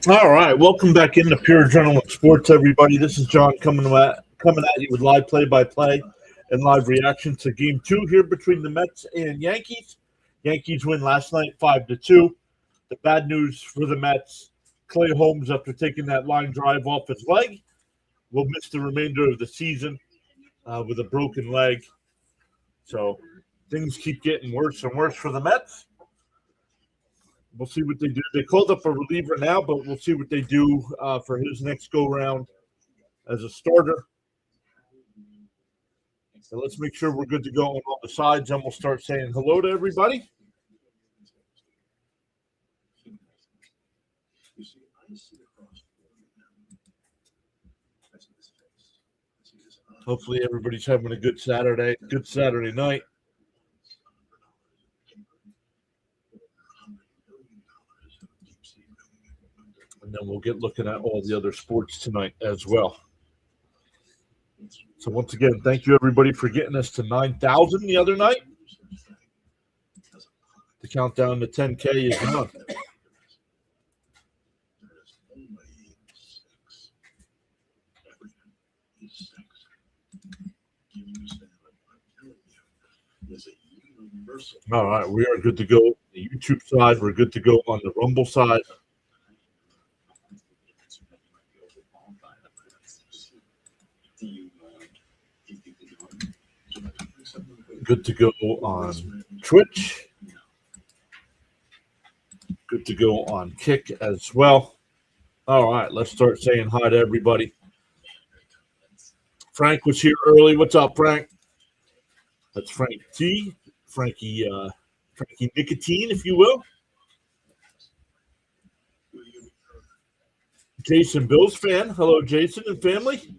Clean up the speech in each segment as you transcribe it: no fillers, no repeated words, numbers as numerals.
All right, welcome back into PureAdrenaline Sports, everybody. This is John coming at you with live play-by-play and live reaction to Game 2 here between the Mets and Yankees. Yankees win last night 5-2. The bad news for the Mets, Clay Holmes, after taking that line drive off his leg, will miss the remainder of the season with a broken leg. So things keep getting worse and worse for the Mets. We'll see what they do. They called up a reliever now, but we'll see what they do for his next go-round as a starter. So let's make sure we're good to go on all the sides, and we'll start saying hello to everybody. Hopefully everybody's having a good Saturday night. And then we'll get looking at all the other sports tonight as well. So once again, thank you everybody for getting us to 9,000 the other night. The countdown to 10K is on. All right, we are good to go on the YouTube side. We're good to go on the Rumble side. Good to go on Twitch. Good to go on Kick as well. All right, let's start saying hi to everybody. Frank was here early. What's up, Frank? That's Frank T. Frankie Nicotine, if you will. Jason, Bills fan. Hello, Jason and family.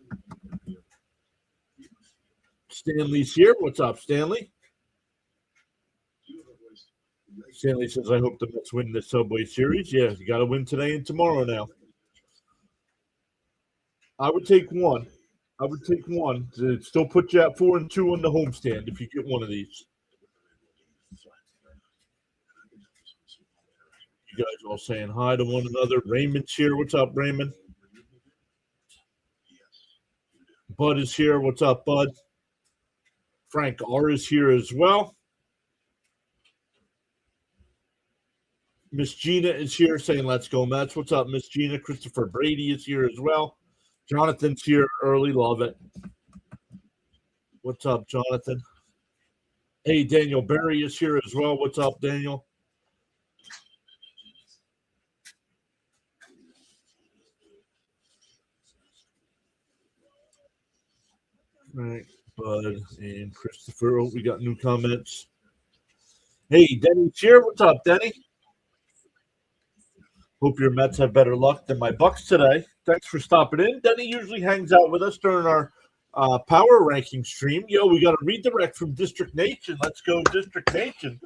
Stanley's here. What's up, Stanley? Stanley says, I hope the Mets win the Subway Series. Yeah, you got to win today and tomorrow now. I would take one. To still put you at 4-2 on the homestand if you get one of these. You guys all saying hi to one another. Raymond's here. What's up, Raymond? Bud is here. What's up, Bud? Frank R is here as well. Miss Gina is here saying, let's go Mets. What's up, Miss Gina? Christopher Brady is here as well. Jonathan's here early. Love it. What's up, Jonathan? Hey, Daniel Berry is here as well. What's up, Daniel? All right, Bud and Christopher. Oh, we got new comments. Hey, Denny's here. What's up, Denny? Hope your Mets have better luck than my Bucks today. Thanks for stopping in. Denny usually hangs out with us during our power ranking stream. Yo, we got a redirect from District Nation. Let's go, District Nation.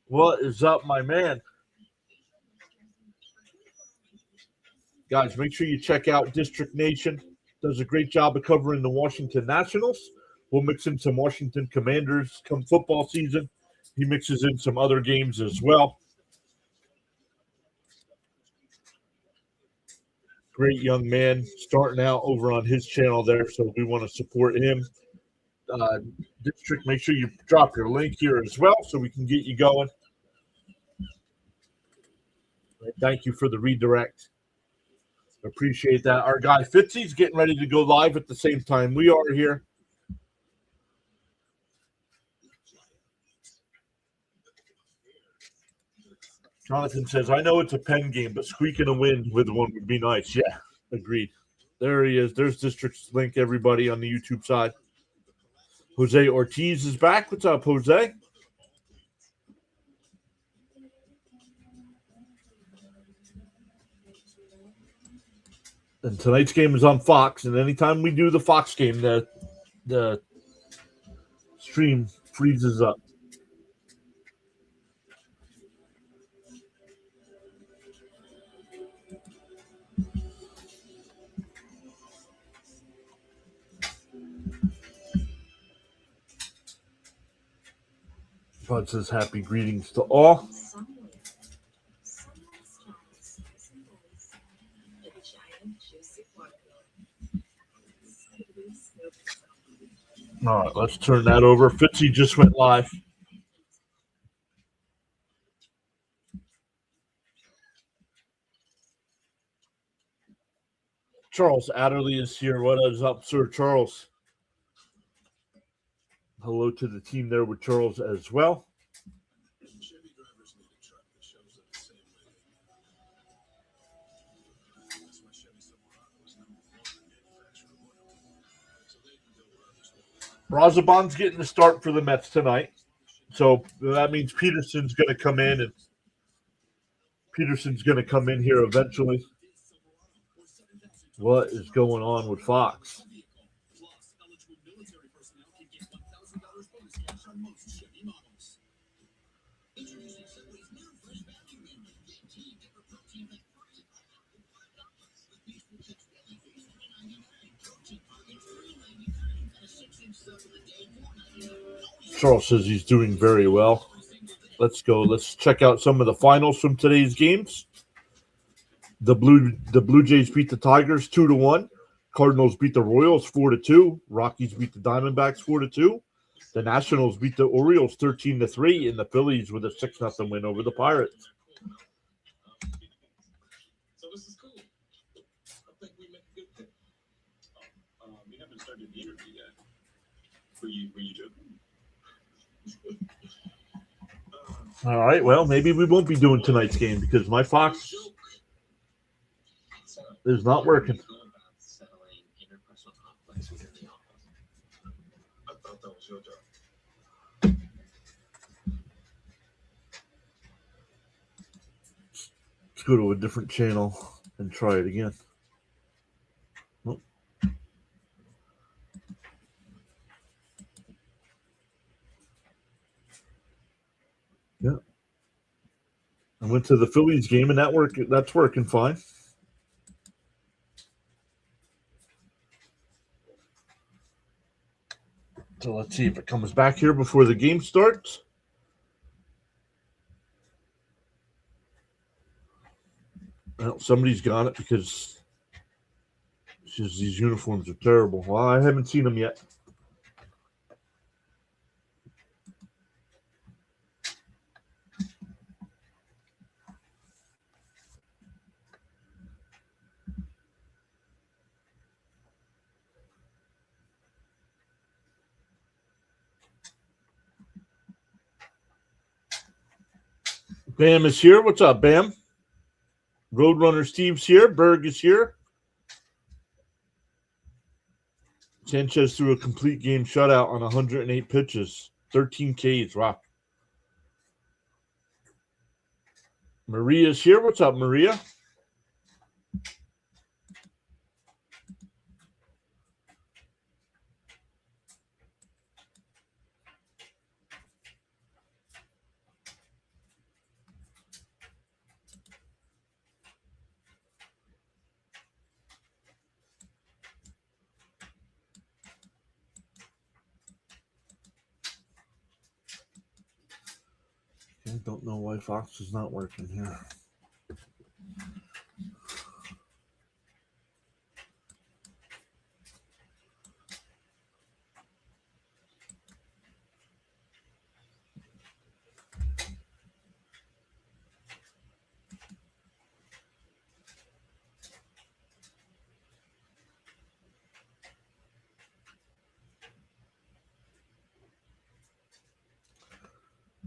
What is up, my man? Guys, make sure you check out District Nation. Does a great job of covering the Washington Nationals. We'll mix in some Washington Commanders come football season. He mixes in some other games as well. Great young man starting out over on his channel there, so we want to support him. District, make sure you drop your link here as well so we can get you going. Thank you for the redirect. Appreciate that. Our guy Fitzy's getting ready to go live at the same time we are here. Jonathan says, I know it's a pen game, but squeaking a win with one would be nice. Yeah, agreed. There he is. There's District's link, everybody, on the YouTube side. Jose Ortiz is back. What's up, Jose? And tonight's game is on Fox, and anytime we do the Fox game, the stream freezes up. Bud says happy greetings to all. All right, let's turn that over. Fitzy just went live. Charles Adderley is here. What is up, Sir Charles? Hello to the team there with Charles as well. Razabon's getting the start for the Mets tonight. So that means Peterson's going to come in, and Peterson's going to come in here eventually. What is going on with Fox? Charles says he's doing very well. Let's go. Let's check out some of the finals from today's games. The Blue Jays beat the Tigers 2-1. Cardinals beat the Royals 4-2. Rockies beat the Diamondbacks 4-2. The Nationals beat the Orioles 13-3, and the Phillies with a 6-0 win over the Pirates. So this is cool. I think we make a good pick. We haven't started the interview yet. Were you joking? All right. Well, maybe we won't be doing tonight's game because my Fox is not working. I thought that was your job. Let's go to a different channel and try it again. Oh. Yeah. I went to the Phillies game and that's working fine. So let's see if it comes back here before the game starts. Well, somebody's got it because these uniforms are terrible. Well, I haven't seen them yet. Bam is here. What's up, Bam? Roadrunner Steve's here. Berg is here. Sanchez threw a complete game shutout on 108 pitches. 13 Ks. Rock. Maria's here. What's up, Maria? I don't know why Fox is not working here.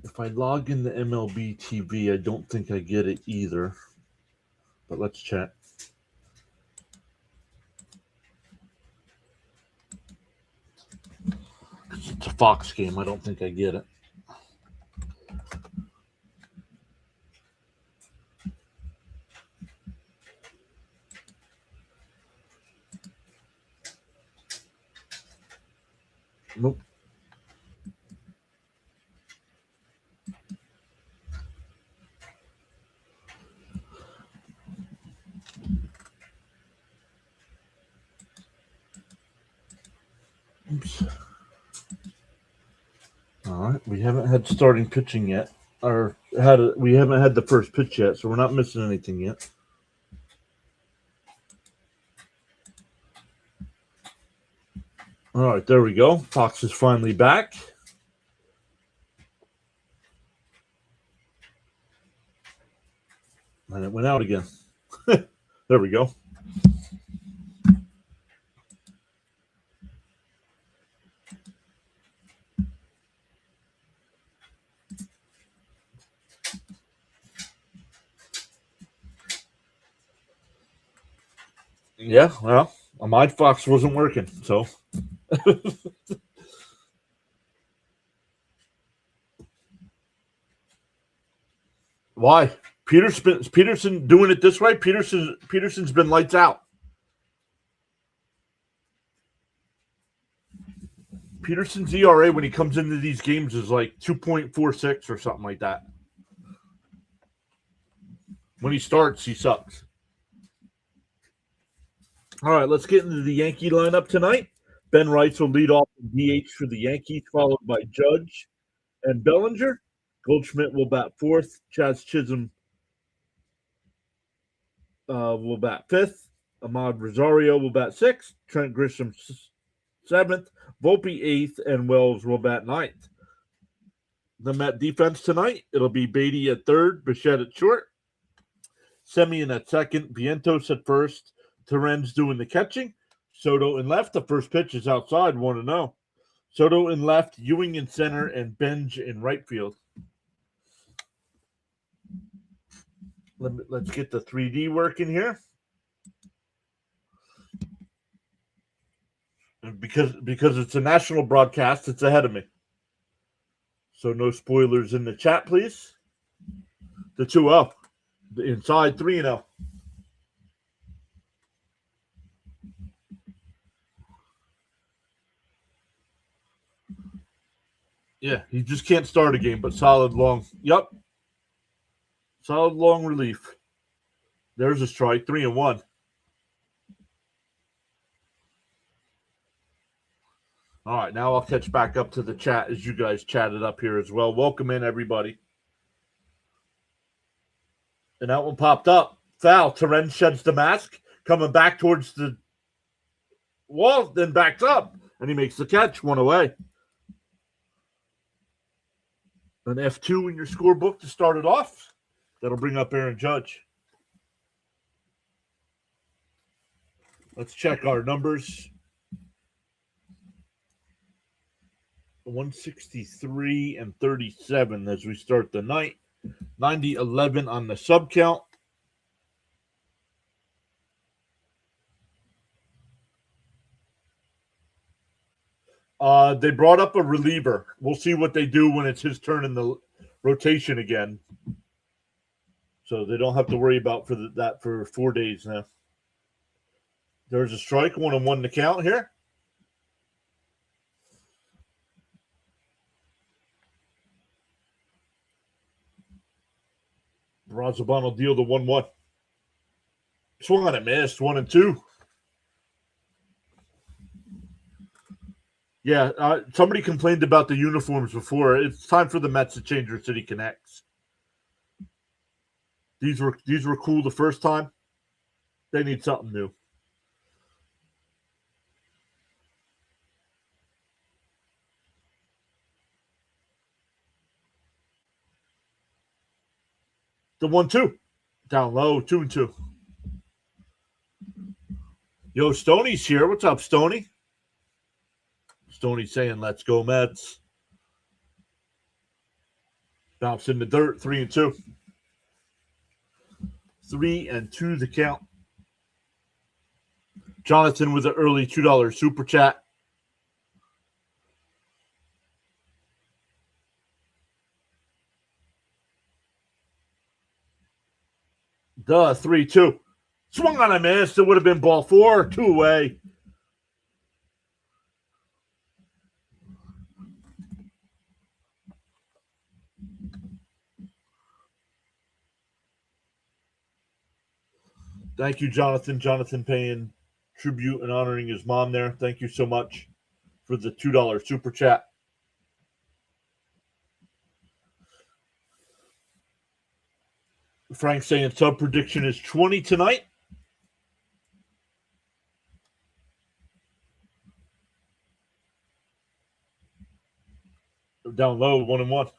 If I log in the MLB TV, I don't think I get it either. But let's check. It's a Fox game. I don't think I get it. Nope. Oops. All right, we haven't had starting pitching yet, we haven't had the first pitch yet, so we're not missing anything yet. All right, there we go. Fox is finally back. And it went out again. There we go. Yeah, well, my Fox wasn't working, so. Why? Peterson doing it this way? Peterson's been lights out. Peterson's ERA when he comes into these games is like 2.46 or something like that. When he starts, he sucks. All right, let's get into the Yankee lineup tonight. Ben Rice will lead off in DH for the Yankees, followed by Judge and Bellinger. Goldschmidt will bat fourth. Chaz Chisholm will bat fifth. Ahmad Rosario will bat sixth. Trent Grisham seventh. Volpe eighth, and Wells will bat ninth. The Met defense tonight, it'll be Beatty at third, Bichette at short, Semien at second, Vientos at first, Terren's doing the catching, Soto in left. The first pitch is outside, 1-0. Soto in left, Ewing in center, and Benj in right field. Let's get the 3D working here. And because it's a national broadcast, it's ahead of me. So no spoilers in the chat, please. The 2-0. The inside 3-0. Yeah, he just can't start a game, but solid long. Yep. Solid long relief. There's a strike, 3-1. All right, now I'll catch back up to the chat as you guys chatted up here as well. Welcome in, everybody. And that one popped up. Foul. Terren sheds the mask, coming back towards the wall, then backs up, and he makes the catch, one away. An F2 in your scorebook to start it off. That'll bring up Aaron Judge. Let's check our numbers. 163 and 37 as we start the night. 90-11 on the sub count. They brought up a reliever. We'll see what they do when it's his turn in the rotation again. So they don't have to worry about that for 4 days now. There's a strike, 1-1 to count here. Razaban will deal the 1-1. Swung on it, missed, 1-2. Yeah, somebody complained about the uniforms before. It's time for the Mets to change their City Connects. These were cool the first time. They need something new. The 1-2. Down low, 2-2. Yo, Stoney's here. What's up, Stoney? Stoney saying, let's go, Mets. Bounce in the dirt, 3-2. 3-2 the count. Jonathan with an early $2 super chat. Duh, 3-2. Swung on a miss. It would have been ball 4, 2 away. Thank you, Jonathan. Jonathan paying tribute and honoring his mom there. Thank you so much for the $2 super chat. Frank saying sub prediction is 20 tonight. Down low, 1-1.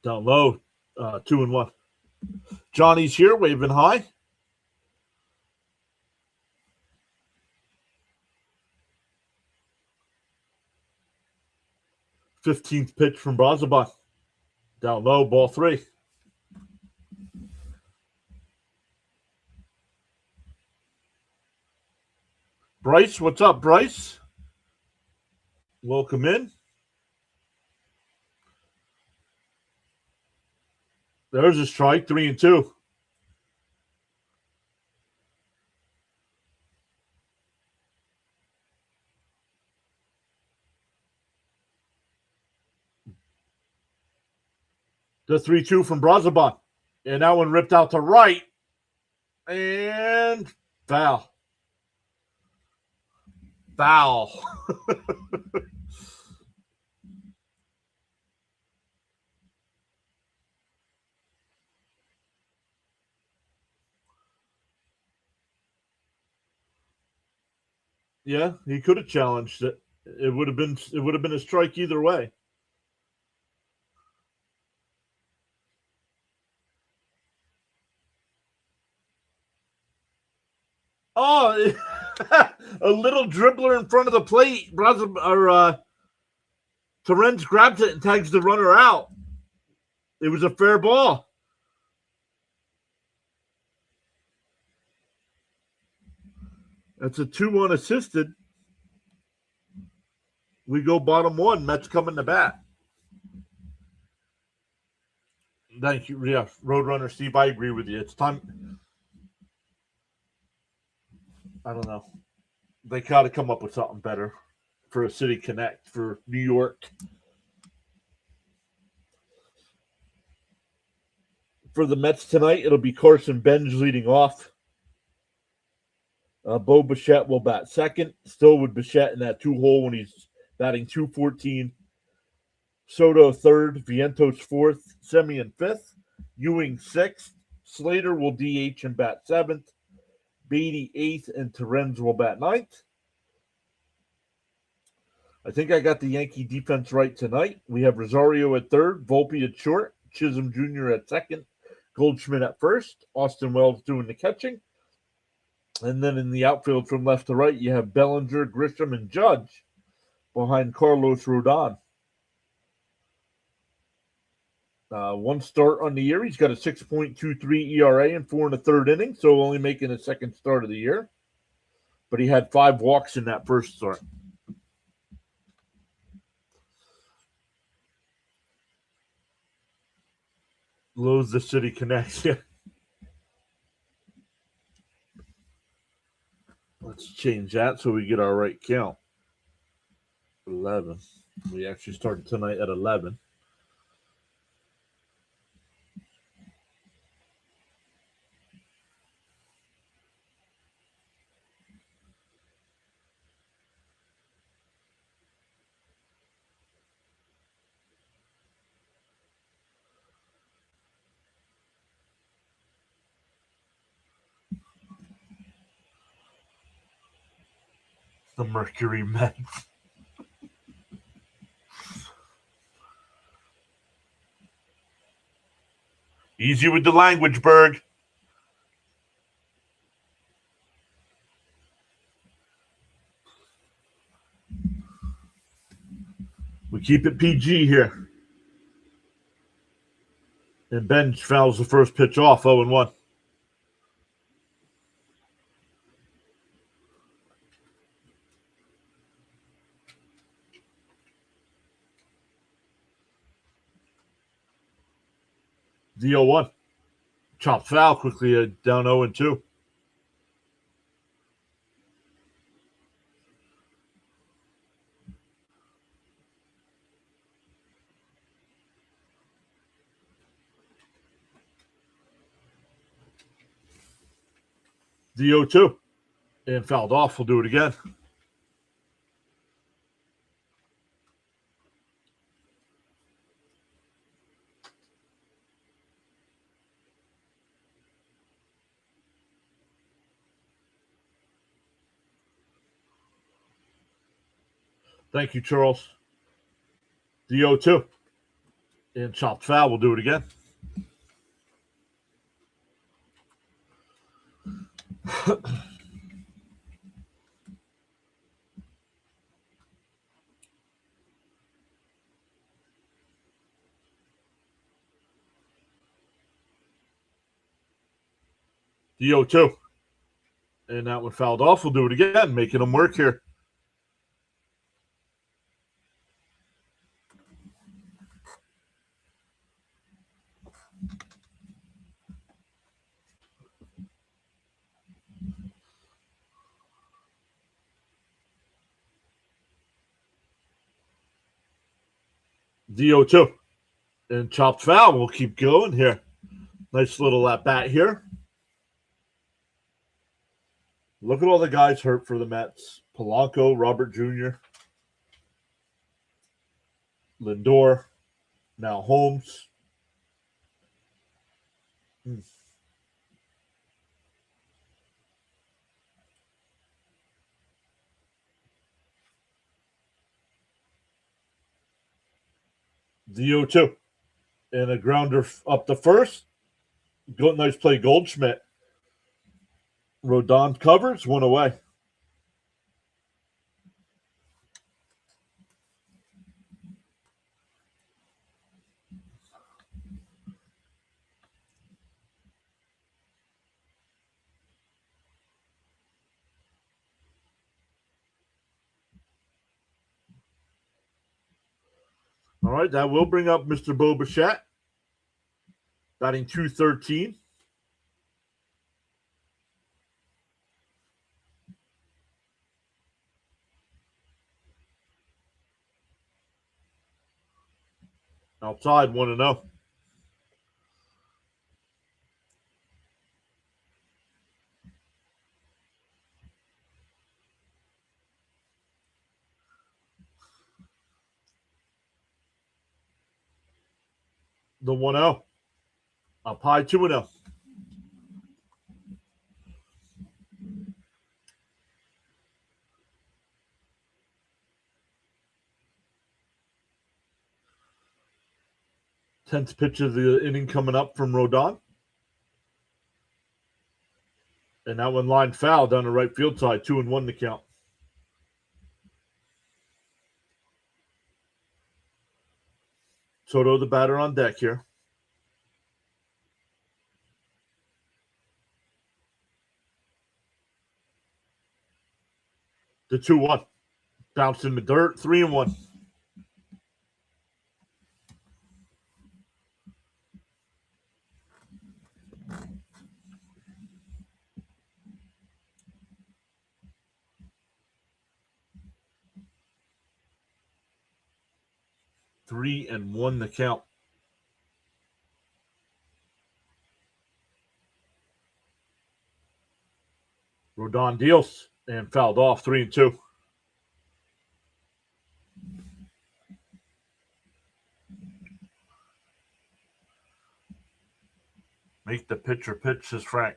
Down low, 2-1. Johnny's here, waving high. 15th pitch from Brazaban. Down low, ball 3. Bryce, what's up, Bryce? Welcome in. There's a strike, 3-2. The 3-2 from Brazaban. And that one ripped out to right. And foul. Foul. Yeah, he could have challenged it. It would have been a strike either way. Oh, a little dribbler in front of the plate. Terrence grabs it and tags the runner out. It was a fair ball. That's a 2-1 assisted. We go bottom 1. Mets coming to bat. Thank you. Yeah, Roadrunner Steve, I agree with you. It's time. I don't know. They got to come up with something better for a City Connect for New York. For the Mets tonight, it'll be Carson Benz leading off. Bo Bichette will bat second. Still with Bichette in that 2-hole when he's batting .214. Soto third. Vientos fourth. Semien fifth. Ewing sixth. Slater will DH and bat seventh. Beatty eighth. And Terrence will bat ninth. I think I got the Yankee defense right tonight. We have Rosario at third. Volpe at short. Chisholm Jr. at second. Goldschmidt at first. Austin Wells doing the catching. And then in the outfield from left to right, you have Bellinger, Grisham, and Judge behind Carlos Rodon. One start on the year. He's got a 6.23 ERA in 4 1/3 innings, so only making his second start of the year. But he had 5 walks in that first start. Lowe's the City Connects. Yeah. Let's change that so we get our right count. 11. We actually started tonight at 11. The Mercury Mets. Easy with the language, Berg. We keep it PG here. And Bench fouls the first pitch off, 0-1. The 0-1. Chop foul quickly down 0-2. The 0-2. And fouled off. We'll do it again. Thank you, Charles. The 0-2. And chopped foul. We'll do it again. The 0-2. And that one fouled off. We'll do it again, making them work here. The 0-2. And chopped foul. We'll keep going here. Nice little at bat here. Look at all the guys hurt for the Mets. Polanco, Robert Jr., Lindor, now Holmes. The 0-2. And a grounder up the first. Nice play, Goldschmidt. Rodon covers, one away. All right, that will bring up Mr. Bo Bichette, batting .213. Outside, 1-0. The 1-0. Up high, 2-0. Tenth pitch of the inning coming up from Rodon. And that one line foul down the right field side, 2-1 to count. Soto, the batter, on deck here. The 2-1. Bounced in the dirt, 3-1. Three and one the count. Rodon deals and fouled off, 3-2. Make the pitcher pitch, says Frank.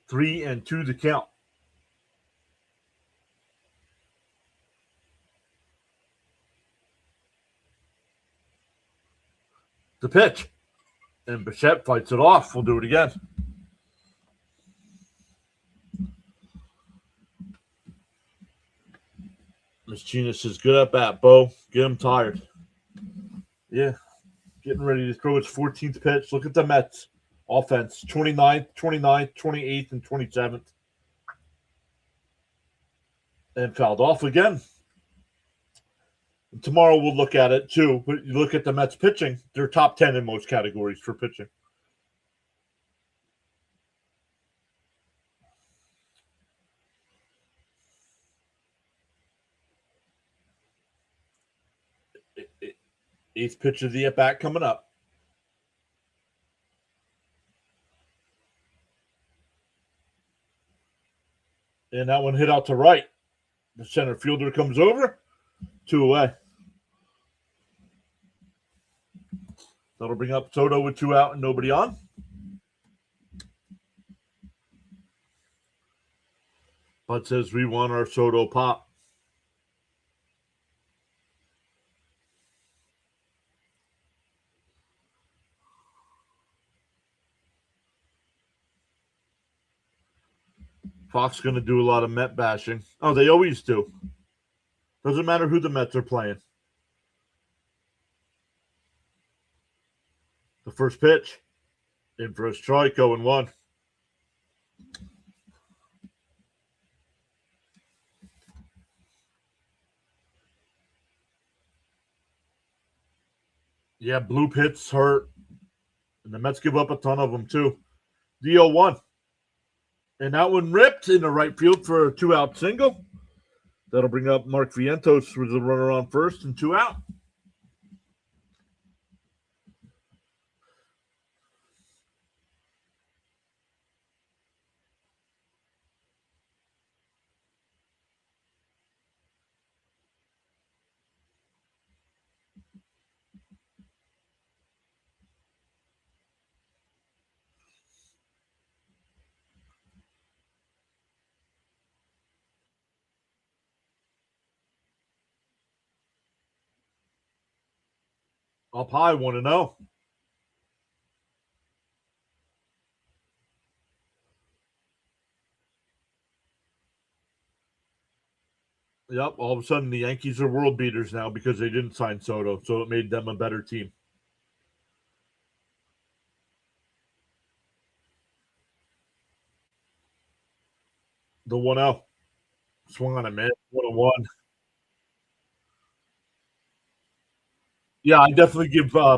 Three and two to count. The pitch. And Bichette fights it off. We'll do it again. Miss Gina says, good at bat, Bo. Get him tired. Yeah. Getting ready to throw its 14th pitch. Look at the Mets. Offense. 29th, 29th, 28th, and 27th. And fouled off again. And tomorrow we'll look at it too. But you look at the Mets pitching, they're top 10 in most categories for pitching. Eighth pitch of the at-bat coming up. And that one hit out to right. The center fielder comes over. 2 away. That'll bring up Soto with 2 out and nobody on. Bud says we want our Soto pop. Fox going to do a lot of Met bashing. Oh, they always do. Doesn't matter who the Mets are playing. The first pitch. In for a strike, 0-1. Yeah, Bloop hits hurt. And the Mets give up a ton of them, too. The 0-1. And that one ripped into right field for a 2-out single. That'll bring up Mark Vientos with the runner on first and 2 out. Up high, 1-0. Yep, all of a sudden the Yankees are world beaters now because they didn't sign Soto, so it made them a better team. The 1-0. Swung on a man, 1-1. Yeah, I definitely give I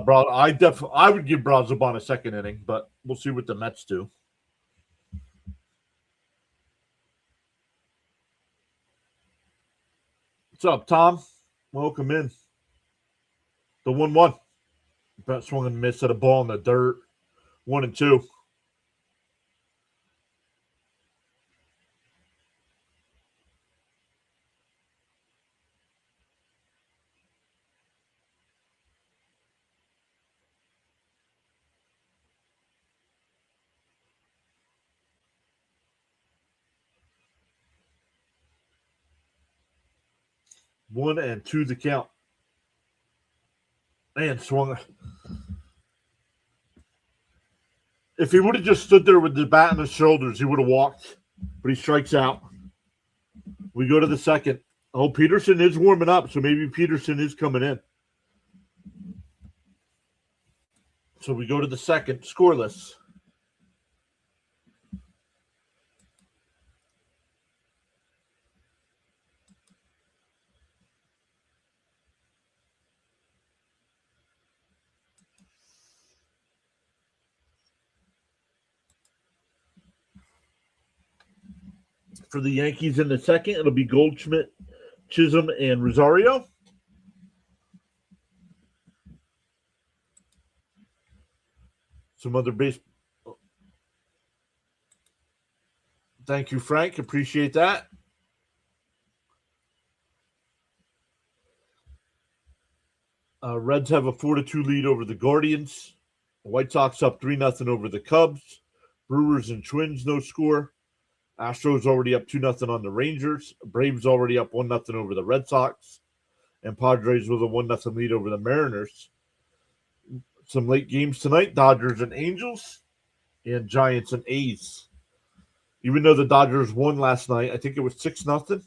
would give Brazoban a second inning, but we'll see what the Mets do. What's up, Tom? Welcome in. The 1-1. Brett swung and missed at a ball in the dirt. 1-2. One and two the count. Man, swung. If he would have just stood there with the bat on his shoulders, he would have walked. But he strikes out. We go to the second. Oh, Peterson is warming up, so maybe Peterson is coming in. So we go to the second, scoreless. For the Yankees in the second, it'll be Goldschmidt, Chisholm, and Rosario. Some other base. Thank you, Frank. Appreciate that. Reds have a 4-2 lead over the Guardians. The White Sox up 3-0 over the Cubs. Brewers and Twins, no score. Astros already up 2-0 on the Rangers. Braves already up 1-0 over the Red Sox. And Padres with a 1-0 lead over the Mariners. Some late games tonight, Dodgers and Angels, and Giants and A's. Even though the Dodgers won last night, I think it was 6-0.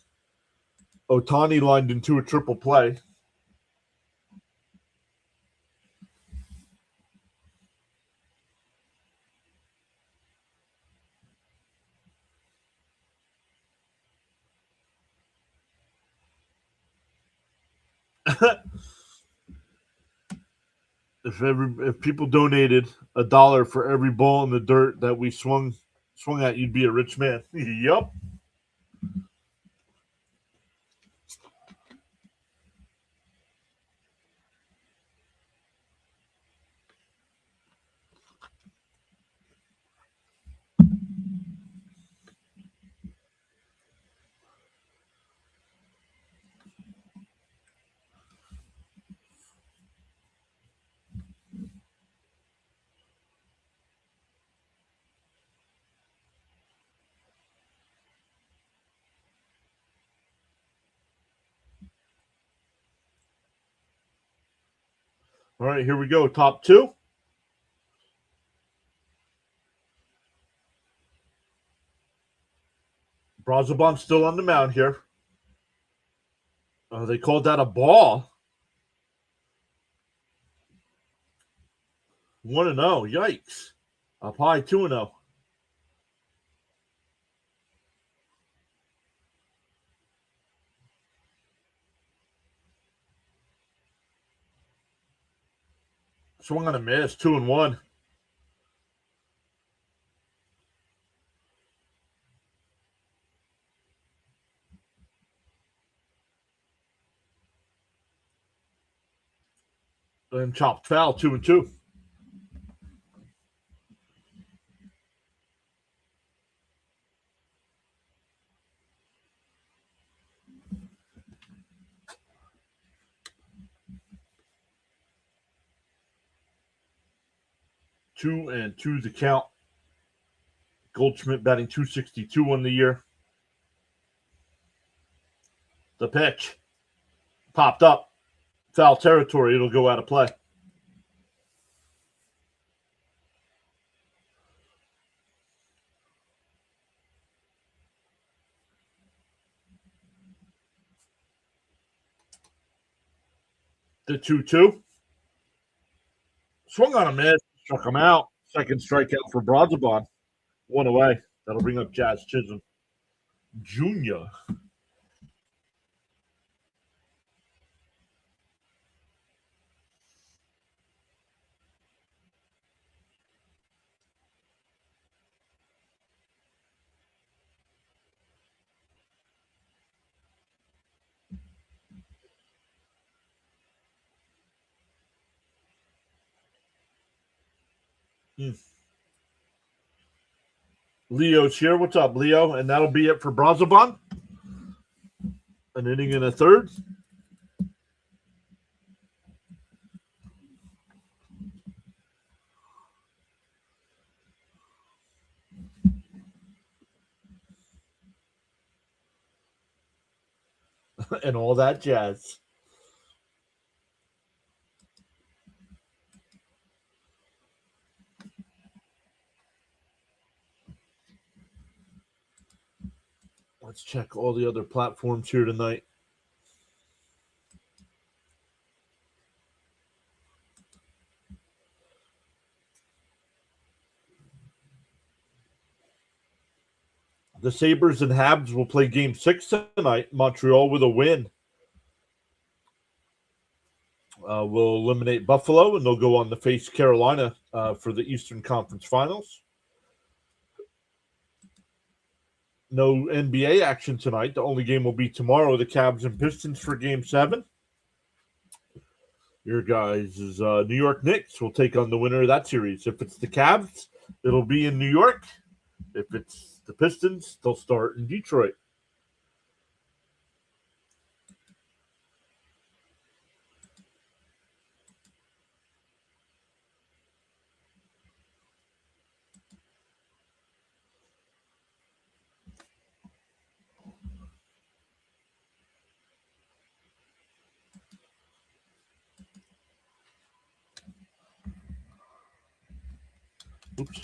Ohtani lined into a triple play. If people donated $1 for every ball in the dirt that we swung at, you'd be a rich man. Yup. All right, here we go. Top two. Brazoban still on the mound here. They called that a ball. 1-0. Yikes. Up high, 2-0. Swung on a miss, 2-1. And chopped foul, 2-2. Two and two the count. Goldschmidt batting .262 on the year. The pitch popped up. Foul territory. It'll go out of play. The 2-2. Swung on a miss. Struck him out. Second strikeout for Brazoban. 1 away. That'll bring up Jazz Chisholm Jr. Leo's here. What's up, Leo? And that'll be it for Brazoban. An inning and a third. And all that jazz. Let's check all the other platforms here tonight. The Sabres and Habs will play Game 6 tonight. Montreal with a win will eliminate Buffalo, and they'll go on to face Carolina for the Eastern Conference Finals. No NBA action tonight. The only game will be tomorrow, the Cavs and Pistons for Game 7. Your guys' New York Knicks will take on the winner of that series. If it's the Cavs, it'll be in New York. If it's the Pistons, they'll start in Detroit. Oops.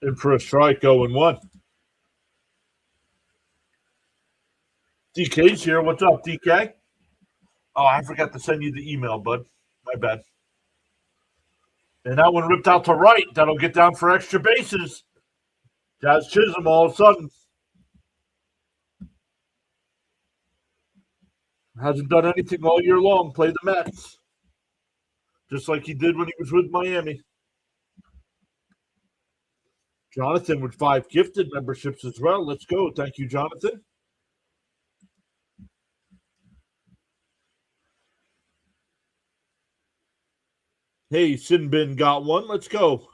In for a strike, 0-1. DK's here. What's up, DK? Oh, I forgot to send you the email, bud. My bad. And that one ripped out to right. That'll get down for extra bases. Jazz Chisholm all of a sudden. Hasn't done anything all year long. Play the Mets. Just like he did when he was with Miami. Jonathan with 5 gifted memberships as well. Let's go. Thank you, Jonathan. Hey, Sinbin got one. Let's go.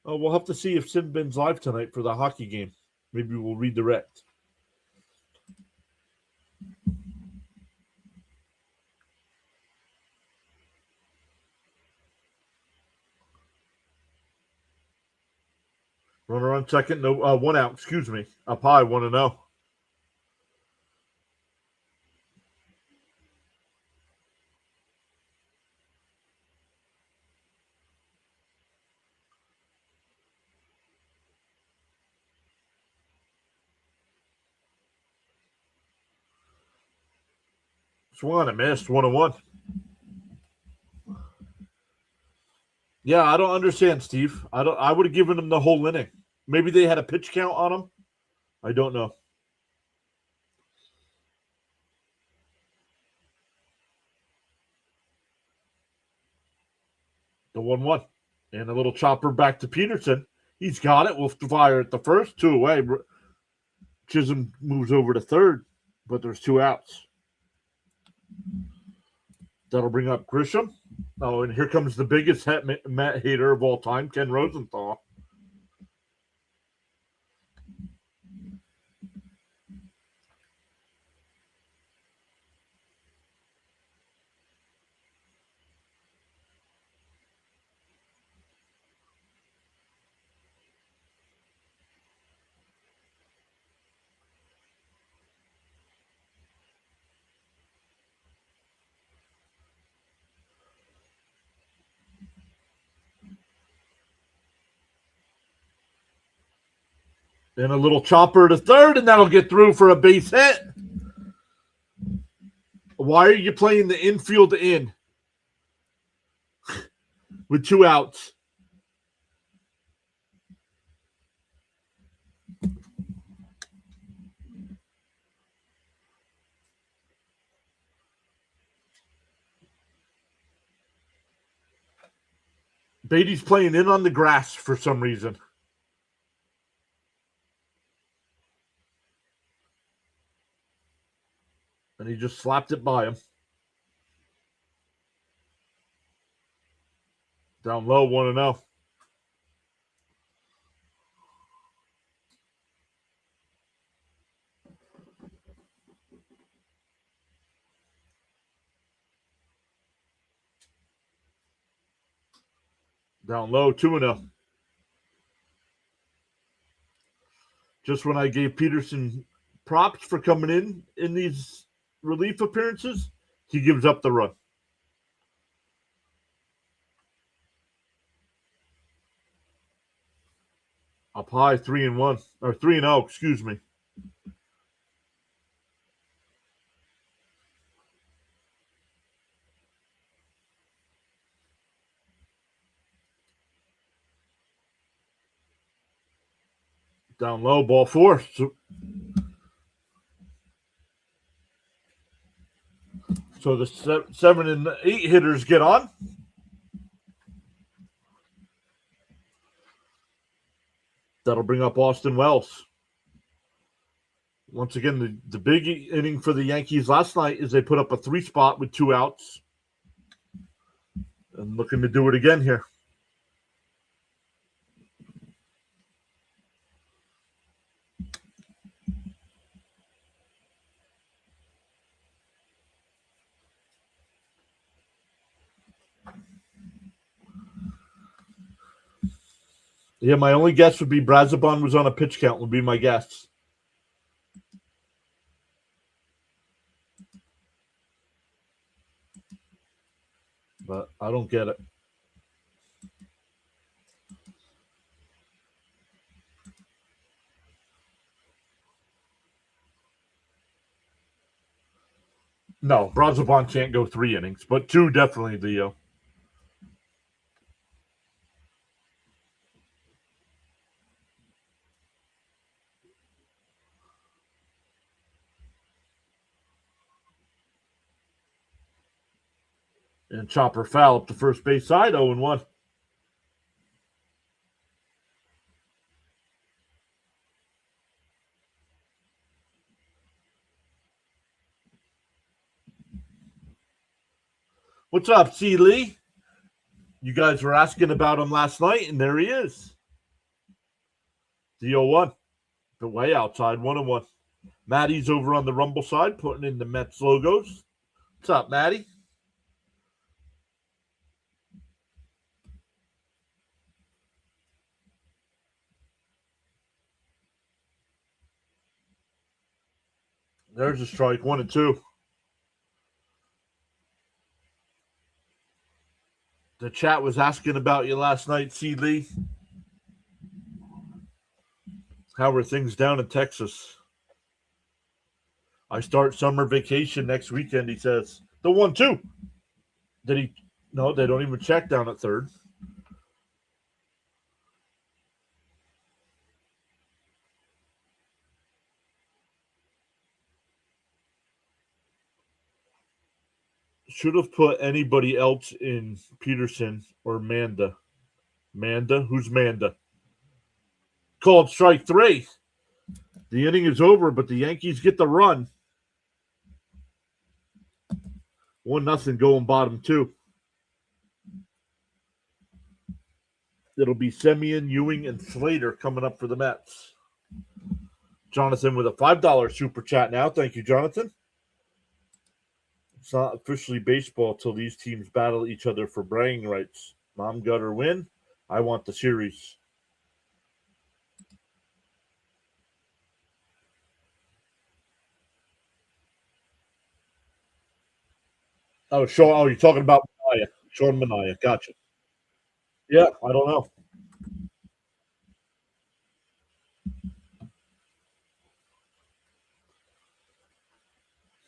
Oh, we'll have to see if Sinbin's live tonight for the hockey game. Maybe we'll redirect. Runner on second. No, 1 out. Excuse me. Up high. 1-0. Swung and missed. 1-1. Yeah, I don't understand, Steve. I would have given him the whole inning. Maybe they had a pitch count on him. I don't know. The 1-1. And a little chopper back to Peterson. He's got it. We'll fire at the first. 2 away. Chisholm moves over to third, but there's 2 outs. That'll bring up Grisham. Oh, and here comes the biggest Matt hater of all time, Ken Rosenthal. And a little chopper to third, and that'll get through for a base hit. Why are you playing the infield in with 2 outs? Beatty's playing in on the grass for some reason. And he just slapped it by him. Down low, 1-0. Down low, 2-0. Just when I gave Peterson props for coming in these relief appearances, he gives up the run. Up high, 3-1 or 3-0. Excuse me. Down low, ball 4. So the 7 and 8 hitters get on. That'll bring up Austin Wells. Once again, the big inning for the Yankees last night is they put up a 3 spot with 2 outs. And looking to do it again here. Yeah, my only guess would be Brazoban was on a pitch count, would be my guess. But I don't get it. No, Brazoban can't go 3 innings, but 2 definitely, Leo. And chopper foul up to first base side, 0-1. What's up, C. Lee? You guys were asking about him last night, and there he is. The 0-1. The way outside, 1-1. Maddie's over on the Rumble side, putting in the Mets logos. What's up, Maddie? There's a strike, 1-2. The chat was asking about you last night, C. Lee. How are things down in Texas? I start summer vacation next weekend, he says. The 1-2. Did he? No, they don't even check down at third. Should have put anybody else in Peterson or Manda. Manda? Who's Manda? Called strike 3. The inning is over, but the Yankees get the run. 1-0 going bottom 2. It'll be Semien, Ewing, and Slater coming up for the Mets. Jonathan with a $5 super chat now. Thank you, Jonathan. It's not officially baseball till these teams battle each other for bragging rights. Mom gutter win. I want the series. Oh, Sean. Oh, you're talking about Mania. Sean Mania. Gotcha. Yeah, I don't know.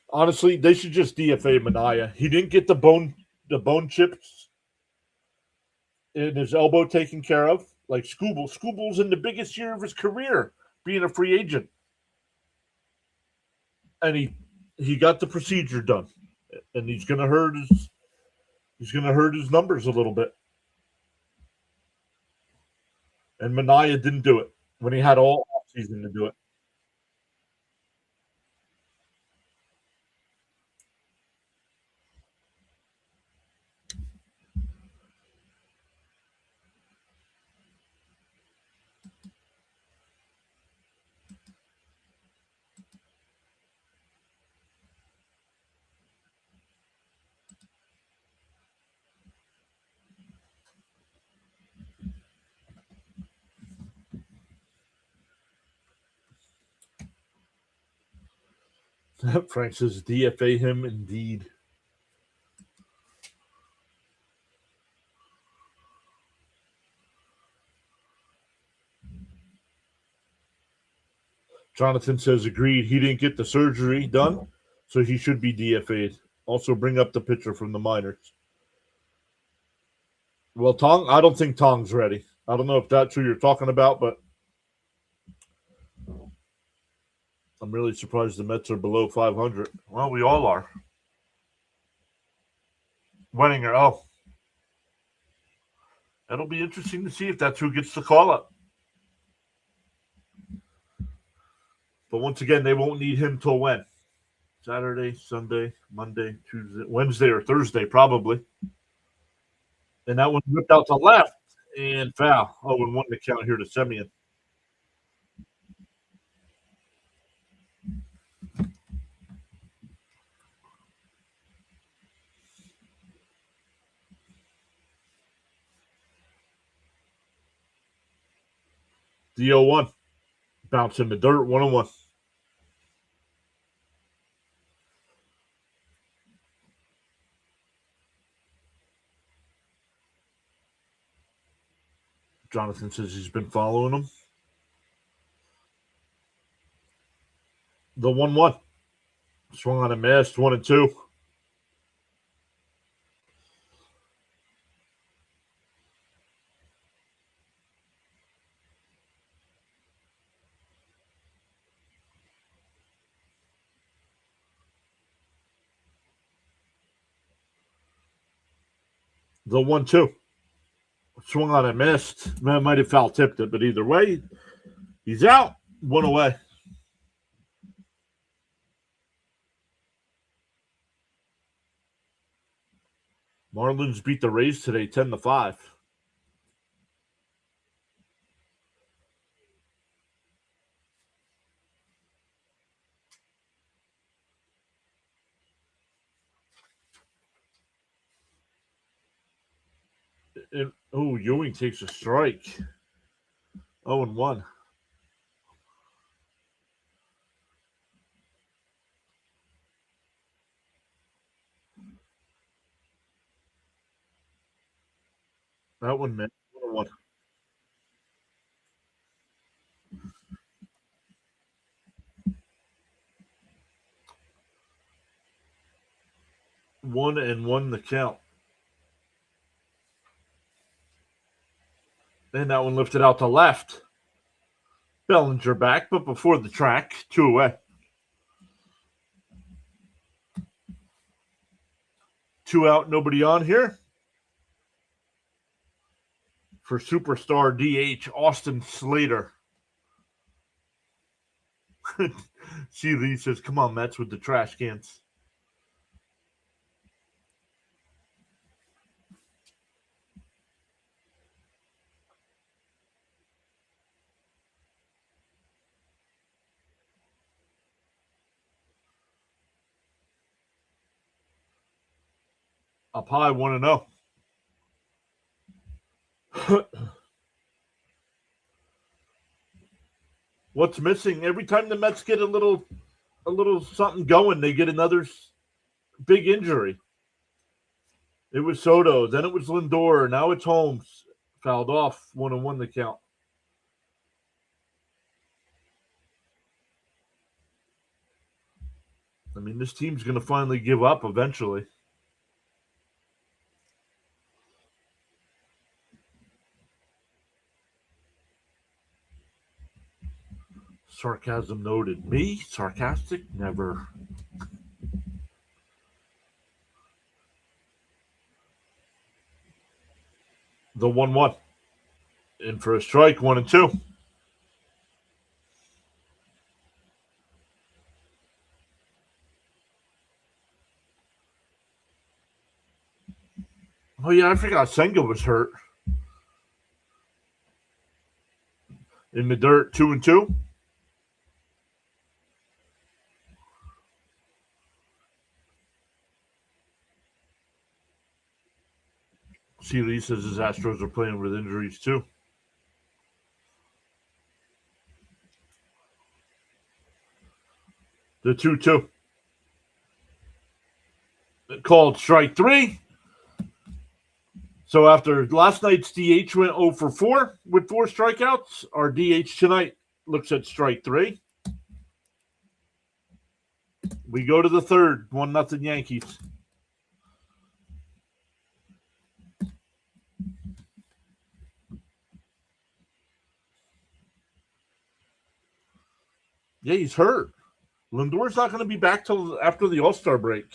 Honestly, they should just DFA Mania. He didn't get the bone chips in his elbow taken care of. Like Scooble. Scooble's in the biggest year of his career, being a free agent. And he got the procedure done. And he's gonna hurt his numbers a little bit. And Mania didn't do it when he had all offseason to do it. Frank says DFA him indeed. Jonathan says agreed. He didn't get the surgery done, so he should be DFA'd. Also bring up the pitcher from the minors. Well, I don't think Tong's ready. I don't know if that's who you're talking about, but I'm really surprised the Mets are below 500. Well, we all are. Wenninger, oh. That'll be interesting to see if that's who gets the call up. But once again, they won't need him till when? Saturday, Sunday, Monday, Tuesday, Wednesday, or Thursday, probably. And that one ripped out to left and foul. Oh, and 1 to count here to Semien. The 0-1. Bounce in the dirt, 1-1. Jonathan says he's been following him. The 1-1. Swung on a miss, 1-2. The 1-2. Swung on and missed. Man, might have foul tipped it, but either way, he's out. 1 away. Marlins beat the Rays today 10-5. Ewing takes a strike. 0-1. That one meant 1-1. One and one the count. And that one lifted out to left. Bellinger back, but before the track, 2 away. 2 out, nobody on here. For superstar DH Austin Slater. See, Lee says, come on, Mets, with the trash cans. Up high, 1-0. What's missing? Every time the Mets get a little something going, they get another big injury. It was Soto, then it was Lindor, now it's Holmes. Fouled off, 1-1 the count. I mean, this team's going to finally give up eventually. Sarcasm noted. Me? Sarcastic? Never. The 1-1. In for a strike, 1-2. Oh, yeah, I forgot Senga was hurt. In the dirt, 2-2. Seeley says his Astros are playing with injuries, too. The 2-2. Called strike 3. So after last night's DH went 0 for 4 with 4 strikeouts, our DH tonight looks at strike 3. We go to the third, 1-0 Yankees. Yeah, he's hurt. Lindor's not going to be back till after the All-Star break.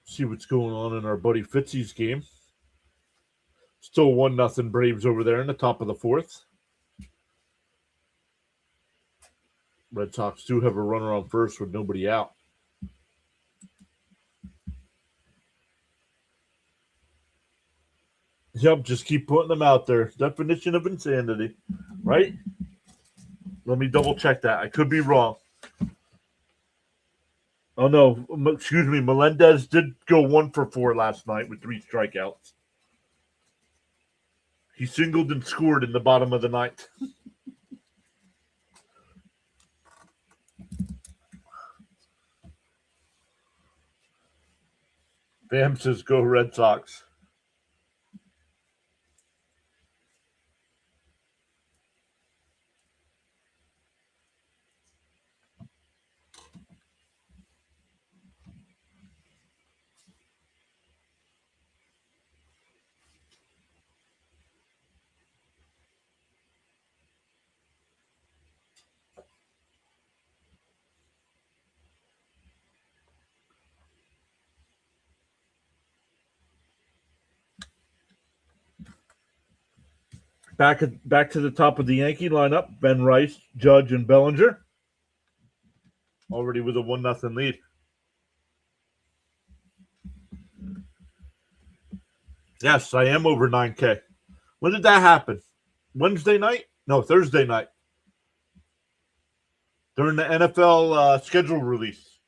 See what's going on in our buddy Fitzy's game. Still 1-0 Braves over there in the top of the fourth. Red Sox do have a runner on first with nobody out. Yep, just keep putting them out there. Definition of insanity, right? Let me double check that. I could be wrong. Oh, no. Excuse me. Melendez did go 1 for 4 last night with 3 strikeouts. He singled and scored in the bottom of the ninth. Bam says, go Red Sox. Back to the top of the Yankee lineup: Ben Rice, Judge, and Bellinger. Already with a 1-0 lead. Yes, I am over 9K. When did that happen? Wednesday night? No, Thursday night. During the NFL schedule release.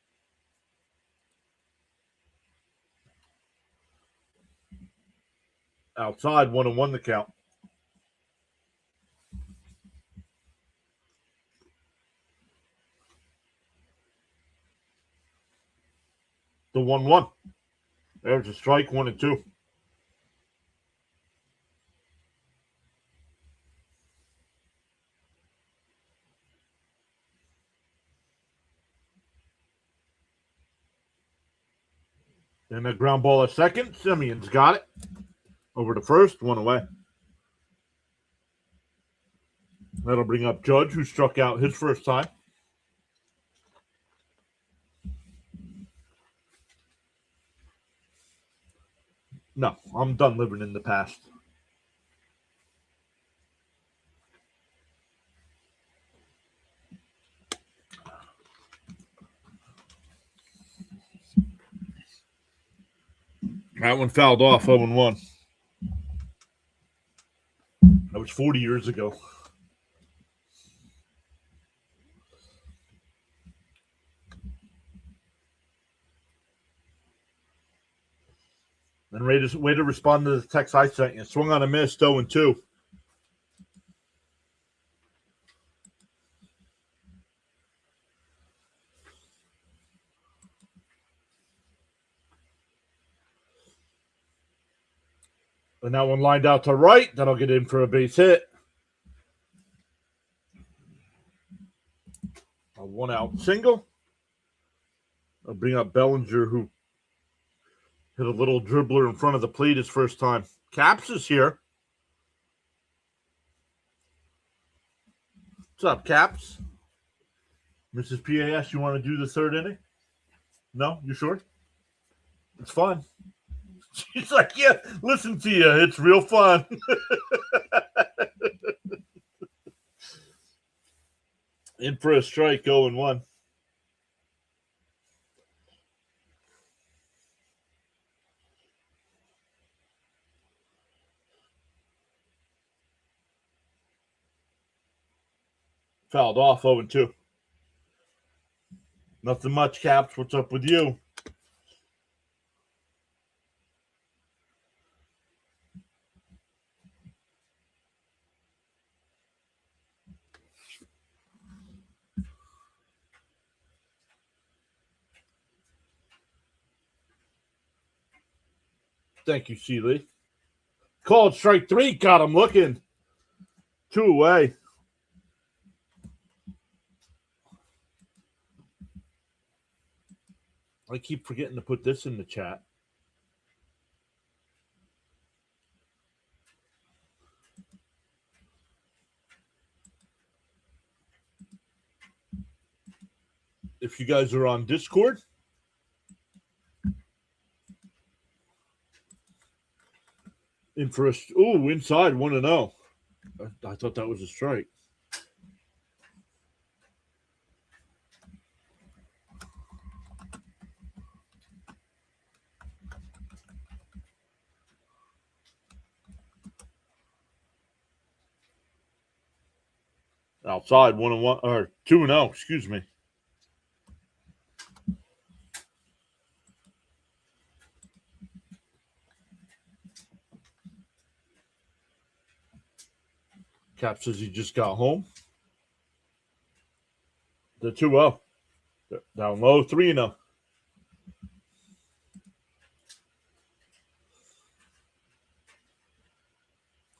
Outside, 1-1 the count. The 1-1. There's a strike, 1-2. And a ground ball at second. Simeon's got it. Over to first, 1 away. That'll bring up Judge, who struck out his first time. No, I'm done living in the past. That one fouled off, 0-1. That was 40 years ago. And way to respond to the text I sent you. Swung on a miss, 0-2. And that one lined out to right. That'll get in for a base hit. A 1-out single. I'll bring up Bellinger, who hit a little dribbler in front of the plate his first time. Caps is here. What's up, Caps? Mrs. PAS, you want to do the third inning? No? You sure? It's fun. She's like, yeah, listen to you. It's real fun. In for a strike, 0-1. Fouled off, 0-2. Nothing much, Caps. What's up with you? Thank you, Seeley. Called strike 3. Got him looking. 2 away. I keep forgetting to put this in the chat. If you guys are on Discord, in for a inside 1-0. I thought that was a strike. Outside 1-1 or 2-0. Excuse me. Cap says he just got home. The 2-0. Down low, 3-0.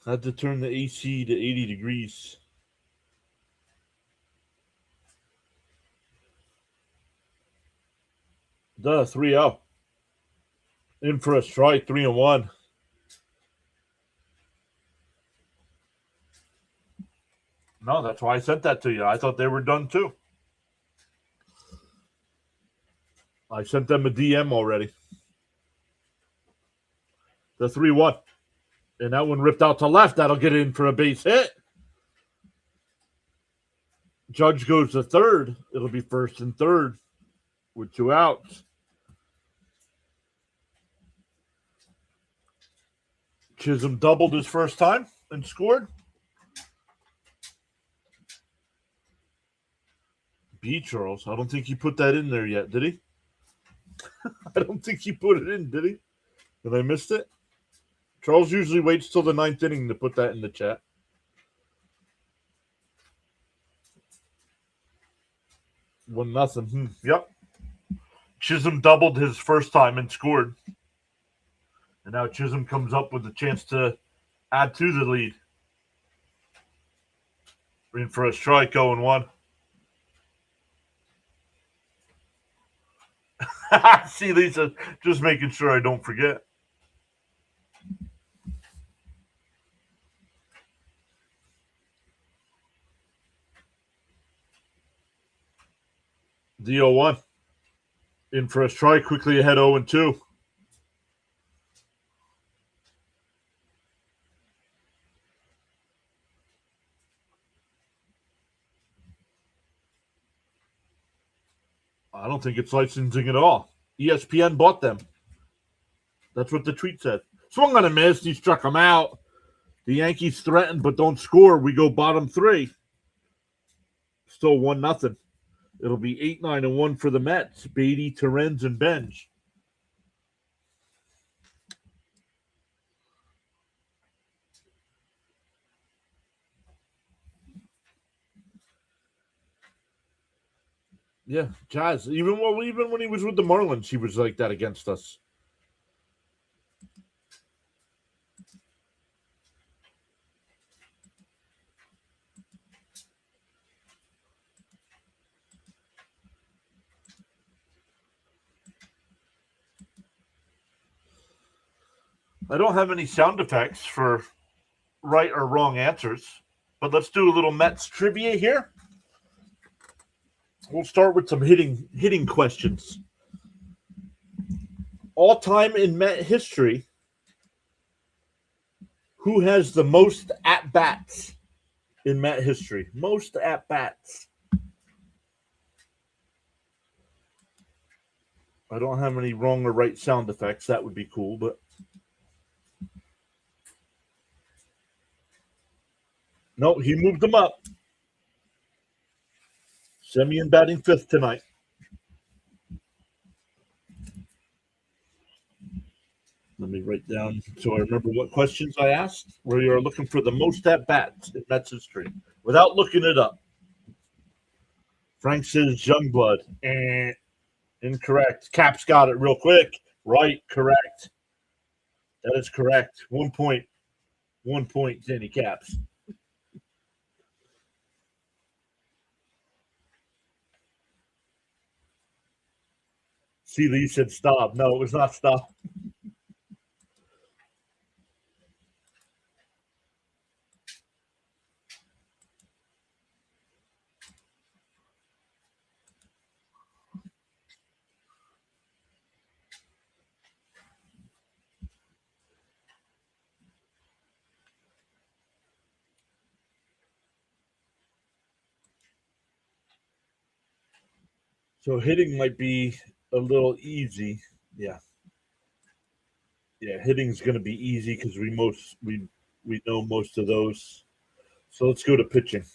Had to turn the AC to 80 degrees. The 3-0. In for a strike, 3-1. No, that's why I sent that to you. I thought they were done too. I sent them a DM already. The 3-1. And that one ripped out to left. That'll get in for a base hit. Judge goes to third. It'll be first and third with 2 outs. Chisholm doubled his first time and scored. B. Charles. I don't think he put that in there yet, did he? I don't think he put it in, did he? Did I miss it? Charles usually waits till the 9th inning to put that in the chat. 1-0. Yep. Chisholm doubled his first time and scored. And now Chisholm comes up with a chance to add to the lead. We're in for a strike, 0-1. See, Lisa, just making sure I don't forget. The 0-1. In for a strike, quickly ahead 0-2. I don't think it's licensing at all. ESPN bought them. That's what the tweet said. Swung on a miss. He struck him out. The Yankees threaten but don't score. We go bottom 3. Still 1-0. It'll be 8-9-1 for the Mets. Beatty, Terens, and Benj. Yeah, Jazz. Even when he was with the Marlins, he was like that against us. I don't have any sound effects for right or wrong answers, but let's do a little Mets trivia here. We'll start with some hitting questions. All time in Met history, who has the most at-bats in Met history? Most at-bats. I don't have any wrong or right sound effects. That would be cool, but no, he moved them up. Semien batting 5th tonight. Let me write down so I remember what questions I asked. Where you are looking for the most at-bats in Mets history without looking it up. Frank says Youngblood. Incorrect. Caps got it real quick. Right, correct. That is correct. 1 point. 1 point, Danny Caps. See, Lee said stop. No, it was not stop. So hitting might be a little easy. Yeah. Yeah, hitting's going to be easy because we know most of those. So let's go to pitching.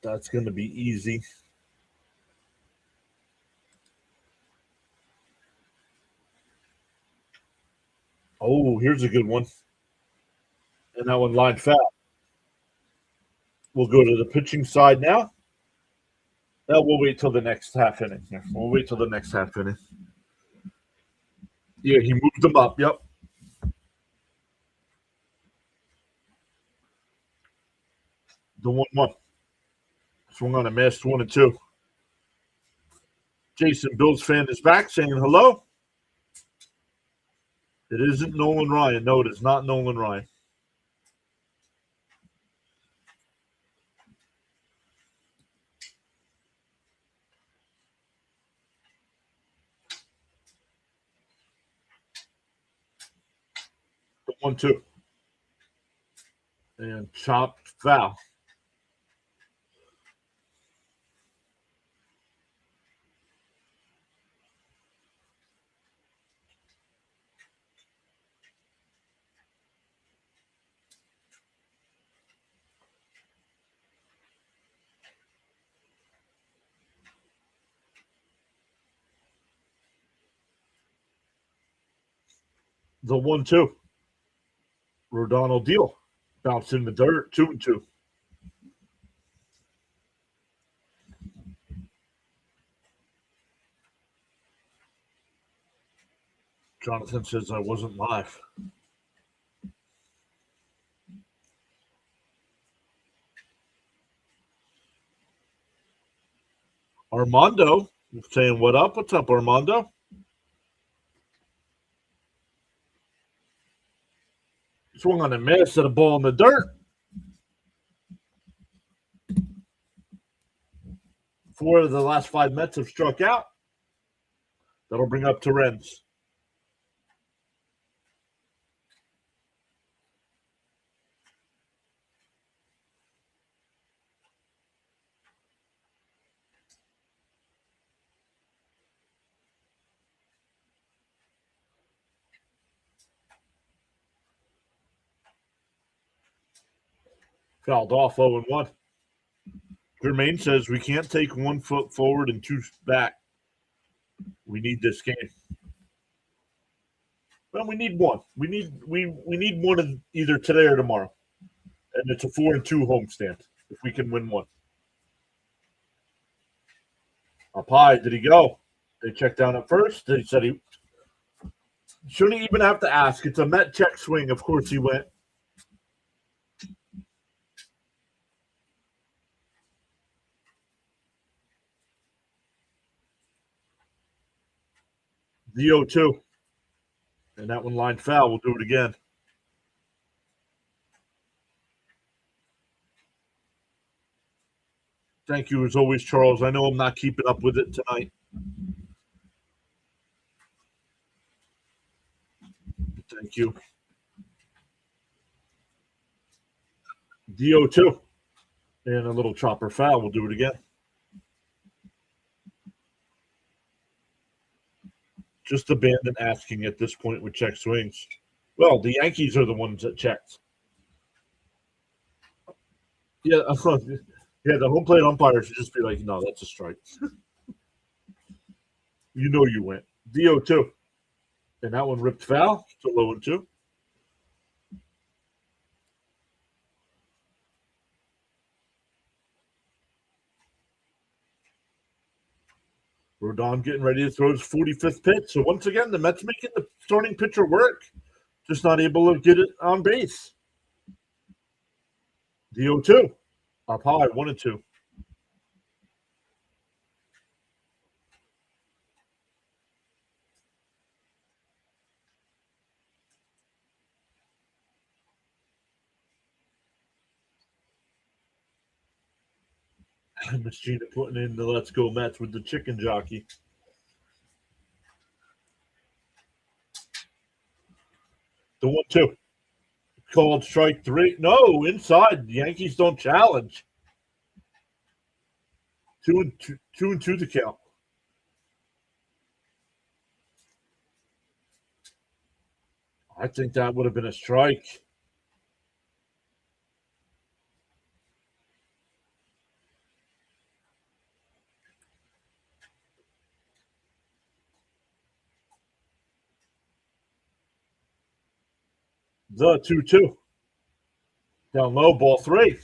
That's going to be easy. Oh, here's a good one. And that one lined foul. We'll go to the pitching side now. No, we'll wait till the next half inning. Yeah, we'll wait till the next half inning. Yeah, he moved them up. Yep. The 1-1. Swung on a missed 1-2. Jason, Bills fan, is back saying hello. It isn't Nolan Ryan. No, it is not Nolan Ryan. 1-2. And chopped foul. The 1-2. Rodon will deal. Bounce in the dirt. 2-2. Jonathan says I wasn't live. Armando saying, what up? What's up, Armando? Swung on a miss at a ball in the dirt. 4 of the last 5 Mets have struck out. That'll bring up Torrens. Fouled off 0-1. Jermaine says we can't take 1 foot forward and 2 back. We need this game. Well, we need 1. We need 1 in either today or tomorrow. And it's a 4-2 homestand if we can win 1. Up high, did he go? They checked down at first. They said he shouldn't even have to ask. It's a Met check swing. Of course he went. The 0-2. And that one line foul. We'll do it again. Thank you as always, Charles. I know I'm not keeping up with it tonight. Thank you. The 0-2. And a little chopper foul. We'll do it again. Just abandon asking at this point with check swings. Well, the Yankees are the ones that checked. Yeah, the home plate umpire should just be like, no, that's a strike. You know you went. The 0-2. And that one ripped foul. So 0-2. Rodon getting ready to throw his 45th pitch. So once again, the Mets making the starting pitcher work. Just not able to get it on base. The 0-2. Up high, 1-2. Miss Gina putting in the let's go Mets with the chicken jockey. The 1-2. Called strike 3. No, inside. The Yankees don't challenge. 2-2 to count. I think that would have been a strike. The 2-2. Down low, ball 3.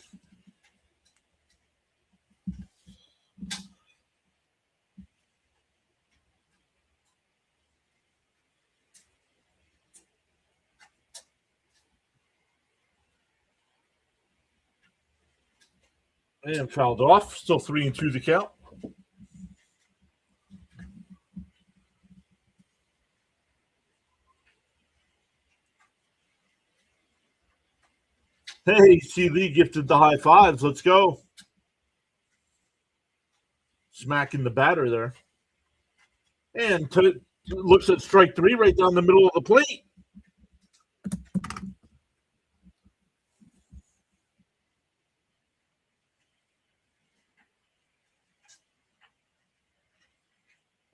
And fouled off. Still 3-2 to count. Hey, C. Lee gifted the high fives. Let's go. Smacking the batter there. And looks at strike 3 right down the middle of the plate.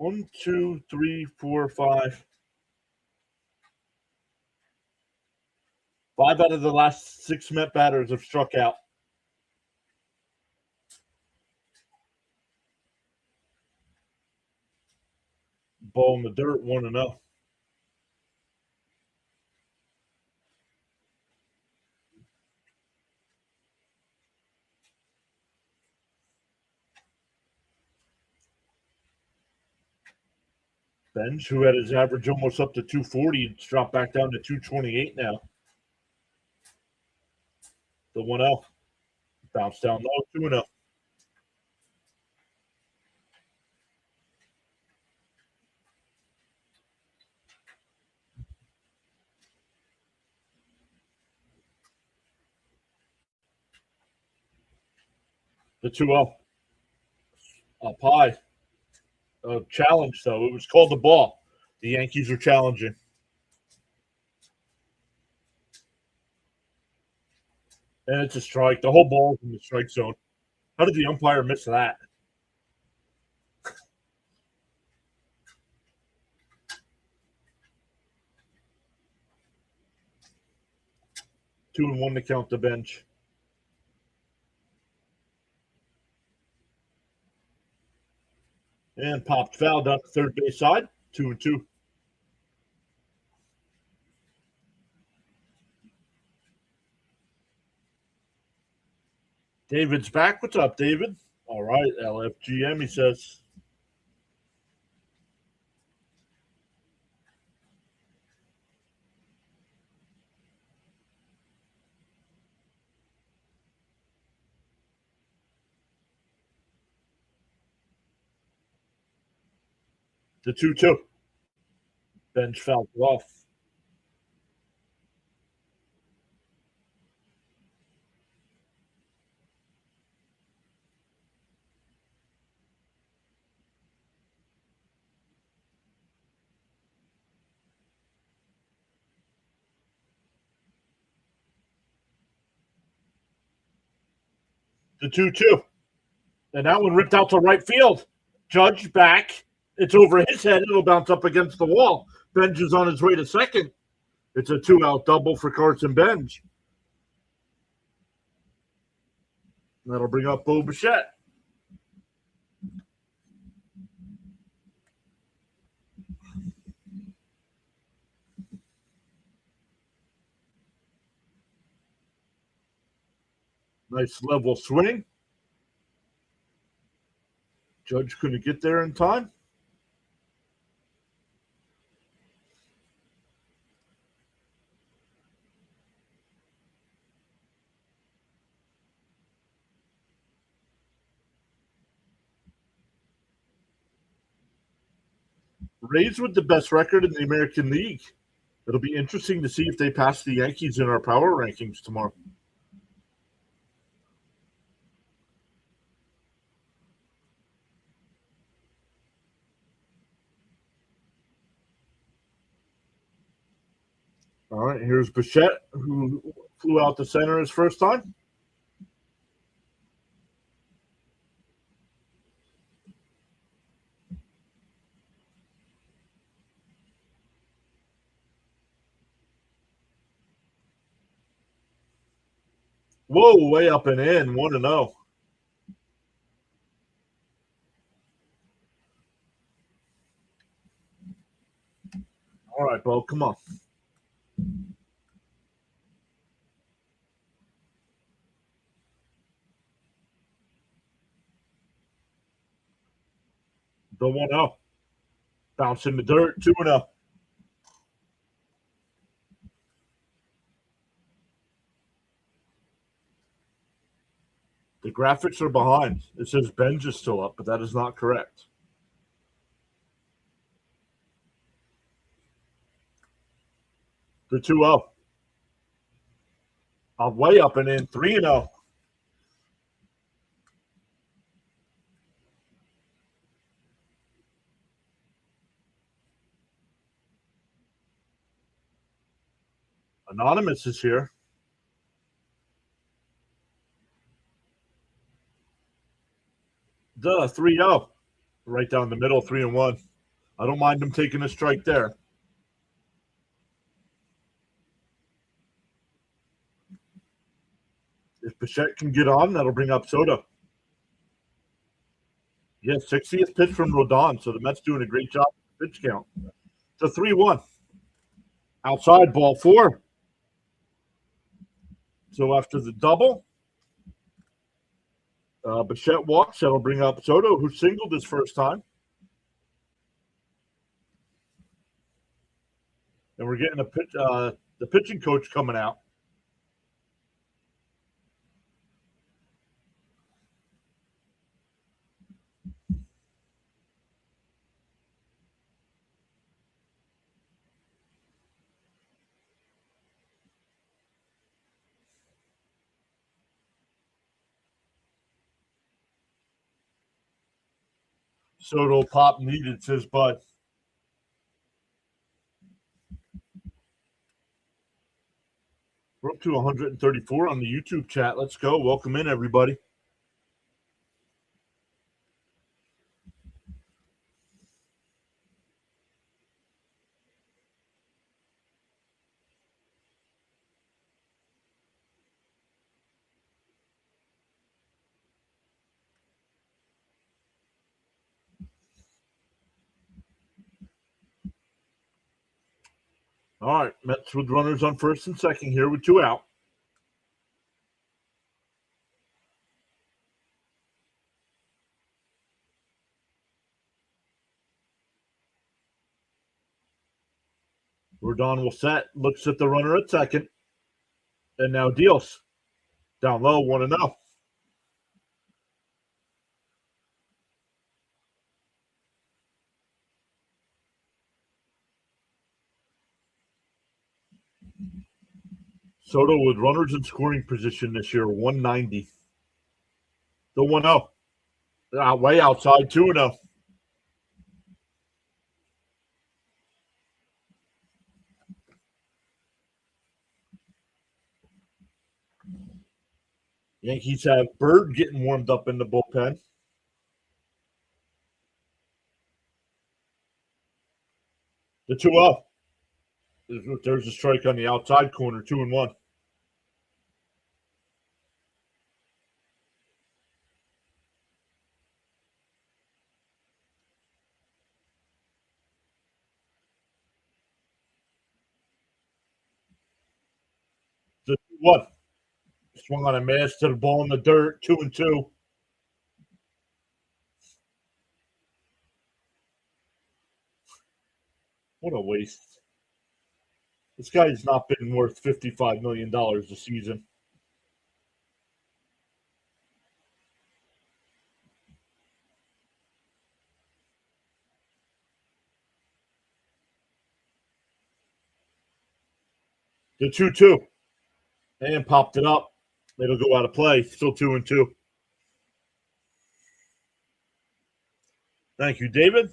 1, 2, 3, 4, 5. 5 out of the last 6 Met batters have struck out. Ball in the dirt, 1-0. Benj, who had his average almost up to 240, it's dropped back down to 228 now. The 1-0. Bounce down low, 2-0. The 2-0. Up high. Challenge, though. It was called the ball. The Yankees are challenging. And it's a strike. The whole ball's in the strike zone. How did the umpire miss that? Two and one to count the bench. And popped foul down the third base side. 2-2. David's back. What's up, David? All right, LFGM, he says. The 2-2. Bench fouled off. The 2-2. And that one ripped out to right field. Judge back. It's over his head. It'll bounce up against the wall. Benj is on his way to second. It's a 2-out double for Carson Benj. That'll bring up Bo Bichette. Nice level swing. Judge couldn't get there in time. Rays with the best record in the American League. It'll be interesting to see if they pass the Yankees in our power rankings tomorrow. All right, here's Bichette, who flew out to center his first time. Whoa, way up and in, 1-0. All right, Bo, come on. The 1-0. Bounce in the dirt, 2-0. The graphics are behind. It says Benj is still up, but that is not correct. The 2-0. Way up and in, 3-0. Anonymous is here. The 3-0. Right down the middle, 3-1. I don't mind him taking a strike there. If Bichette can get on, that'll bring up Soto. Yeah, 60th pitch from Rodon, so the Mets doing a great job with the pitch count. It's a 3-1. Outside, ball 4. So after the double, Bichette walks. That'll bring up Soto, who singled his first time. And we're getting the pitching coach coming out. Soto pop needed, says Bud. We're up to 134 on the YouTube chat. Let's go. Welcome in, everybody. All right, Mets with runners on first and second here with 2 out. Rodon will set, looks at the runner at second, and now deals. Down low, 1-0. Soto with runners in scoring position this year, 190. The 1-0. Way outside, 2-0. Yankees have Bird getting warmed up in the bullpen. The 2-0. There's a strike on the outside corner, 2-1. The 2-1. Swung on a miss to the ball in the dirt, 2-2. What a waste. This guy's not been worth $55 million a season. The 2-2. And popped it up. It'll go out of play. Still 2-2. Thank you, David.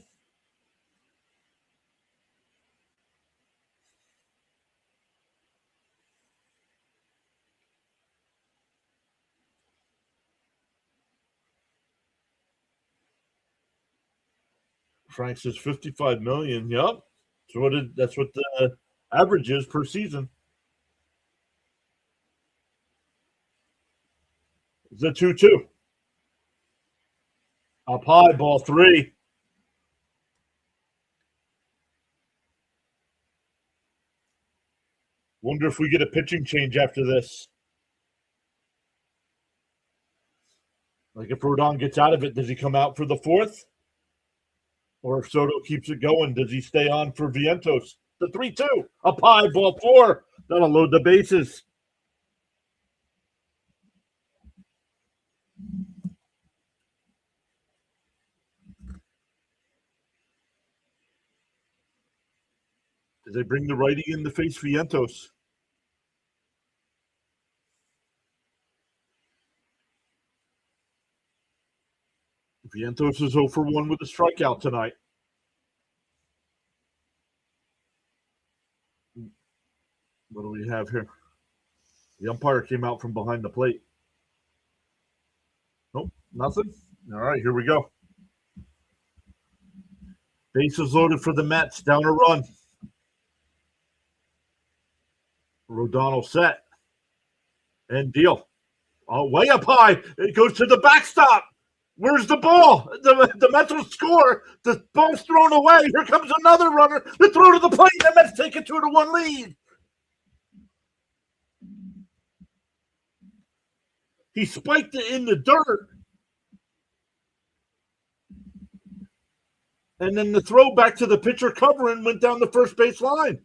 Frank says 55 million. Yep. That's what the average is per season. It's a 2-2. Up high, ball 3. Wonder if we get a pitching change after this. Like if Rodon gets out of it, does he come out for the 4th? Or if Soto keeps it going, does he stay on for Vientos? The 3-2. Up high, ball 4. That'll load the bases. Did they bring the righty in to face Vientos? Vientos is 0 for 1 with a strikeout tonight. What do we have here? The umpire came out from behind the plate. Nope, nothing. All right, here we go. Bases loaded for the Mets. Down a run. Rodano set. And deal. Oh, way up high. It goes to the backstop. Where's the ball? The Mets will score. The ball's thrown away. Here comes another runner. The throw to the plate. The Mets take a 2-1 lead. He spiked it in the dirt. And then the throw back to the pitcher covering went down the first base line.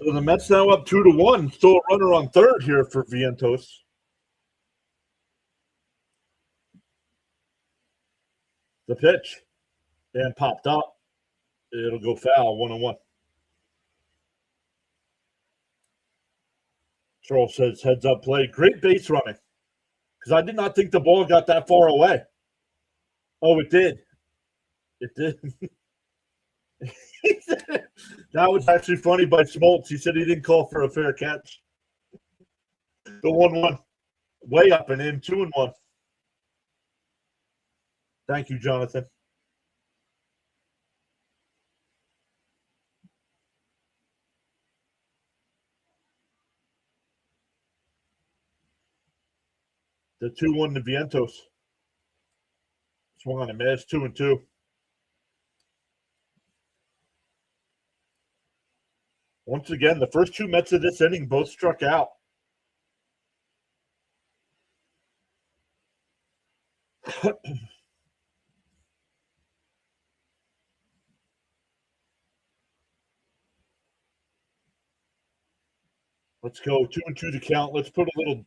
So the Mets now up 2-1. Still a runner on third here for Vientos. The pitch. And popped up. It'll go foul, 1-1. Charles says heads up play. Great base running. Because I did not think the ball got that far away. Oh, it did. It did. That was actually funny by Smoltz. He said he didn't call for a fair catch. The 1-1. Way up and in, 2-1. Thank you, Jonathan. The 2-1 to Vientos. Swung on a miss, 2-2. Once again, the first two Mets of this inning both struck out. Let's go 2-2 to count. Let's put a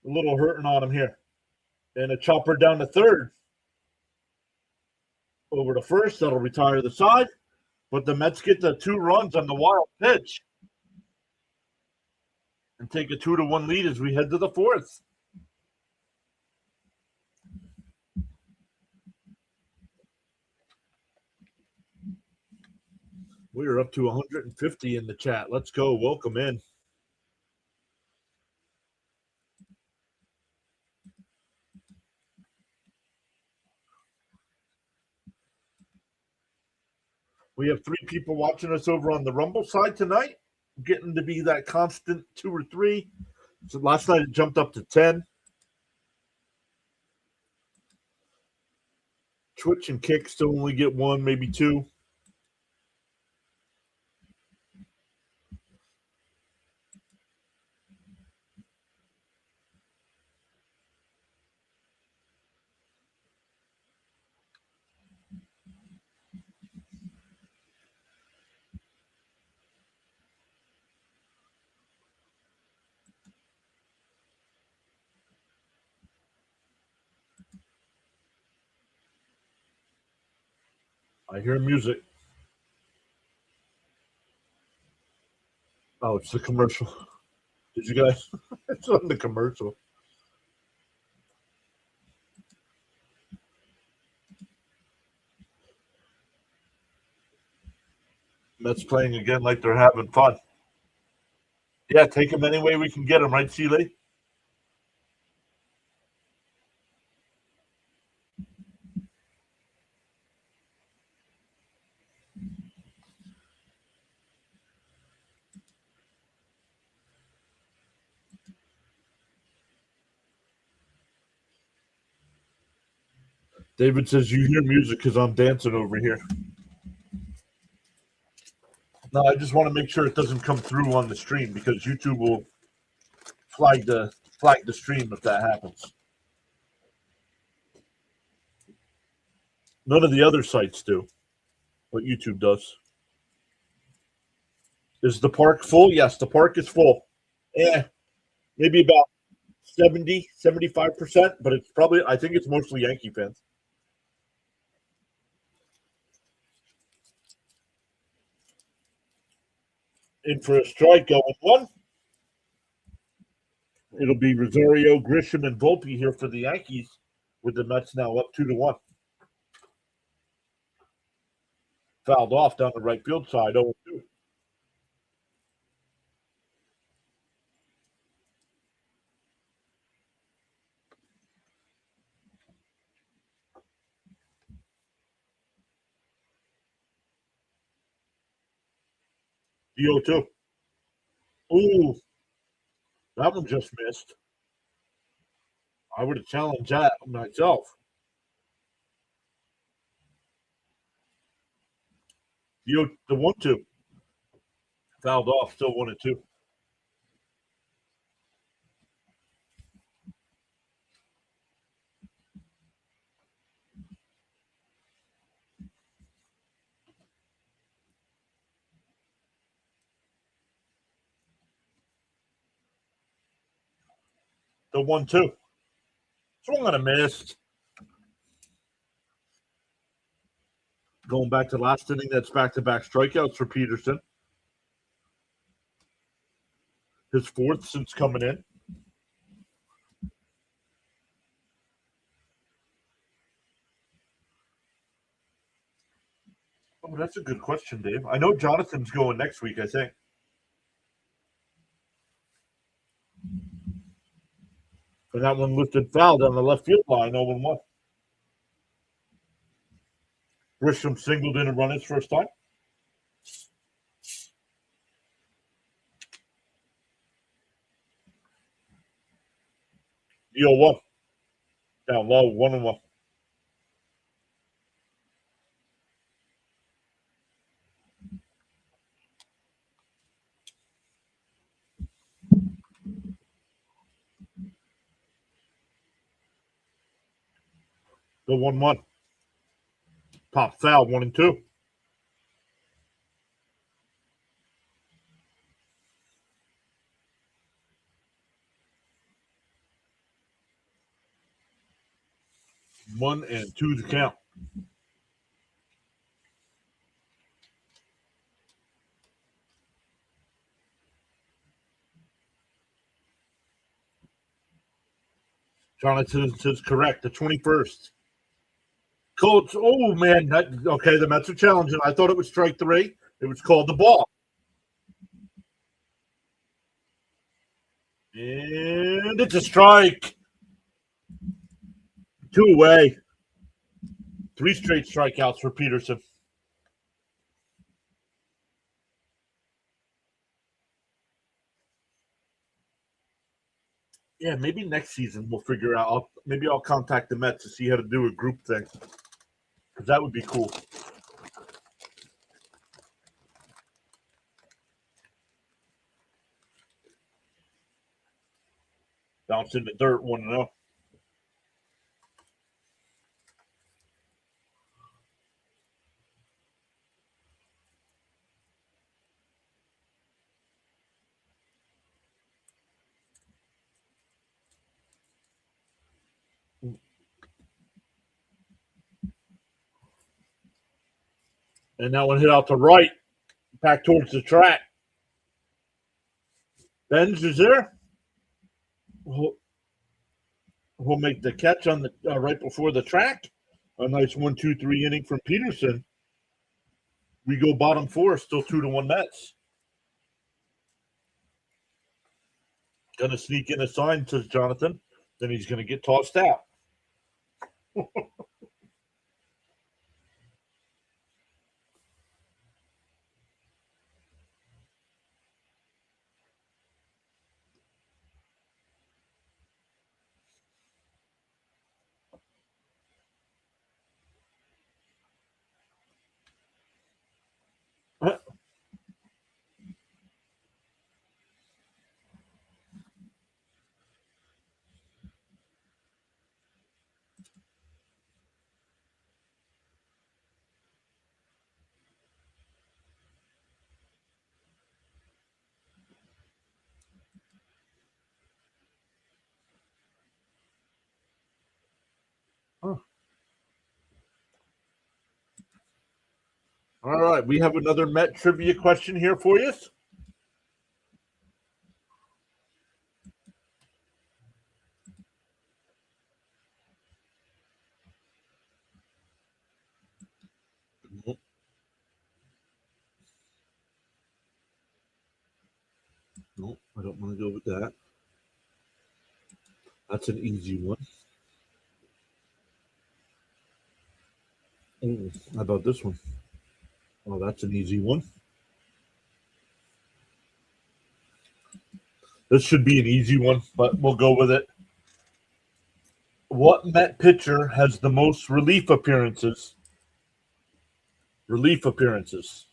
little hurting on him here. And a chopper down to third. Over to first. That'll retire the side. But the Mets get the 2 runs on the wild pitch. And take a 2-1 lead as we head to the fourth. We are up to 150 in the chat. Let's go. Welcome in. We have 3 people watching us over on the Rumble side tonight, getting to be that constant 2 or 3. So last night it jumped up to 10. Twitch and Kick still only get 1, maybe 2. I hear music. Oh, it's the commercial. Did you guys? It's on the commercial. Mets playing again like they're having fun. Yeah, take them any way we can get them, right, Seeley? David says you hear music because I'm dancing over here. No, I just want to make sure it doesn't come through on the stream because YouTube will flag the stream if that happens. None of the other sites do, but YouTube does. Is the park full? Yes, the park is full. Yeah, maybe about 70, 75%, but it's probably, I think it's mostly Yankee fans. In for a strike, going 1. It'll be Rosario, Grisham, and Volpe here for the Yankees, with the Mets now up 2-1. Fouled off down the right field side, 0-2. The 0-2. Ooh, that one just missed. I would have challenged that myself. The 1-2. Fouled off, still 1-2. The 1-2. Swung on a miss. Going back to last inning, that's back-to-back strikeouts for Peterson. His fourth since coming in. Oh, that's a good question, Dave. I know Jonathan's going next week, I think. And that one lifted foul down the left field line, 0-1. Grisham singled in a run his first time. The 0-1. Down low, 1-1. The 1-1. Pop foul, 1-2. One and two to count. Jonathan is correct. The 21st. Colts. Oh, man. Okay, the Mets are challenging. I thought it was strike three. It was called the ball. And it's a strike. 2 away. 3 straight strikeouts for Peterson. Yeah, maybe next season we'll figure out. Maybe I'll contact the Mets to see how to do a group thing. Because that would be cool. Bounce in the dirt, 1-0. And that one hit out to right, back towards the track. Benz is there. We'll make the catch on the right before the track. A nice 1-2-3 inning from Peterson. We go bottom 4, still 2-1 Mets. Gonna sneak in a sign, says Jonathan. Then he's gonna get tossed out. All right, we have another Met trivia question here for you. No, I don't want to go with that. That's an easy one. How about this one? Oh, that's an easy one. This should be an easy one, but we'll go with it. What Met pitcher has the most relief appearances? Relief appearances.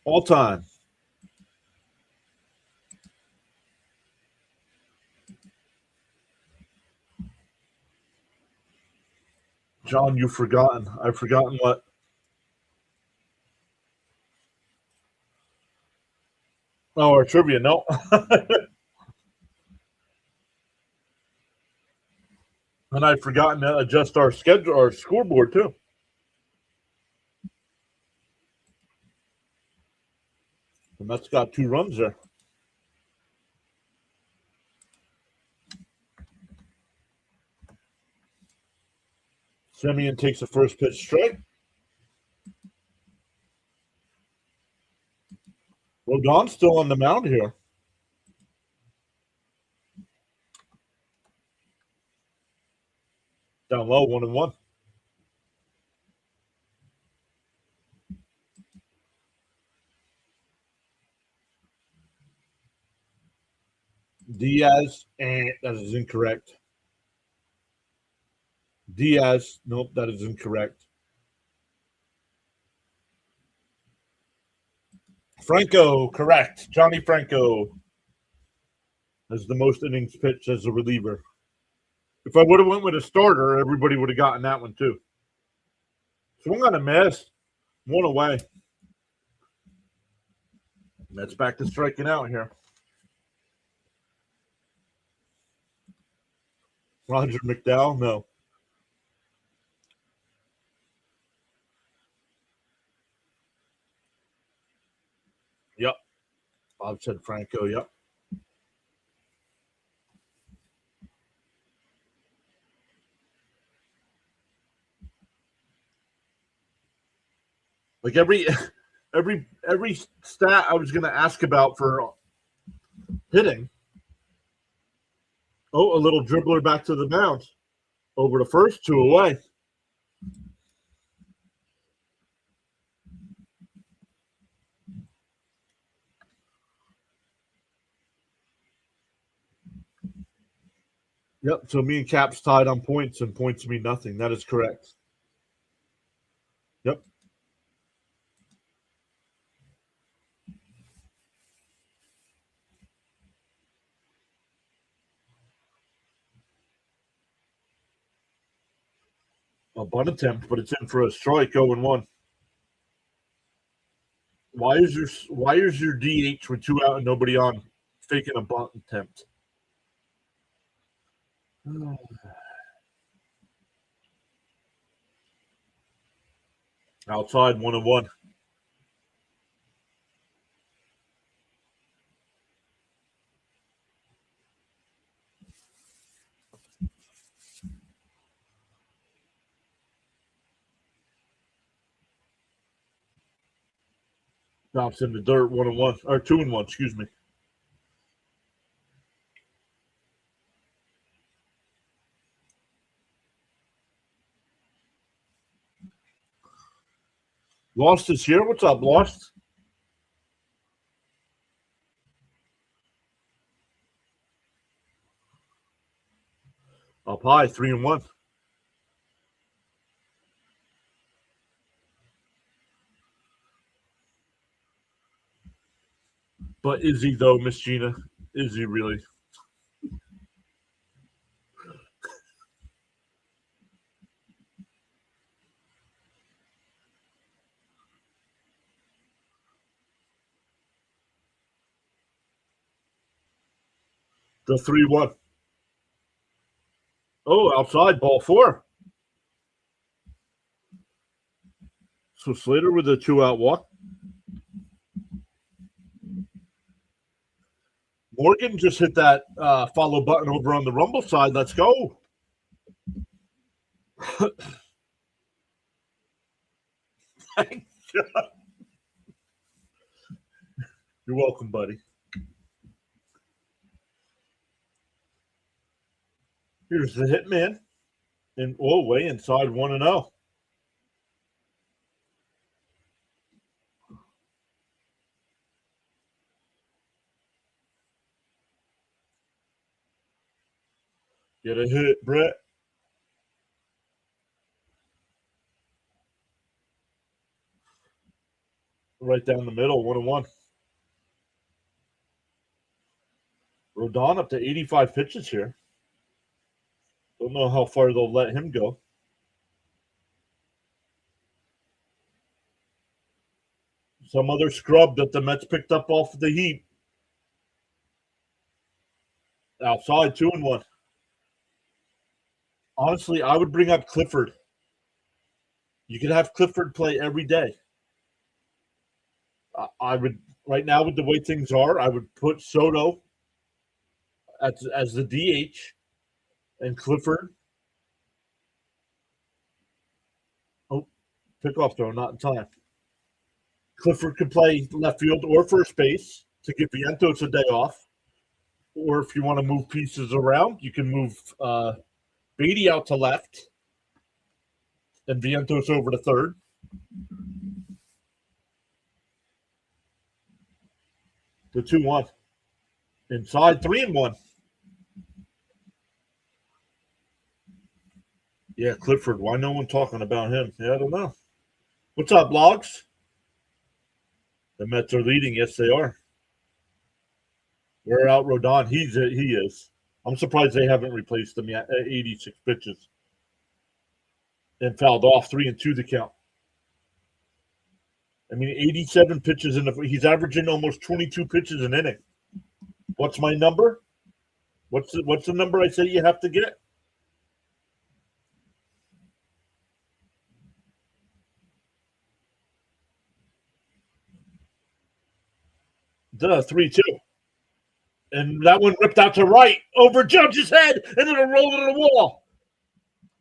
All time. John, you've forgotten. I've forgotten what. Oh, our trivia. No. And I've forgotten to adjust our schedule, our scoreboard, too. And that's got 2 runs there. Simeon takes the first pitch straight. Rodon's still on the mound here. Down low, 1-1. Diaz, that is incorrect. Diaz, nope, that is incorrect. Franco, correct. Johnny Franco has the most innings pitched as a reliever. If I would have went with a starter, everybody would have gotten that one too. Swung on a miss, 1 away. That's back to striking out here. Roger McDowell, no. Yep. Bob said Franco, yep. Like every stat I was going to ask about for hitting. Oh, a little dribbler back to the mound. Over the first, 2 away. Yep, so me and Cap's tied on points, and points mean nothing. That is correct. Yep. A bunt attempt, but it's in for a strike, 0-1. Why is your DH with 2 out and nobody on faking a bunt attempt? Outside, 1-1. Drops in the dirt, 1-1 or 2-1. Excuse me. Lost is here. What's up, Lost? Up high, 3-1. But is he though, Miss Gina? Is he really? The 3-1. Oh, outside, ball 4. So Slater with a 2-out walk. Morgan just hit that follow button over on the Rumble side. Let's go. Thank God. You're welcome, buddy. Here's the Hitman. And way inside 1-0. Get a hit, Brett. Right down the middle, 1-1. Rodon up to 85 pitches here. Don't know how far they'll let him go. Some other scrub that the Mets picked up off the heat. Outside, 2-1. Honestly, I would bring up Clifford. You could have Clifford play every day. I would, right now with the way things are, I would put Soto as the DH and Clifford. Oh, pickoff throw, not in time. Clifford could play left field or first base to give Vientos a day off. Or if you want to move pieces around, you can move Beatty out to left and Vientos over to third. The 2-1. Inside, 3-1. Yeah, Clifford. Why no one talking about him? Yeah, I don't know. What's up, Logs? The Mets are leading. Yes, they are. We're out Rodon. He is. I'm surprised they haven't replaced him yet at 86 pitches. And fouled off 3-2 the count. I mean, 87 pitches he's averaging almost 22 pitches an inning. What's my number? What's the number I say you have to get? Duh, 3-2. And that one ripped out to right over Judge's head, and it'll roll to the wall.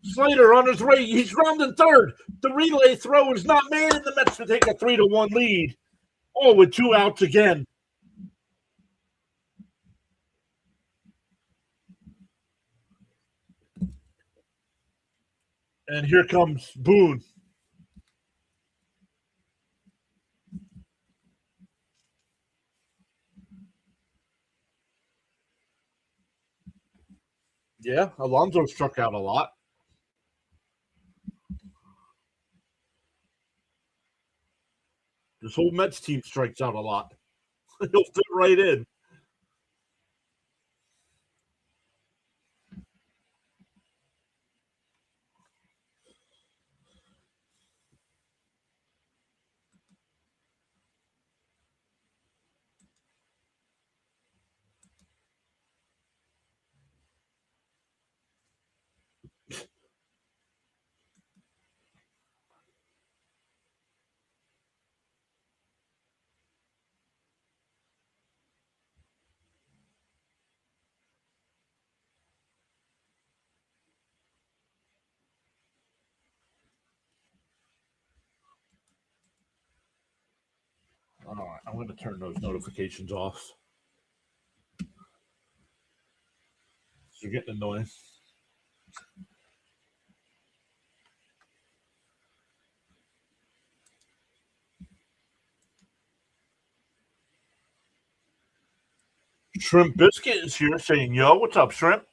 Slater on his way. He's rounding third. The relay throw is not made, and the Mets to take a 3-1 lead. Oh, with 2 outs again. And here comes Boone. Yeah, Alonso struck out a lot. This whole Mets team strikes out a lot. He'll fit right in. All right, I'm going to turn those notifications off. You're getting annoying. Shrimp Biscuit is here saying, yo, what's up, Shrimp?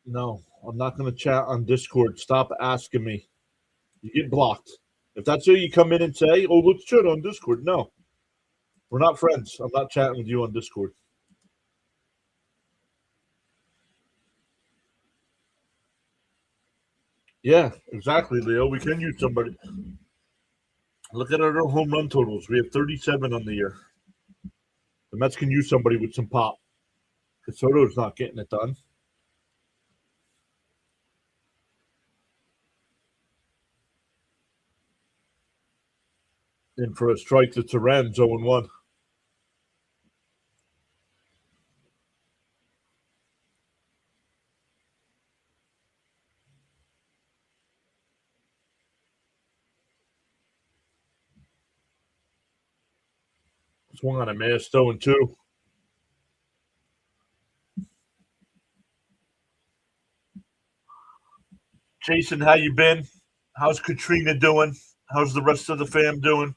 No, I'm not going to chat on Discord. Stop asking me. You get blocked. If that's what you come in and say, oh, let's chat on Discord. No, we're not friends. I'm not chatting with you on Discord. Yeah, exactly, Leo. We can use somebody. Look at our home run totals. We have 37 on the year. The Mets can use somebody with some pop. Because Soto's not getting it done. And for a strike to Terran, 0-1. Swung on a miss, 0-2. Jason, how you been? How's Katrina doing? How's the rest of the fam doing?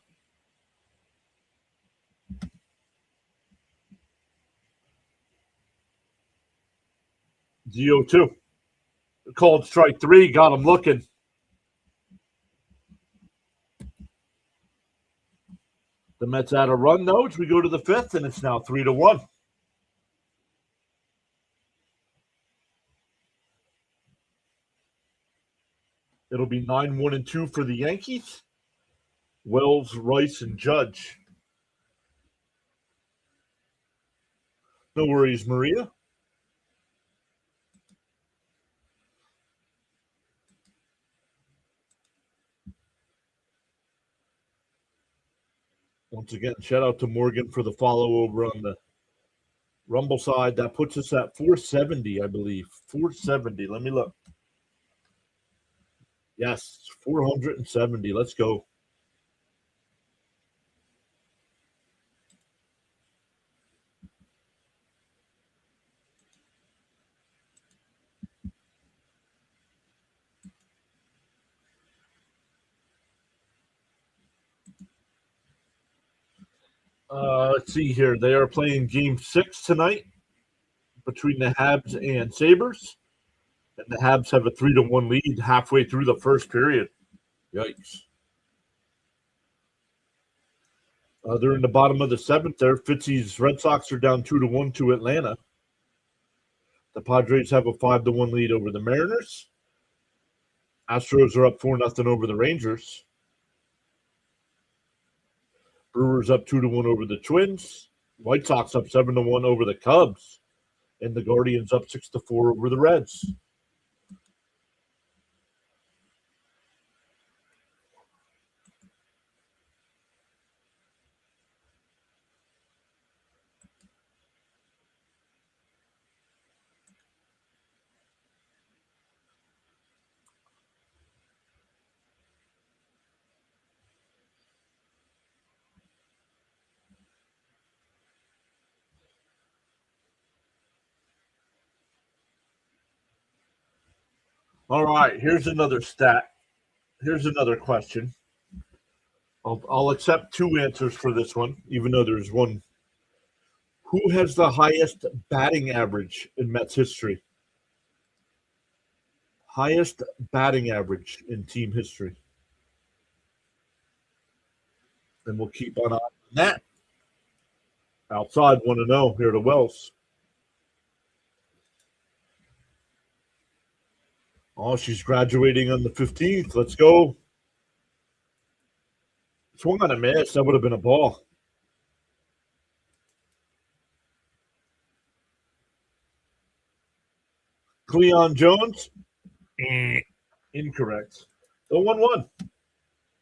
ZO2. Called strike 3, got him looking. The Mets add a run, though, as we go to the 5th, and it's now 3-1. It'll be 9-1-2 for the Yankees. Wells, Rice, and Judge. No worries, Maria. Once again, shout out to Morgan for the follow over on the Rumble side. That puts us at 470, I believe. 470. Let me look. Yes, 470. Let's go. Let's see here. They are playing Game 6 tonight between the Habs and Sabres. And the Habs have a 3-1 lead halfway through the first period. Yikes. They're in the bottom of the 7th there. Fitzy's Red Sox are down 2-1 to Atlanta. The Padres have a 5-1 lead over the Mariners. Astros are up 4-0 over the Rangers. Brewers up 2-1 over the Twins. White Sox up 7-1 over the Cubs. And the Guardians up 6-4 over the Reds. All right, here's another stat. Here's another question. I'll accept 2 answers for this one, even though there's one. Who has the highest batting average in Mets history? Highest batting average in team history. And we'll keep on that. Outside, want to know here to Wells. Oh, she's graduating on the 15th. Let's go. Swung on a miss. That would have been a ball. Cleon Jones. Incorrect. The 1-1.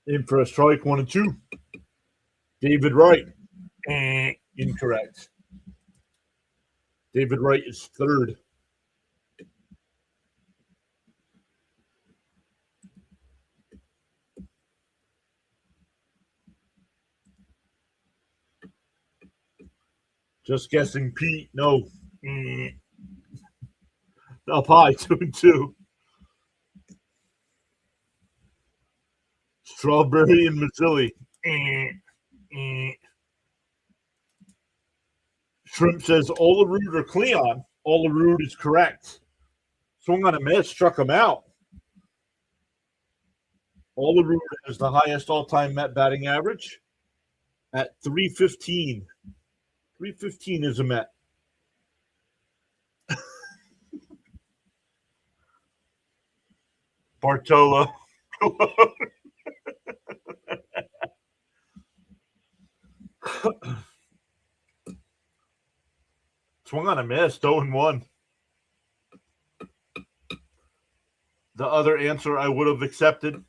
In for a strike, 1-2. David Wright. Incorrect. David Wright is third. Just guessing, Pete. No. Up high, 2-2. Strawberry and Mazzilli. Shrimp says Olerud or Cleon. Olerud is correct. Swung on a miss, struck him out. Olerud has the highest all-time Met batting average at 315. 315 is a Met. Bartolo. Swung on a miss, 0-1. The other answer I would have accepted,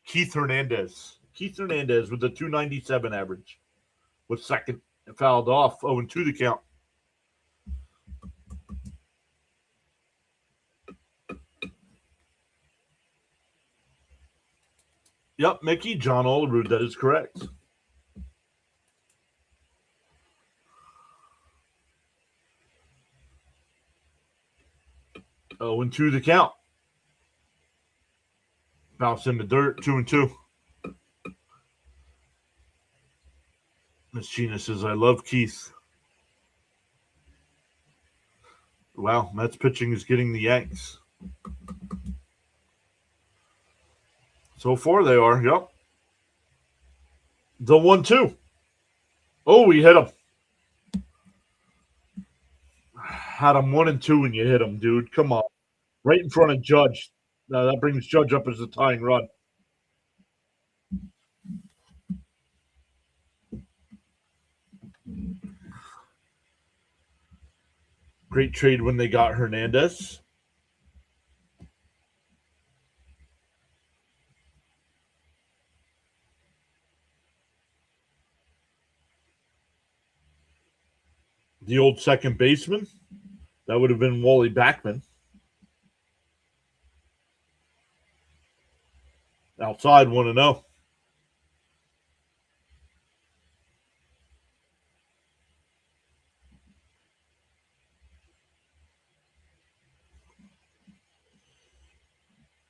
Keith Hernandez. Keith Hernandez with a 297 average was second and fouled off. 0-2 the count. Yep, Mickey, John Olerud, that is correct. 0-2 the count. Bounce in the dirt, 2-2. Miss Gina says, I love Keith. Wow, Mets pitching is getting the Yanks. So far they are, yep. The 1-2. Oh, he hit him. Had him 1-2 when you hit him, dude. Come on. Right in front of Judge. That brings Judge up as a tying run. Great trade when they got Hernandez. The old second baseman. That would have been Wally Backman. Outside 1-0.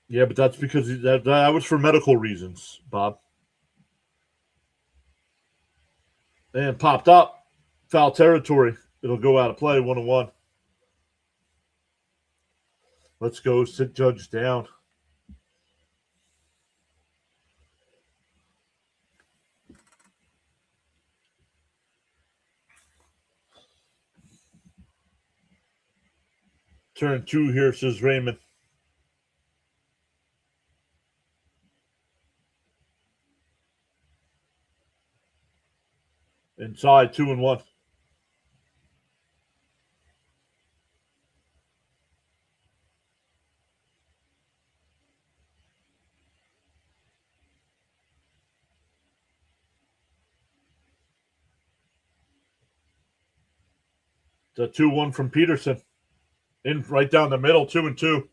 Yeah, but that's because that was for medical reasons, Bob. And popped up. Foul territory. It'll go out of play, 1-1. Let's go sit Judge down. Turn 2 here, says Raymond. Inside, 2-1. The 2-1 from Peterson. In right down the middle, 2-2.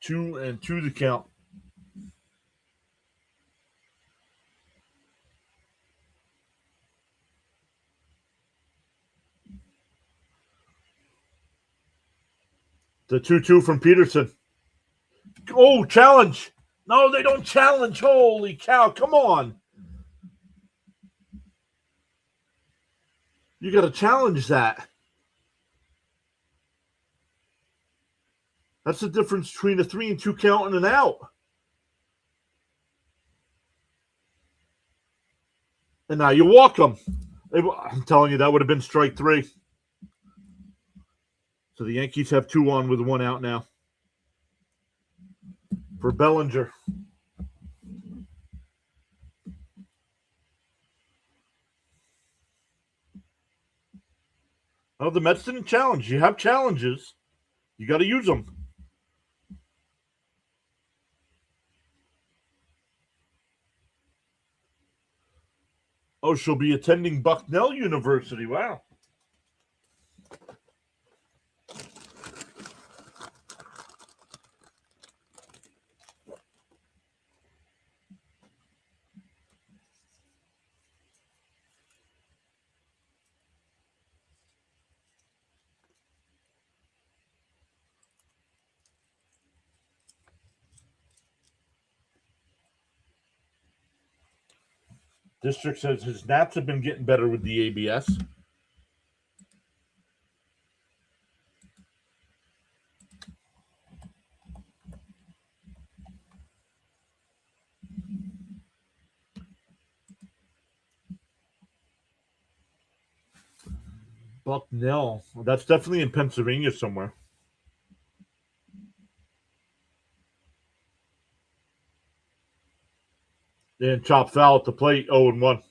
2-2 the count. The 2-2 from Peterson. Oh, challenge. No, they don't challenge. Holy cow. Come on. You got to challenge that. That's the difference between a 3-2 count and an out. And now you walk them. I'm telling you, that would have been strike 3. So the Yankees have 2 on with 1 out now. For Bellinger. Oh, the Mets didn't challenge. You have challenges. You got to use them. Oh, she'll be attending Bucknell University. Wow. District says his naps have been getting better with the ABS. Bucknell. That's definitely in Pennsylvania somewhere. And chop foul at the plate, 0-1.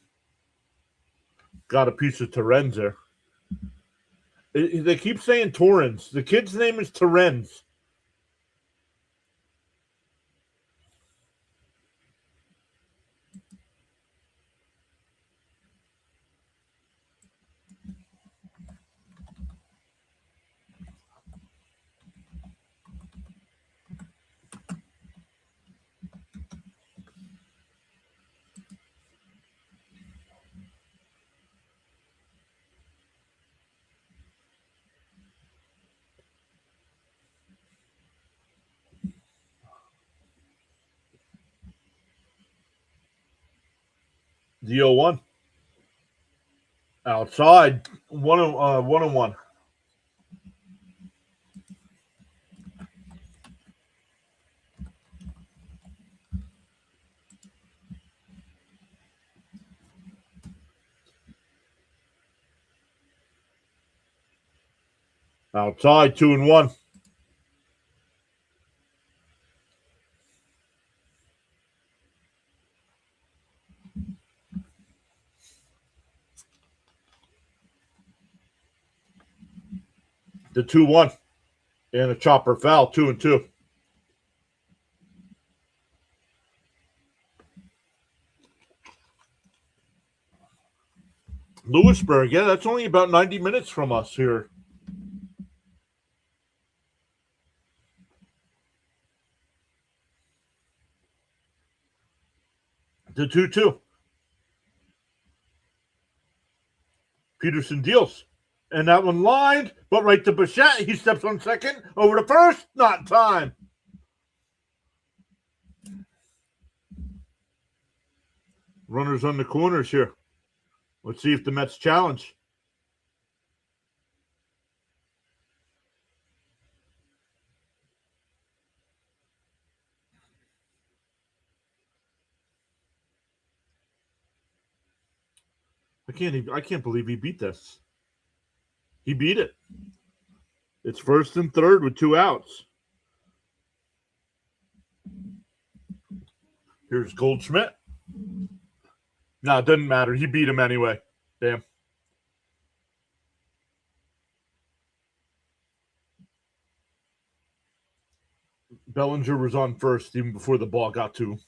Got a piece of Torrens there. They keep saying Torrens. The kid's name is Torrens. The 0-1. Outside, 1-1. Outside, 2-1. The 2-1. And a chopper foul, 2-2. Lewisburg, yeah, that's only about 90 minutes from us here. The 2-2. Peterson deals. And that one lined, but right to Bichette. He steps on second. Over to first. Not in time. Runners on the corners here. Let's see if the Mets challenge. I can't believe he beat this. He beat it. It's first and third with 2 outs. Here's Goldschmidt. No, it doesn't matter. He beat him anyway. Damn. Bellinger was on first even before the ball got to him.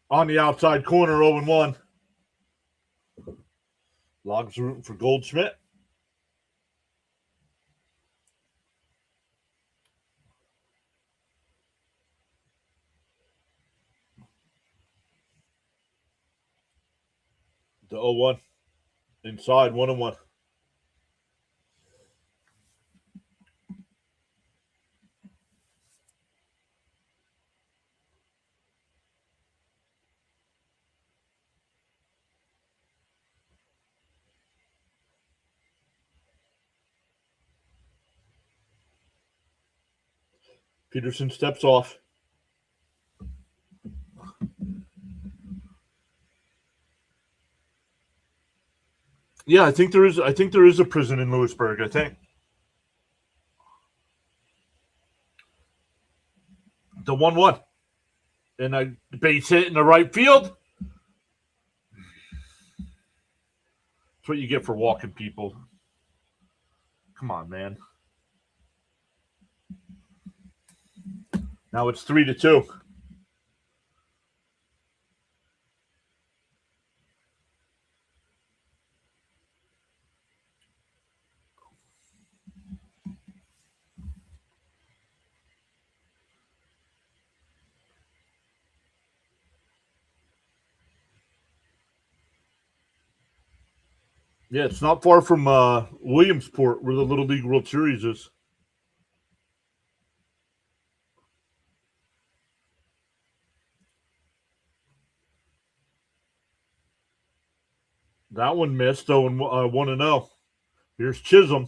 On the outside corner, 0-1. Logs rooting for Goldschmidt. The 0-1. Inside, 1-1. Peterson steps off. Yeah, I think there is a prison in Lewisburg, I think. The 1-1. And a base hit in the right field. That's what you get for walking people. Come on, man. Now it's 3-2. Yeah, it's not far from Williamsport, where the Little League World Series is. That one missed, 1-0. Here's Chisholm.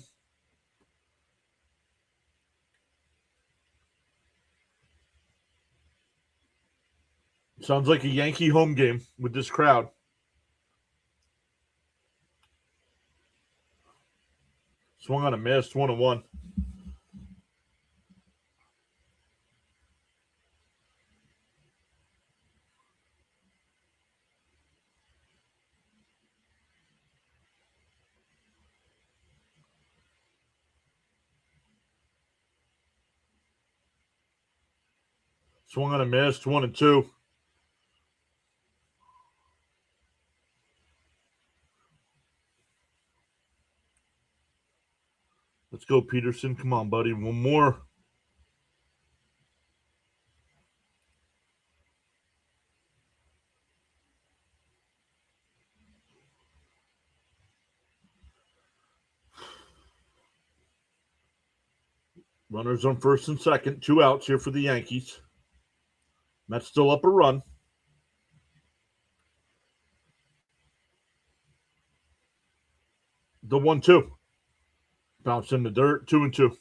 Sounds like a Yankee home game with this crowd. Swung on a miss, 1-1. Swung on a miss, 1-2. Let's go, Peterson. Come on, buddy. One more. Runners on first and second. 2 outs here for the Yankees. Mets still up a run. The 1-2. Bounce in the dirt. 2-2.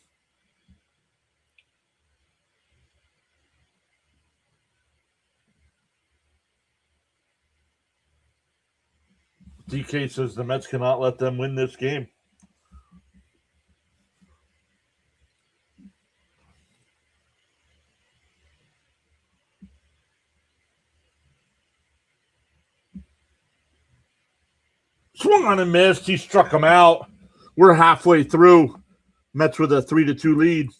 DK says the Mets cannot let them win this game. Swung on and missed. He struck him out. We're halfway through. Mets with a 3-2 lead.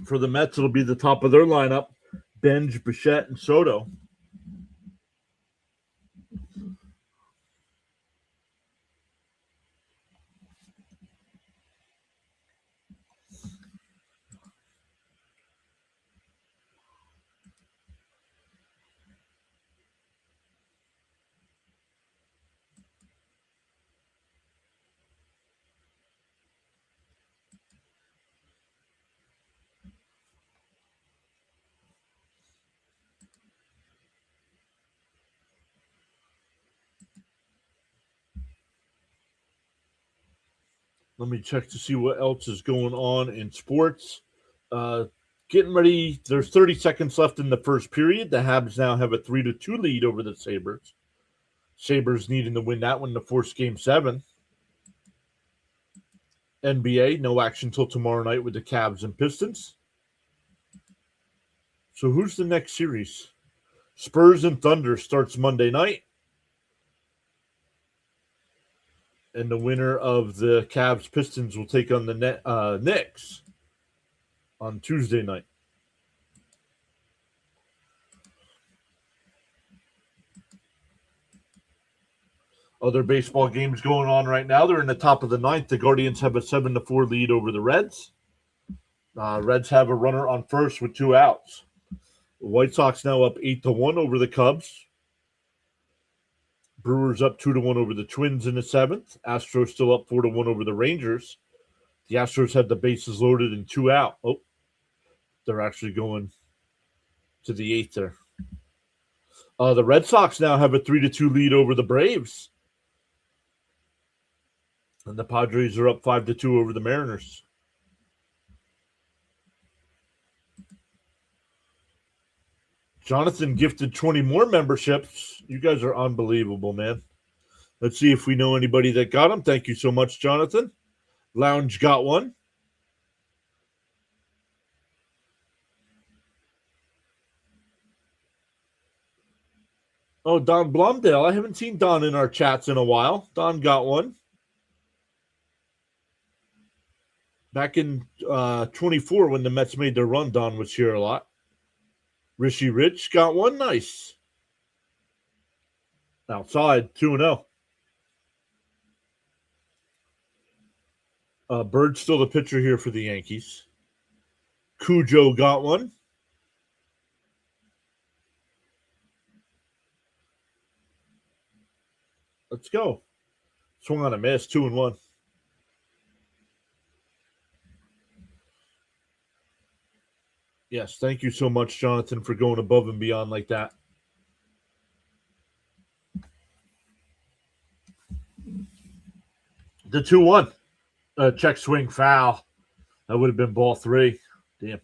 For the Mets, it'll be the top of their lineup. Benj, Bichette, and Soto. Let me check to see what else is going on in sports. Getting ready. There's 30 seconds left in the first period. The Habs now have a 3-2 lead over the Sabres. Sabres needing to win that one to force Game 7. NBA, no action till tomorrow night with the Cavs and Pistons. So who's the next series? Spurs and Thunder starts Monday night. And the winner of the Cavs Pistons will take on the Knicks on Tuesday night. Other baseball games going on right now. They're in the top of the ninth. The Guardians have a 7-4 lead over the Reds. Reds have a runner on first with 2 outs. The White Sox now up 8-1 over the Cubs. Brewers up 2-1 over the Twins in the 7th. Astros still up 4-1 over the Rangers. The Astros had the bases loaded and 2 out. Oh, they're actually going to the 8th there. The Red Sox now have a 3-2 lead over the Braves. And the Padres are up 5-2 over the Mariners. Jonathan gifted 20 more memberships. You guys are unbelievable, man. Let's see if we know anybody that got them. Thank you so much, Jonathan. Lounge got one. Oh, Don Blumdale. I haven't seen Don in our chats in a while. Don got one. Back in 24 when the Mets made their run, Don was here a lot. Rishi Rich got one. Nice. Outside, 2-0. Bird's still the pitcher here for the Yankees. Cujo got one. Let's go. Swung on a miss, 2-1. Yes, thank you so much, Jonathan, for going above and beyond like that. The 2-1. Check swing foul. That would have been ball 3. Damn.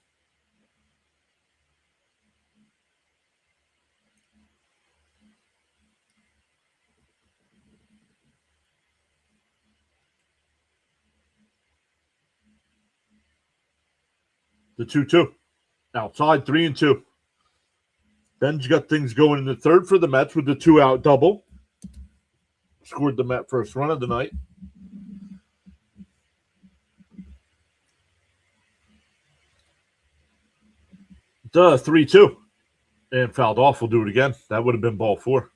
The 2-2. Outside, 3-2. Ben's got things going in the third for the Mets with the 2-out double. Scored the Met first run of the night. The 3-2. And fouled off. We'll do it again. That would have been ball 4.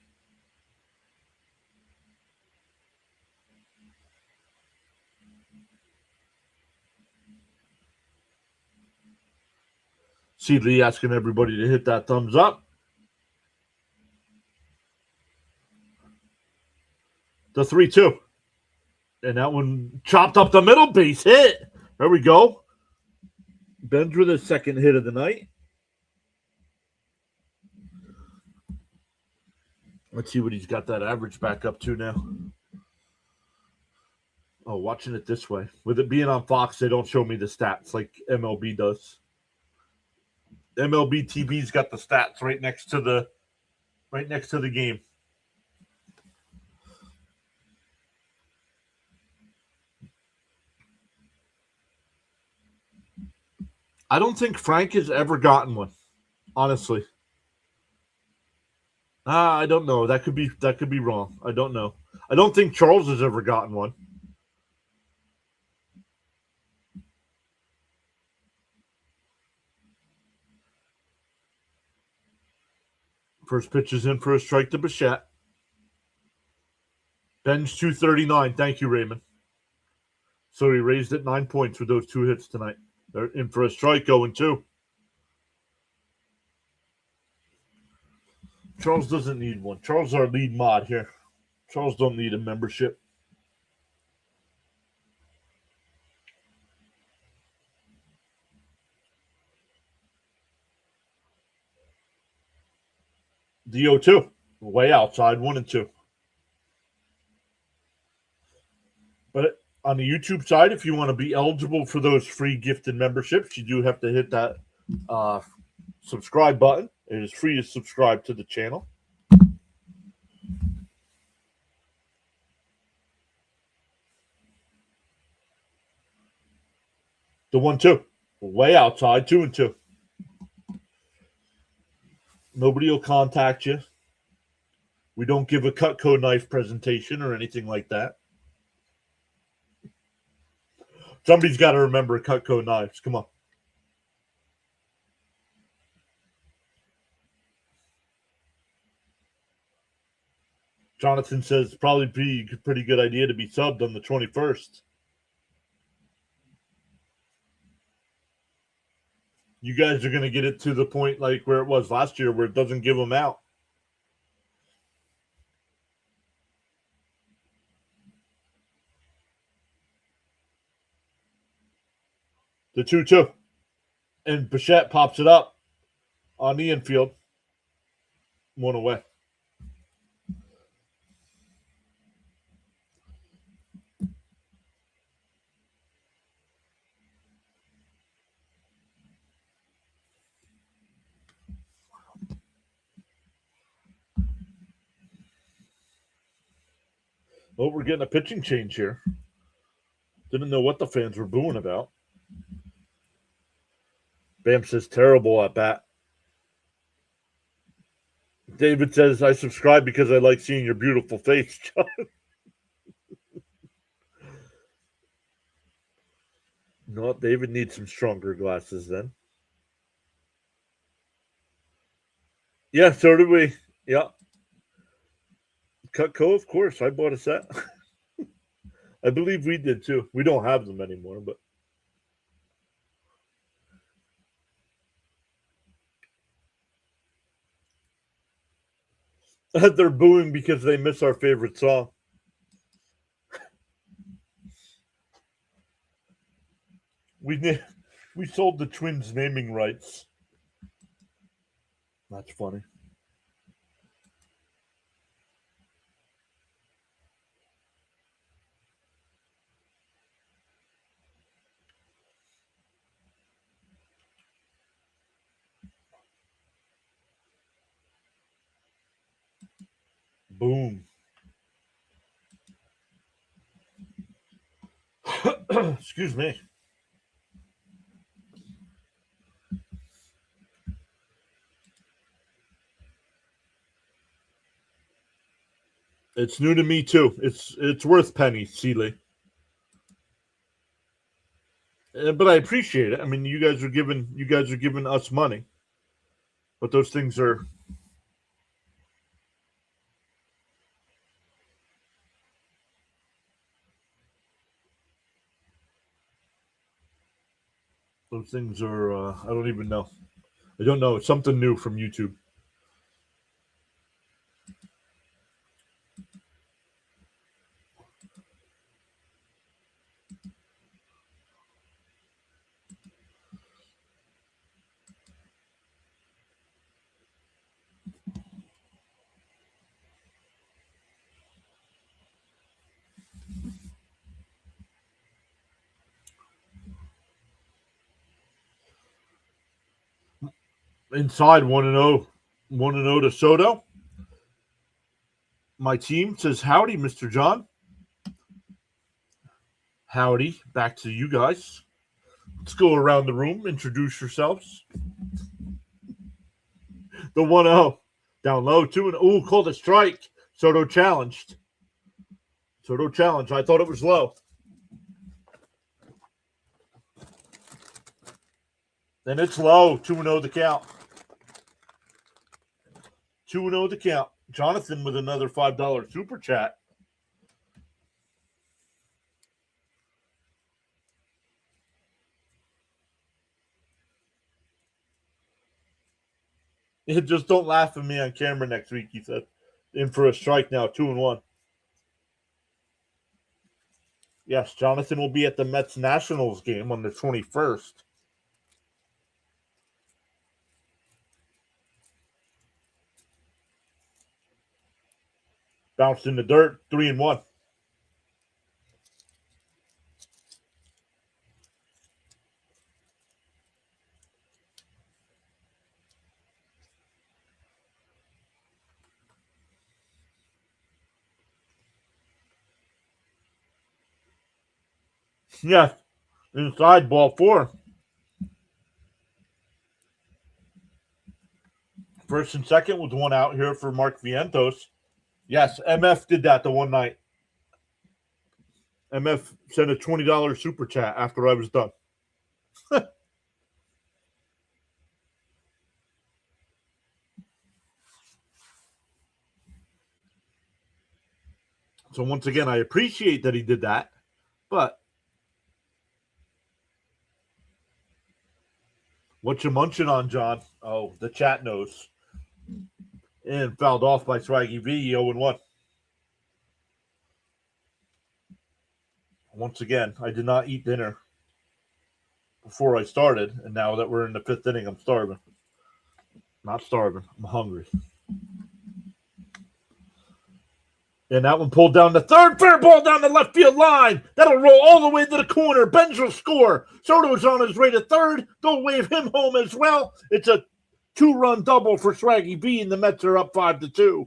See Lee asking everybody to hit that thumbs up. The 3-2. And that one chopped up the middle. Base hit. There we go. Ben's with his second hit of the night. Let's see what he's got that average back up to now. Oh, watching it this way. With it being on Fox, they don't show me the stats like MLB does. MLB TV's got the stats right next to the game. I don't think Frank has ever gotten one, honestly. I don't know. That could be wrong. I don't know. I don't think Charles has ever gotten one. First pitch is in for a strike to Bichette. Ben's 239. Thank you, Raymond. So he raised it 9 points with those 2 hits tonight. They're in for a strike, 0-2. Charles doesn't need one. Charles is our lead mod here. Charles don't need a membership. The 0-2. Way outside, 1-2. But on the YouTube side, if you want to be eligible for those free gifted memberships, you do have to hit that subscribe button. It is free to subscribe to the channel. The 1-2. Way outside, 2-2. Nobody will contact you. We don't give a Cutco knife presentation or anything like that. Somebody's got to remember Cutco knives. Come on. Jonathan says probably be a pretty good idea to be subbed on the 21st. You guys are going to get it to the point like where it was last year where it doesn't give them out. The 2-2. And Bichette pops it up on the infield. 1 away. Oh, we're getting a pitching change here. Didn't know what the fans were booing about. Bam says terrible at bat. David says, I subscribe because I like seeing your beautiful face, John. No, David needs some stronger glasses then. Yeah, so did we. Yeah. Cutco, of course. I bought a set. I believe we did too. We don't have them anymore, but. They're booing because they miss our favorite song. We sold the Twins naming rights. That's funny. Boom. Excuse me. It's new to me too. It's worth pennies, Seeley. But I appreciate it. I mean, you guys are giving us money, but those things are I don't even know. I don't know. It's something new from YouTube. Inside 1-0 to Soto. My team says howdy, Mr. John. Howdy. Back to you guys. Let's go around the room. Introduce yourselves. The 1-0. Down low, 2-0. Ooh, called a strike. Soto challenged. I thought it was low. And it's low. 2-0 the count. 2-0 the count. Jonathan with another $5 super chat. Just don't laugh at me on camera next week, he said. In for a strike now, 2-1. Yes, Jonathan will be at the Mets Nationals game on the 21st. Bounced in the dirt, 3-1. Yes, inside ball 4. First and second with one out here for Mark Vientos. Yes, MF did that the one night. MF sent a $20 super chat after I was done. So once again, I appreciate that he did that, but what you munching on, John? Oh, the chat knows. And fouled off by Swaggy V, 0-1. Once again, I did not eat dinner before I started, and now that we're in the 5th inning, I'm starving. Not starving. I'm hungry. And that one pulled down the third. Fair ball down the left field line. That'll roll all the way to the corner. Benz will score. Soto's on his way to third. They'll wave him home as well. It's a 2-run double for Swaggy B, and the Mets are up 5-2.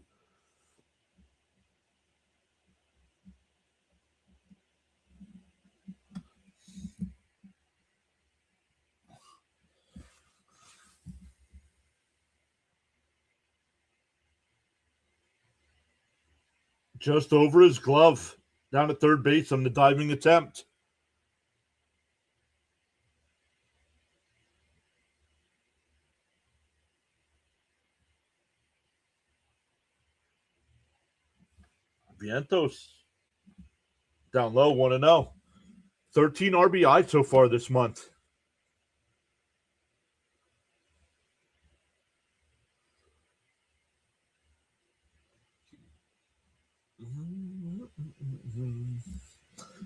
Just over his glove. Down at third base on the diving attempt. Vientos down low, 1-0. 13 RBI so far this month.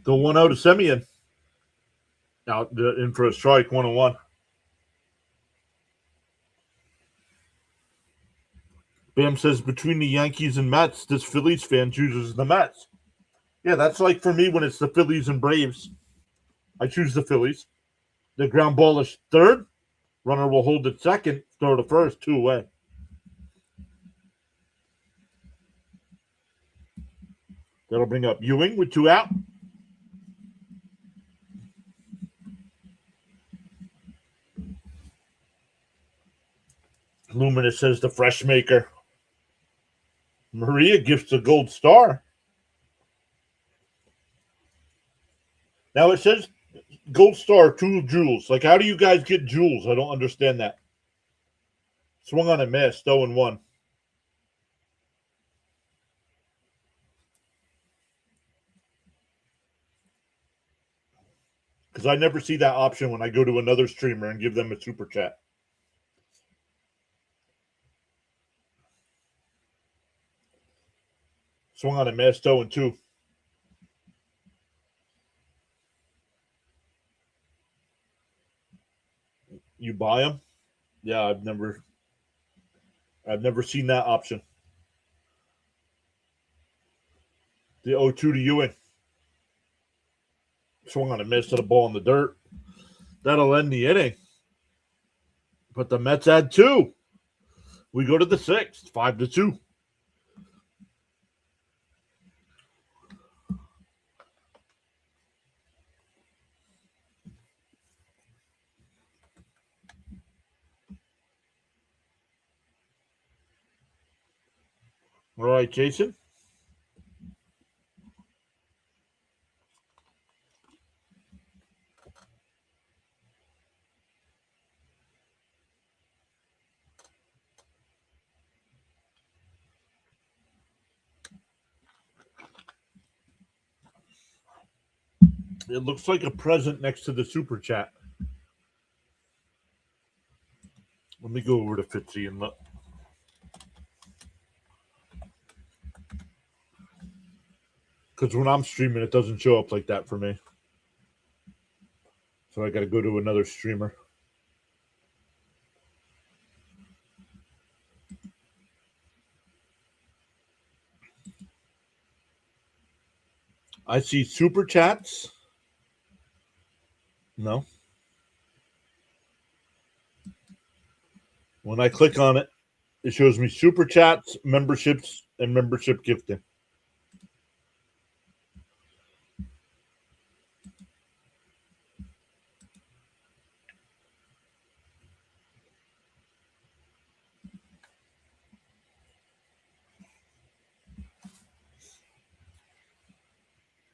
The 1-0 to Semien. Out in for a strike, 1-1. Bam says between the Yankees and Mets, this Phillies fan chooses the Mets. Yeah, that's like for me when it's the Phillies and Braves. I choose the Phillies. The ground ball is third. Runner will hold at second. Throw to first, 2 away. That'll bring up Ewing with 2 out. Luminous says the fresh maker. Maria gifts a gold star. Now it says gold star, 2 jewels. Like, how do you guys get jewels? I don't understand that. Swung on a miss, 0-1. Because I never see that option when I go to another streamer and give them a super chat. Swung on a miss, 0-2. You buy them? Yeah, I've never seen that option. The 0-2 to Ewing. Swung on a miss to the ball in the dirt. That'll end the inning. But the Mets add 2. We go to the 6th, 5-2. All right, Jason. It looks like a present next to the super chat. Let me go over to Fitzy and look. Because when I'm streaming, it doesn't show up like that for me. So I got to go to another streamer. I see super chats. No. When I click on it, it shows me super chats, memberships, and membership gifting.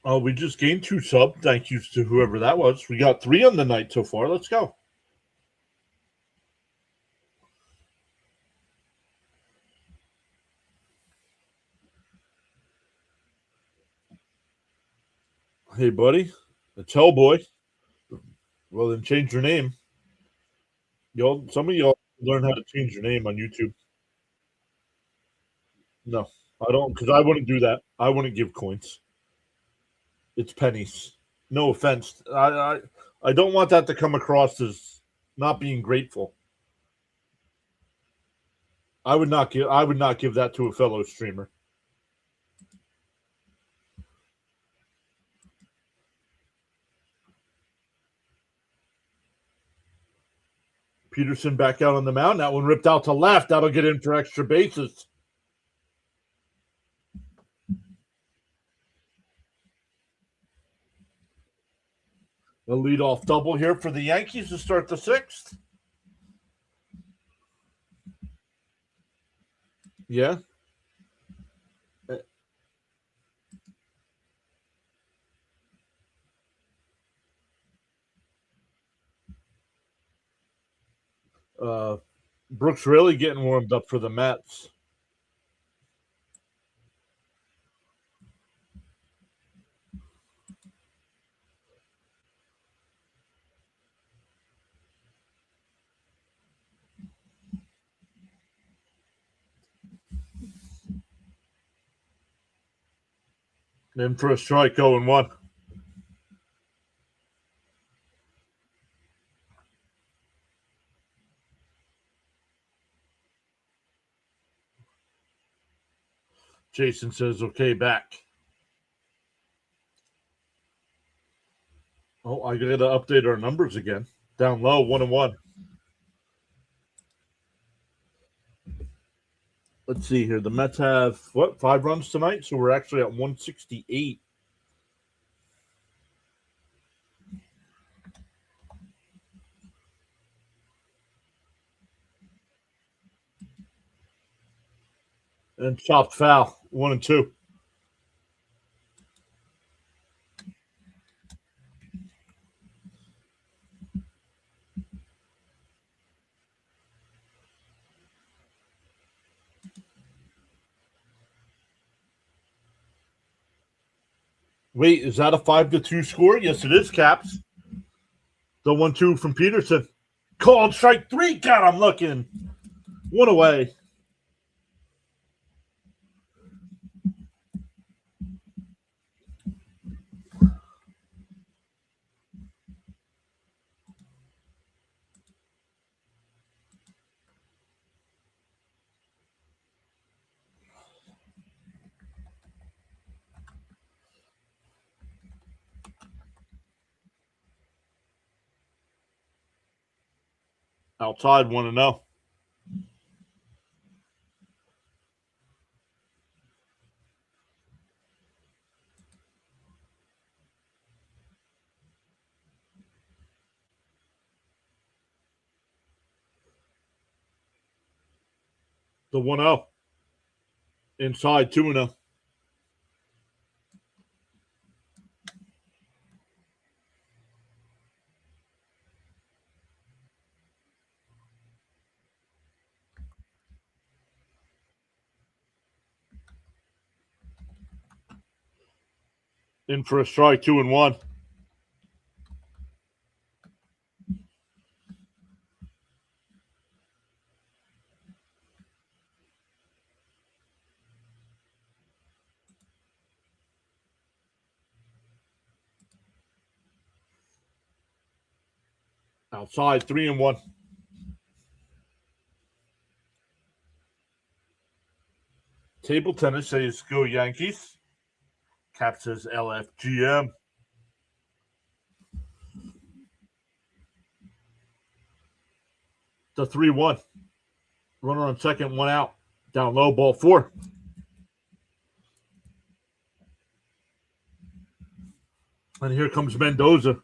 Oh, we just gained 2 sub. Thank you to whoever that was. We got 3 on the night so far. Let's go. Hey, buddy. It's Hellboy. Well, then change your name. Some of y'all learn how to change your name on YouTube. No, I don't, because I wouldn't do that. I wouldn't give coins. It's pennies. No offense. I don't want that to come across as not being grateful. I would not give that to a fellow streamer. Peterson back out on the mound. That one ripped out to left. That'll get in for extra bases. A leadoff double here for the Yankees to start the 6th. Yeah. Brooks really getting warmed up for the Mets. In for a strike, 0-1. Jason says, okay, back. Oh, I got to update our numbers again. Down low, 1-1. Let's see here. The Mets have, 5 runs tonight? So we're actually at 168. And chopped foul. 1-2. Wait, is that a 5-2 score? Yes, it is, Caps. The 1-2 from Peterson. Called strike 3. God, I'm looking. One away. Outside 1-0. The 1-0. Inside 2-0. In for a strike, 2-1. Outside 3-1. Table tennis says go Yankees. Cap says LFGM. The 3-1. Runner on second, 1 out. Down low, ball 4. And here comes Mendoza.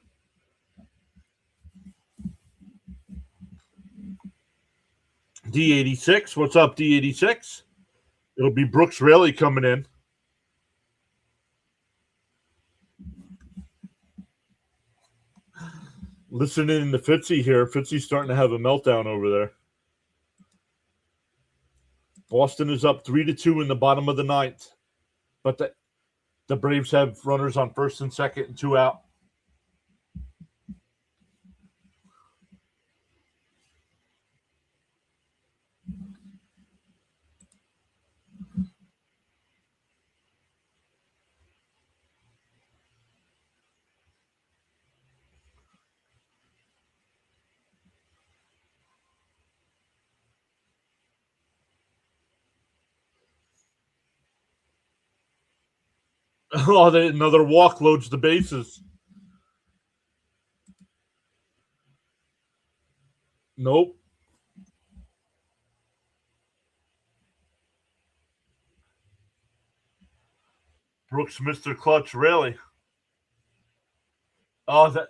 D86. What's up, D86? It'll be Brooks Raley coming in. Listening to Fitzy here. Fitzy's starting to have a meltdown over there. Boston is up 3-2 in the bottom of the ninth. But the Braves have runners on first and second and 2 out. Oh, another walk loads the bases. Nope. Brooks, Mr. Clutch, Raley. Oh, that.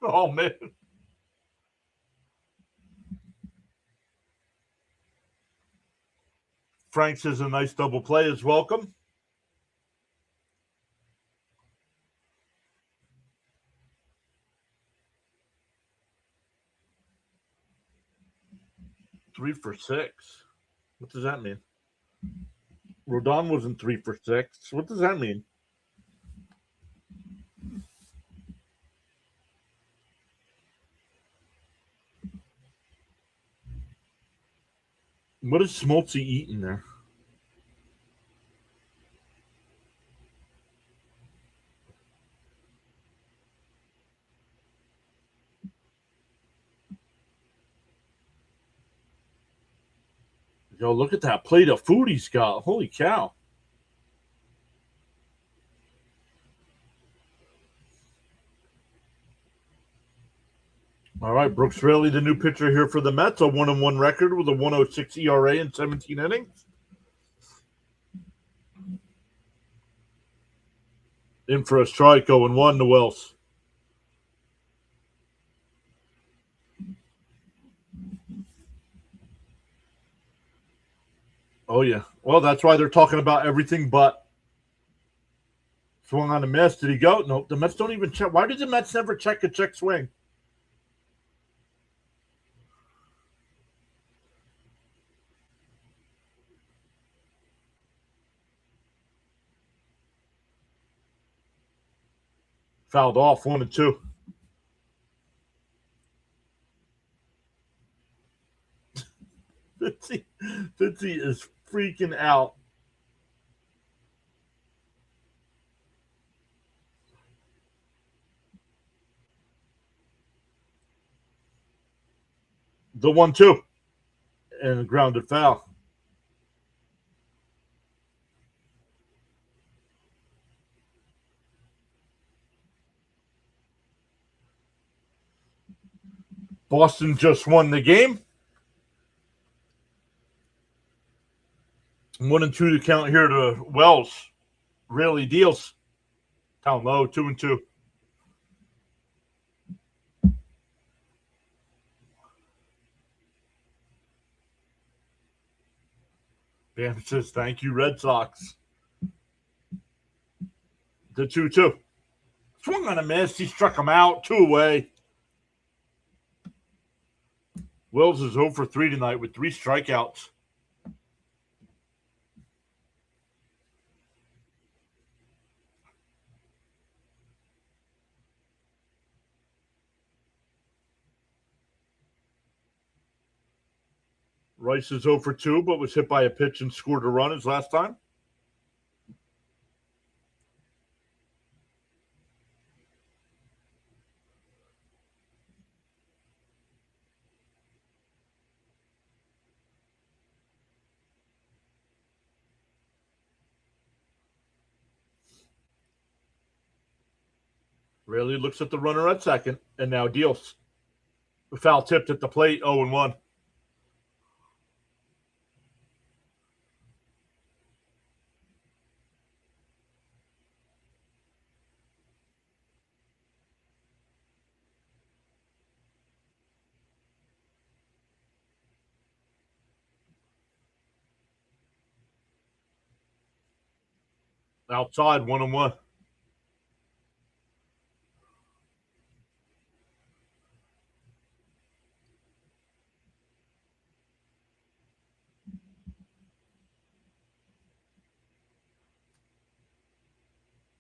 Oh, man. Frank says a nice double play is welcome. Three for 6. What does that mean? Rodon wasn't 3 for 6. What does that mean? What is Smoltzy eating there? Yo, look at that plate of food he's got. Holy cow. All right, Brooks Raley, the new pitcher here for the Mets, a 1-1 record with a 1.06 ERA in 17 innings. In for a strike, 0-1 to Wells. Oh, yeah. Well, that's why they're talking about everything but swung on a miss. Did he go? Nope. The Mets don't even check. Why did the Mets never check a check swing? Fouled off 1-2. Fitzy is freaking out. The 1-2 and a grounded foul. Boston just won the game. 1-2 to count here to Wells. Really deals. Down low, 2-2. Dan says, thank you, Red Sox. The 2-2. Swung on a miss. He struck him out. 2 away. Wills is 0 for 3 tonight with 3 strikeouts. Rice is 0 for 2, but was hit by a pitch and scored a run his last time. Rarely looks at the runner at second, and now deals. Foul tipped at the plate, 0-1. Outside, 1-1.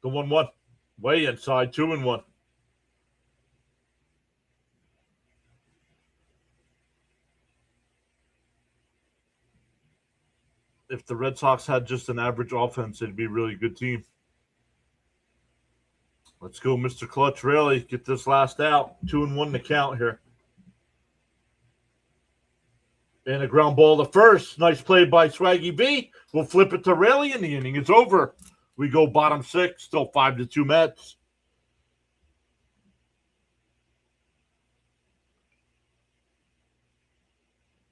The 1-1. Way inside, 2-1. If the Red Sox had just an average offense, it'd be a really good team. Let's go, Mr. Clutch. Really get this last out. 2-1 to count here. And a ground ball to first. Nice play by Swaggy B. We'll flip it to Rayleigh, and the inning is over. We go bottom 6, still 5-2 Mets.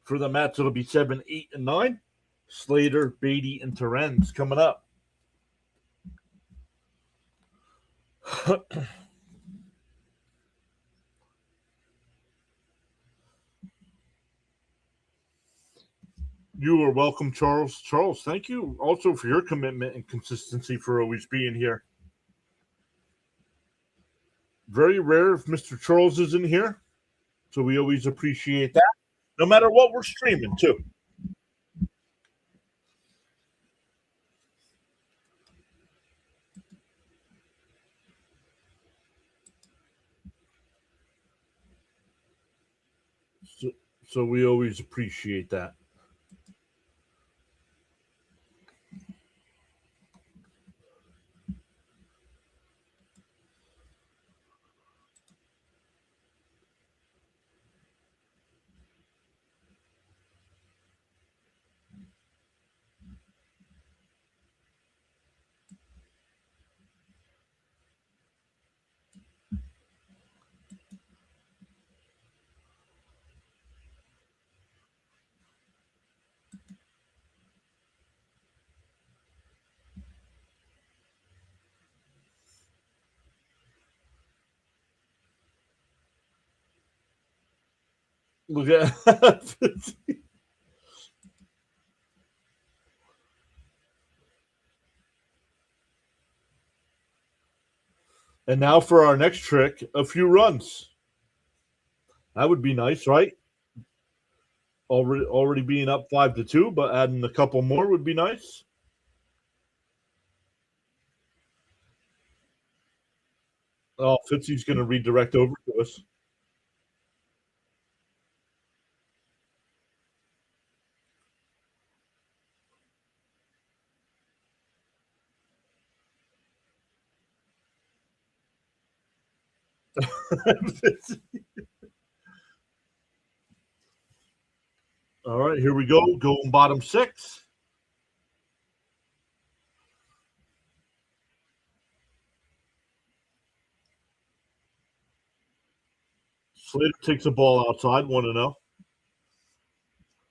For the Mets, it'll be 7, 8, and 9. Slater, Beatty, and Terrence coming up. You are welcome, Charles. Charles, thank you also for your commitment and consistency for always being here. Very rare if Mr. Charles is in here, so we always appreciate that, no matter what we're streaming, too. So we always appreciate that. Look at And now for our next trick, a few runs. That would be nice, right? Already being up 5-2, but adding a couple more would be nice. Oh, Fitzy's going to redirect over to us. All right, here we go. Going bottom 6. Slater takes a ball outside, 1-0.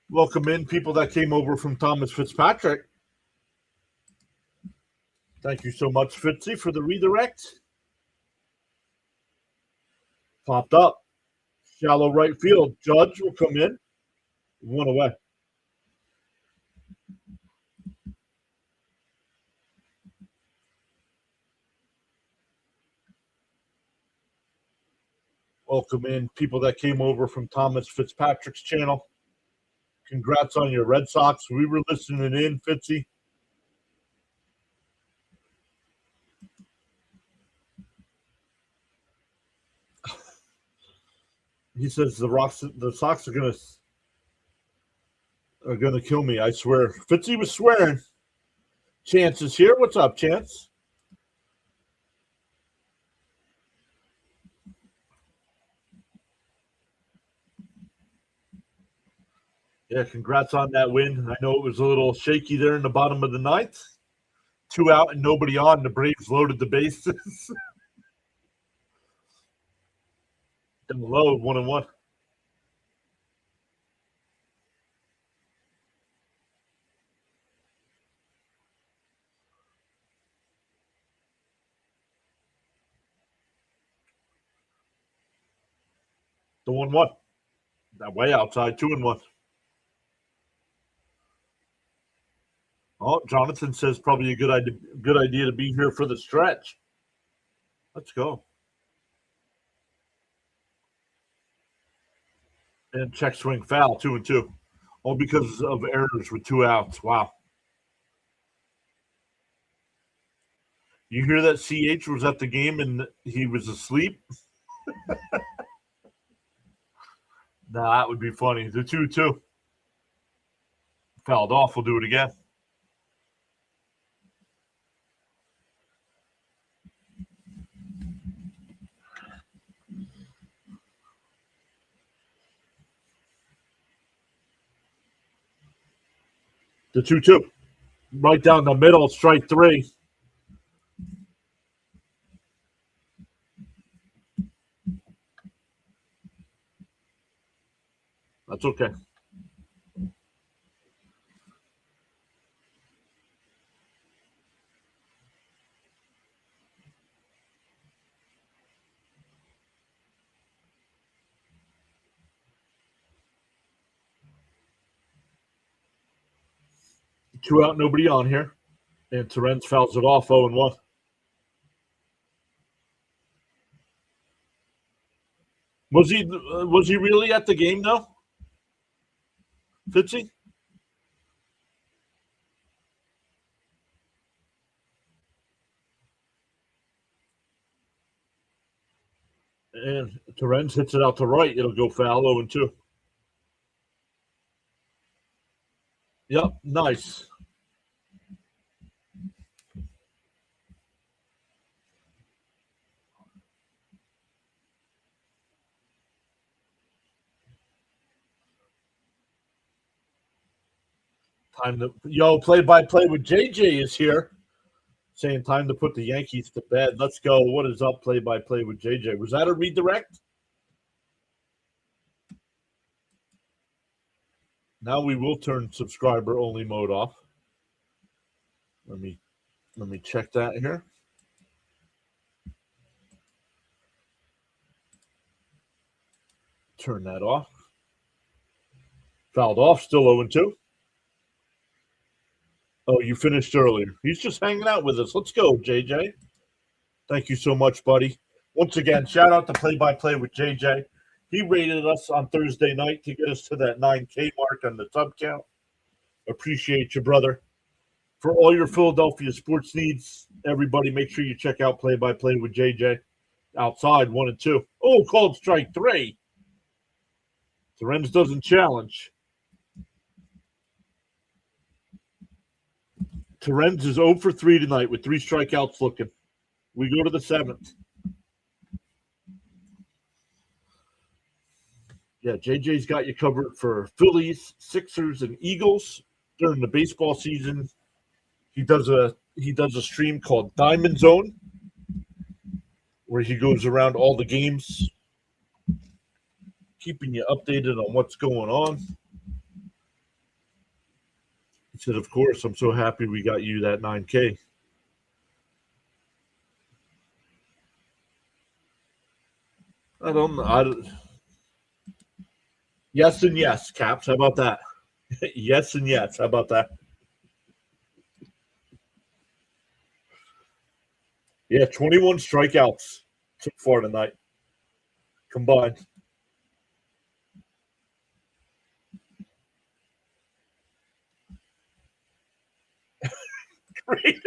Welcome in people that came over from Thomas Fitzpatrick. Thank you so much, Fitzy, for the redirect. Popped up. Shallow right field. Judge will come in. 1 away. Welcome in people that came over from Thomas Fitzpatrick's channel. Congrats on your Red Sox. We were listening in, Fitzy. He says the Sox are gonna kill me. I swear. Fitzy was swearing. Chance is here. What's up, Chance? Yeah, congrats on that win. I know it was a little shaky there in the bottom of the ninth. 2 out and nobody on. The Braves loaded the bases. Down low, 1-1. The 1-1. That way outside, 2-1. Oh, Jonathan says probably a good idea to be here for the stretch. Let's go. And check swing foul, 2-2. All because of errors with 2 outs. Wow. You hear that CH was at the game and he was asleep? Nah, that would be funny. The 2-2. Fouled off. We'll do it again. The 2-2. Right down the middle, strike 3. That's okay. Two out, nobody on here. And Terrence fouls it off 0-1. Was he really at the game though? Fitzy? And Terrence hits it out to right. It'll go foul 0-2. Yep, nice. Play-by-play with JJ is here. Saying time to put the Yankees to bed. Let's go. What is up, play-by-play with JJ? Was that a redirect? Now we will turn subscriber-only mode off. Let me check that here. Turn that off. Fouled off, still 0-2. Oh, you finished earlier. He's just hanging out with us. Let's go, JJ. Thank you so much, buddy. Once again, shout out to Play by Play with JJ. He rated us on Thursday night to get us to that 9K mark on the sub count. Appreciate you, brother. For all your Philadelphia sports needs, everybody make sure you check out Play by Play with JJ. Outside, 1 and 2. Oh, called strike 3. Terens doesn't challenge. Terens is 0 for 3 tonight with 3 strikeouts looking. We go to the 7th. Yeah, JJ's got you covered for Phillies, Sixers, and Eagles during the baseball season. He does a stream called Diamond Zone, where he goes around all the games, keeping you updated on what's going on. He said, of course, I'm so happy we got you that 9K. I don't know. Yes and yes, Caps. How about that? Yes and yes. How about that? Yeah, 21 strikeouts so far tonight combined. Great.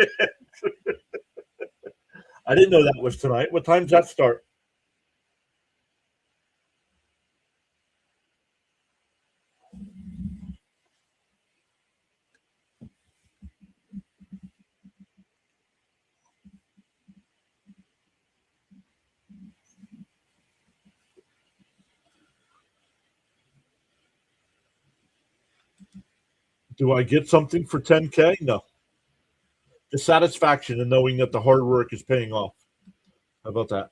I didn't know that was tonight. What time's that start? Do I get something for 10K? No. The satisfaction in knowing that the hard work is paying off. How about that?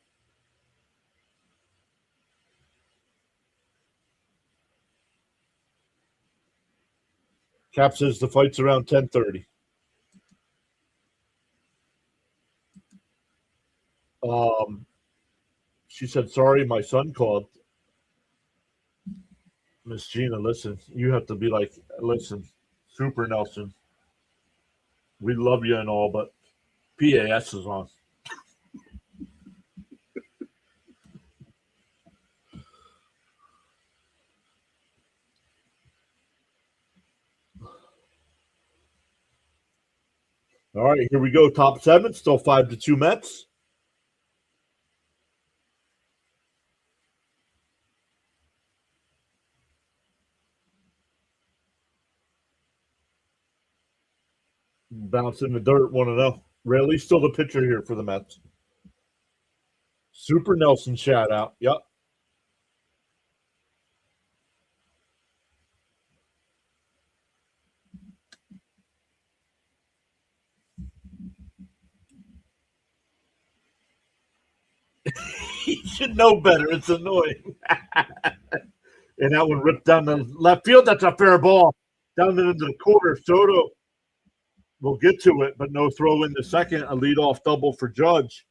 Cap says the fight's around 10:30. She said, sorry, my son called. Miss Gina, listen, you have to be like, listen, Super Nelson, we love you and all, but PAS is on. All right, here we go. Top 7, still 5-2 Mets. Bounce in the dirt, 1-0. Rayleigh's still the pitcher here for the Mets. Super Nelson shout out. Yep. He should know better. It's annoying. And that one ripped down the left field. That's a fair ball. Down into the corner. Soto will get to it, but no throw in the second. A leadoff double for Judge.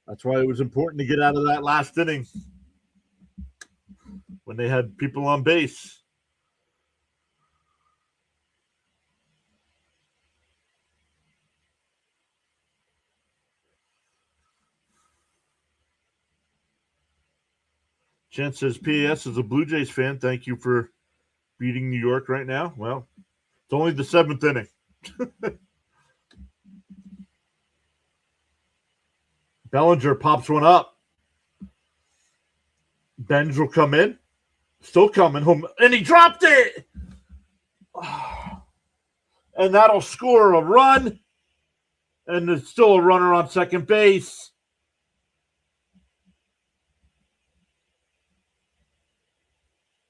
That's why it was important to get out of that last inning when they had people on base. Chance says, P.S. as a Blue Jays fan, thank you for beating New York right now. Well, it's only the 7th inning. Bellinger pops one up. Benz will come in. Still coming home. And he dropped it. And that'll score a run. And there's still a runner on second base.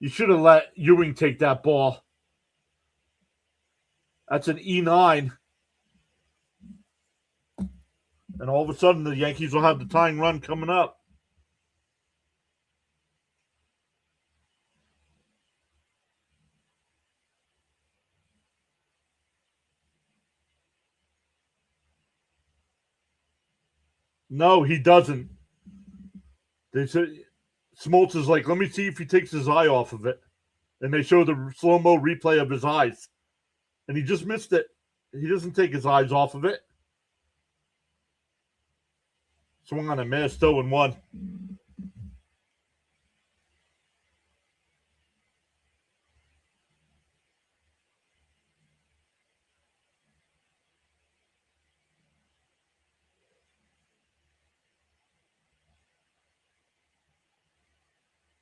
You should have let Ewing take that ball. That's an E9. And all of a sudden, the Yankees will have the tying run coming up. No, he doesn't. They said Smoltz is like, let me see if he takes his eye off of it. And they show the slow-mo replay of his eyes. And he just missed it. He doesn't take his eyes off of it. Swung on a missed, 0-1.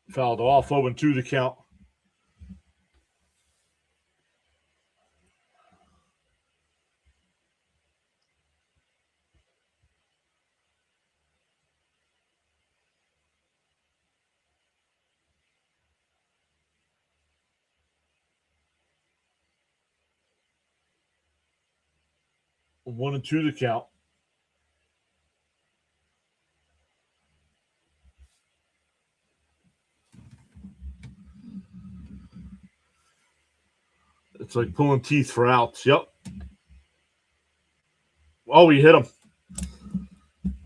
Fouled off, 0-2 the count. One and two to count. It's like pulling teeth for outs. Yep. Oh, he hit him.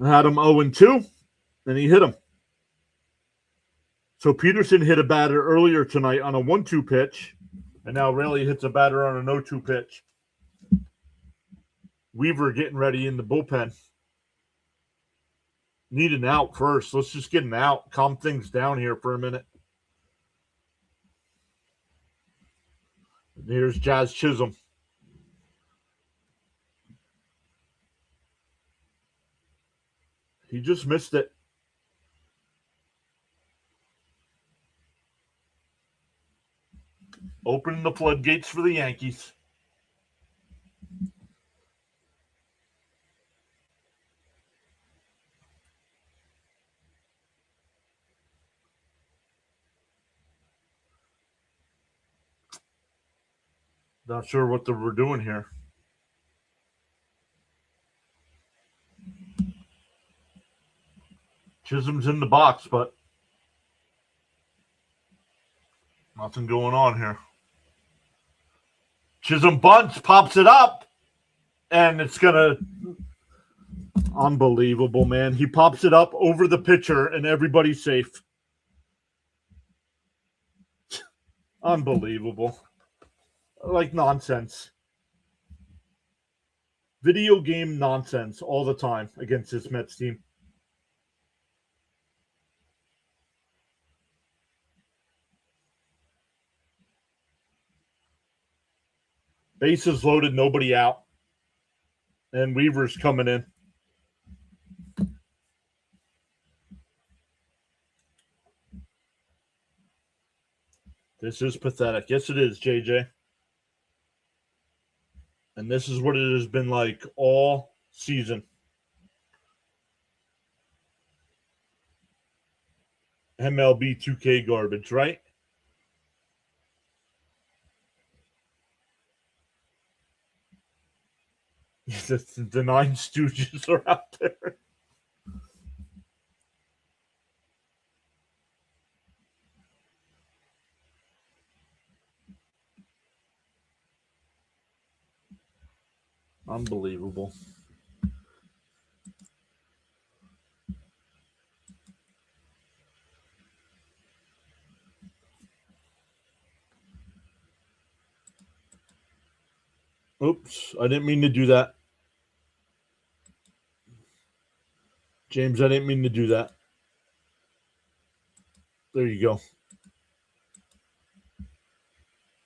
I had him 0-2, and he hit him. So Peterson hit a batter earlier tonight on a 1-2 pitch, and now Rayleigh hits a batter on a 0-2 pitch. Weaver getting ready in the bullpen. Need an out first. Let's just get an out. Calm things down here for a minute. Here's Jazz Chisholm. He just missed it. Opening the floodgates for the Yankees. Not sure what we're doing here. Chisholm's in the box, but nothing going on here. Chisholm bunts, pops it up, and it's going to... Unbelievable, man. He pops it up over the pitcher, and everybody's safe. Unbelievable. Like nonsense. Video game nonsense all the time against this Mets team. Bases loaded, nobody out. And Weaver's coming in. This is pathetic. Yes, it is, JJ. And this is what it has been like all season. MLB 2K garbage, right? The Nine Stooges are out there. Unbelievable. Oops, I didn't mean to do that. James, I didn't mean to do that. There you go.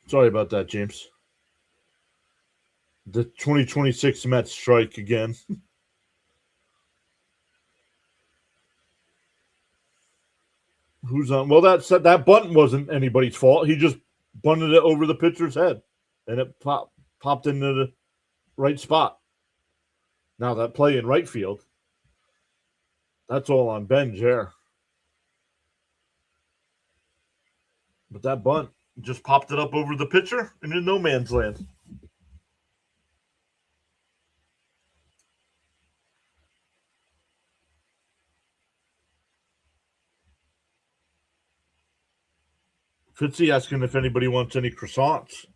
Sorry about that, James. The 2026 Mets strike again. Who's on? Well, that bunt wasn't anybody's fault. He just bunted it over the pitcher's head, and it popped into the right spot. Now that play in right field, that's all on Benj there. But that bunt just popped it up over the pitcher and in no man's land. Fitzy asking if anybody wants any croissants.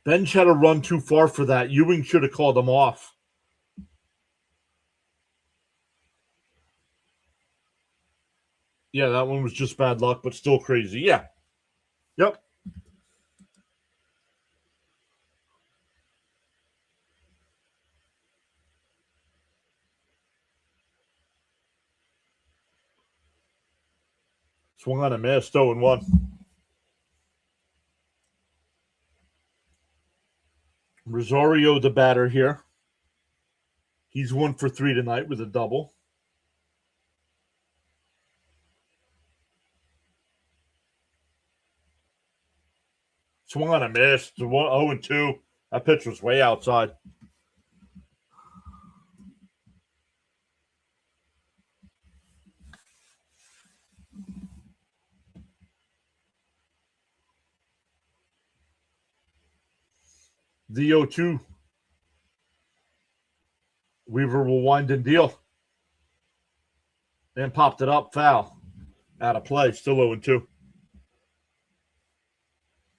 Benj had a run too far for that. Ewing should have called him off. Yeah, that one was just bad luck, but still crazy. Yeah. Yep. Swung on a miss, 0-1. Rosario, the batter here. He's 1 for 3 tonight with a double. Swung on a miss. 0-2. That pitch was way outside. The 0-2. Weaver will wind and deal. And popped it up, foul. Out of play, still 0-2.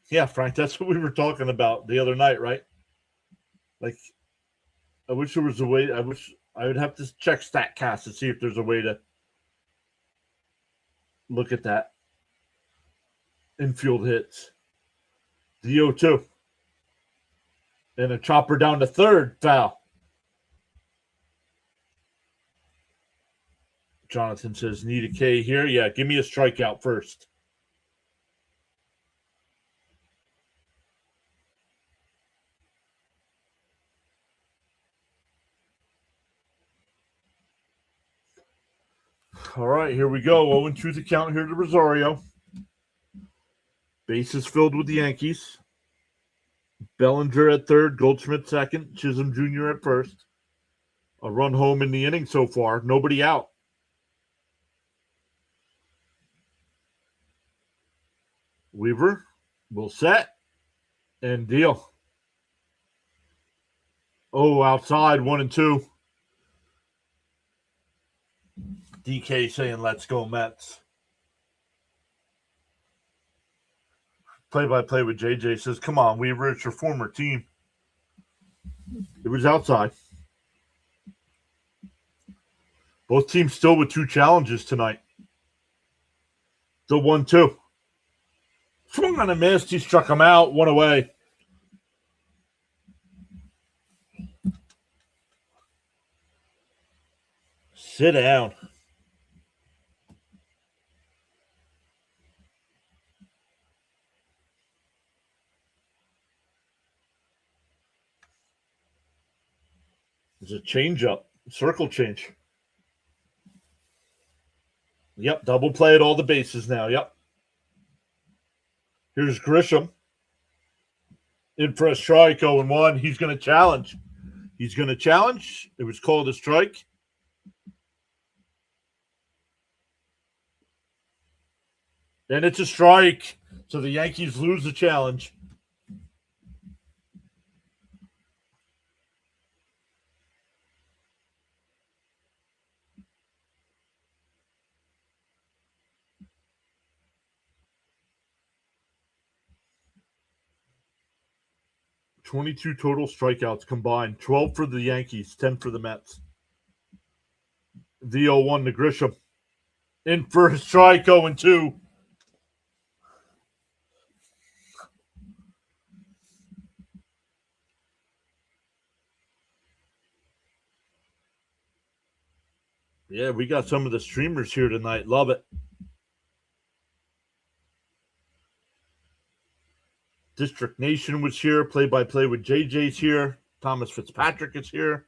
Yeah, Frank, that's what we were talking about the other night, right? Like, I wish there was a way. I would have to check StatCast to see if there's a way to look at that. Infield hits. The 0-2. And a chopper down to third, foul. Jonathan says, need a K here. Yeah, give me a strikeout first. All right, here we go. 0-2 the count here to Rosario. Bases filled with the Yankees. Bellinger at third, Goldschmidt second, Chisholm Jr. at first. A run home in the inning so far. Nobody out. Weaver will set and deal. Oh, outside, 1-2. DK saying, let's go Mets. Play-by-play with JJ says, come on, Weaver, it's your former team. It was outside. Both teams still with 2 challenges tonight. Still 1-2. Swung on a miss. He struck him out. 1 away. Sit down. There's a changeup. Circle change. Yep, double play at all the bases now. Yep. Here's Grisham. In for a strike, 0-1. He's going to challenge. It was called a strike. And it's a strike. So the Yankees lose the challenge. $22 total strikeouts combined. 12 for the Yankees, 10 for the Mets. The 0-1 to Grisham. In for a strike, 0-2. Yeah, we got some of the streamers here tonight. Love it. District Nation was here. Play-by-play with JJ's here. Thomas Fitzpatrick is here.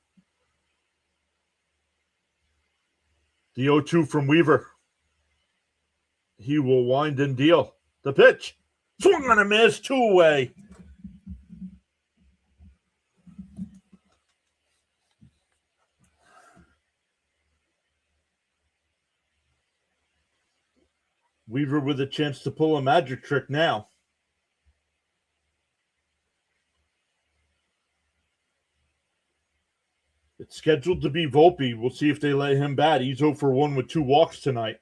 The 0-2 from Weaver. He will wind and deal. The pitch. Swung on a miss. 2 away. Weaver with a chance to pull a magic trick now. It's scheduled to be Volpe. We'll see if they let him bat. He's 0 for 1 with 2 walks tonight.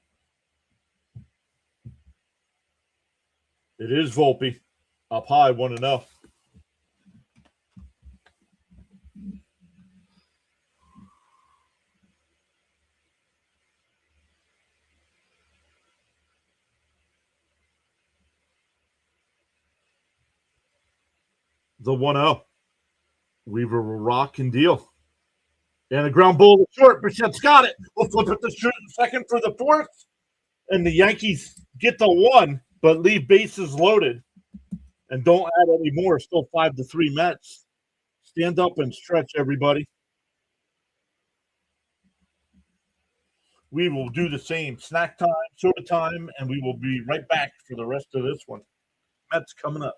It is Volpe. Up high, 1-0. The 1-0. Weaver will rock and deal. And a ground ball to short. Brichette's got it. We'll flip it to second for the 4th. and the Yankees get the one, but leave bases loaded and don't add any more. Still 5-3 Mets. Stand up and stretch, everybody. We will do the same. Snack time, soda time, and we will be right back for the rest of this one. Mets coming up.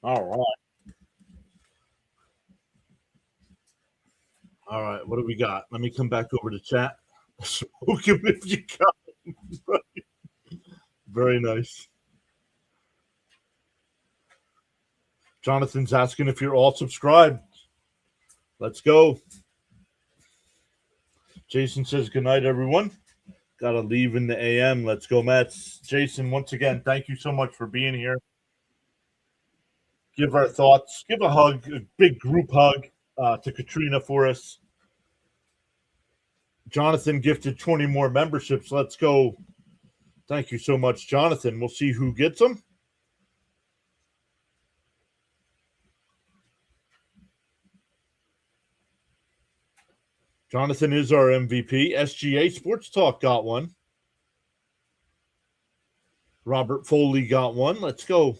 All right. All right. What do we got? Let me come back over to chat. Smoke him if you got him. Very nice. Jonathan's asking if you're all subscribed. Let's go. Jason says good night, everyone. Got to leave in the AM. Let's go, Mets. Jason, once again, thank you so much for being here. Give our thoughts. Give a hug, a big group hug to Katrina for us. Jonathan gifted 20 more memberships. Let's go. Thank you so much, Jonathan. We'll see who gets them. Jonathan is our MVP. SGA Sports Talk got one. Robert Foley got one. Let's go.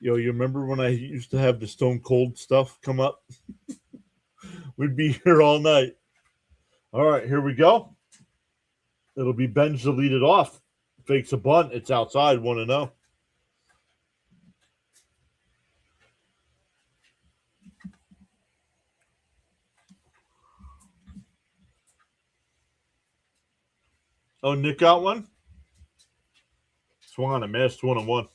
Yo, you remember when I used to have the Stone Cold stuff come up? We'd be here all night. All right, here we go. It'll be Benj to lead it off. Fakes a bunt. It's outside. 1-0. Oh, Nick got one? Swung on a miss. 1-1.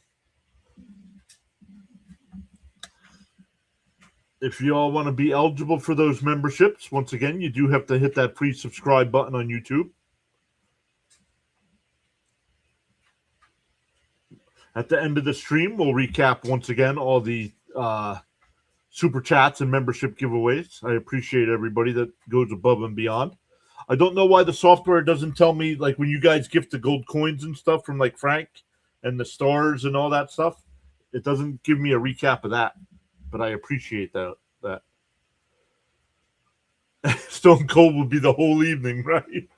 If you all want to be eligible for those memberships, once again, you do have to hit that pre-subscribe button on YouTube. At the end of the stream, we'll recap once again all the super chats and membership giveaways. I appreciate everybody that goes above and beyond. I don't know why the software doesn't tell me, like when you guys gift the gold coins and stuff from like Frank and the stars and all that stuff, it doesn't give me a recap of that. But I appreciate that. Stone Cold would be the whole evening, right?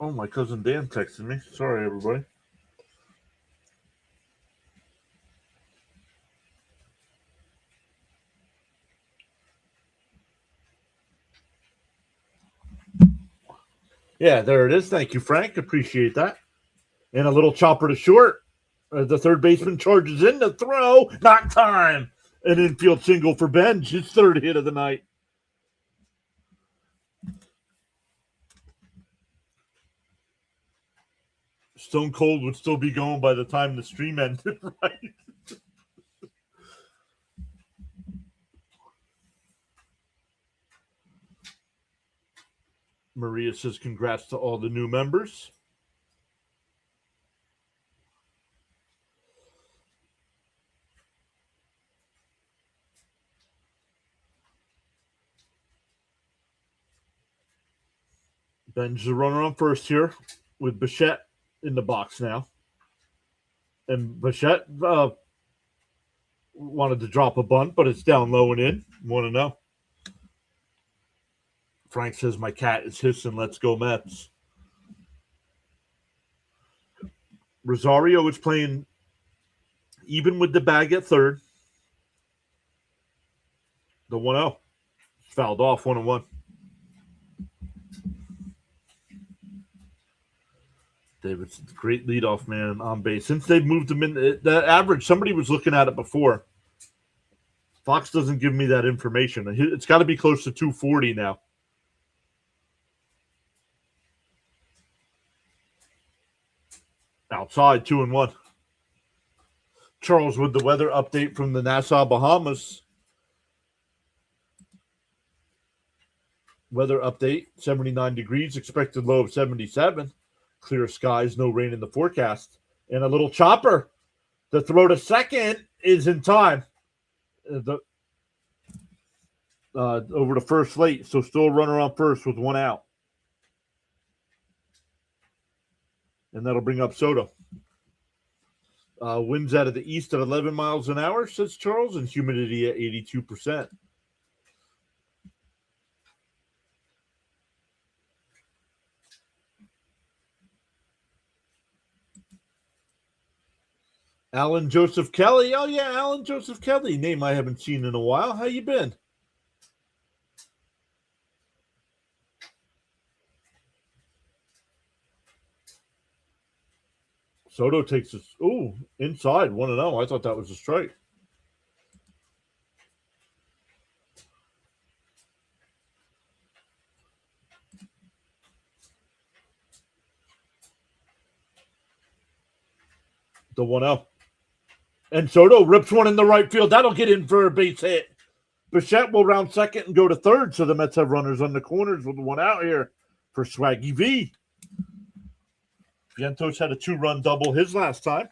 Oh, my cousin Dan texted me. Sorry, everybody. Yeah, there it is. Thank you, Frank. Appreciate that. And a little chopper to short. The third baseman charges in the throw. Knock time. An infield single for Benj. His third hit of the night. Stone Cold would still be going by the time the stream ended, right? Maria says congrats to all the new members. Ben's the runner on first here with Bichette in the box now. And Bichette wanted to drop a bunt, but it's down low and in. 1-0. Frank says my cat is hissing. Let's go Mets. Rosario is playing even with the bag at third. The 1-0. Fouled off 1-1. Davidson's great leadoff man on base. Since they've moved him in, the average, somebody was looking at it before. Fox doesn't give me that information. It's got to be close to 240 now. Outside, 2-1. Charles with the weather update from the Nassau, Bahamas. Weather update, 79 degrees, expected low of 77. Clear skies, no rain in the forecast. And a little chopper. The throw to second is in time. Over to first late, so still a runner on first with 1 out. And that'll bring up Soto. Winds out of the east at 11 miles an hour, says Charles, and humidity at 82%. Alan Joseph Kelly. Oh, yeah, Alan Joseph Kelly. Name I haven't seen in a while. How you been? Soto takes this. Ooh, inside 1-0. I thought that was a strike. The 1-0. And Soto rips one in the right field. That'll get in for a base hit. Bichette will round second and go to third. So the Mets have runners on the corners with 1 out here for Swaggy V. Vientos had a 2-run double his last time.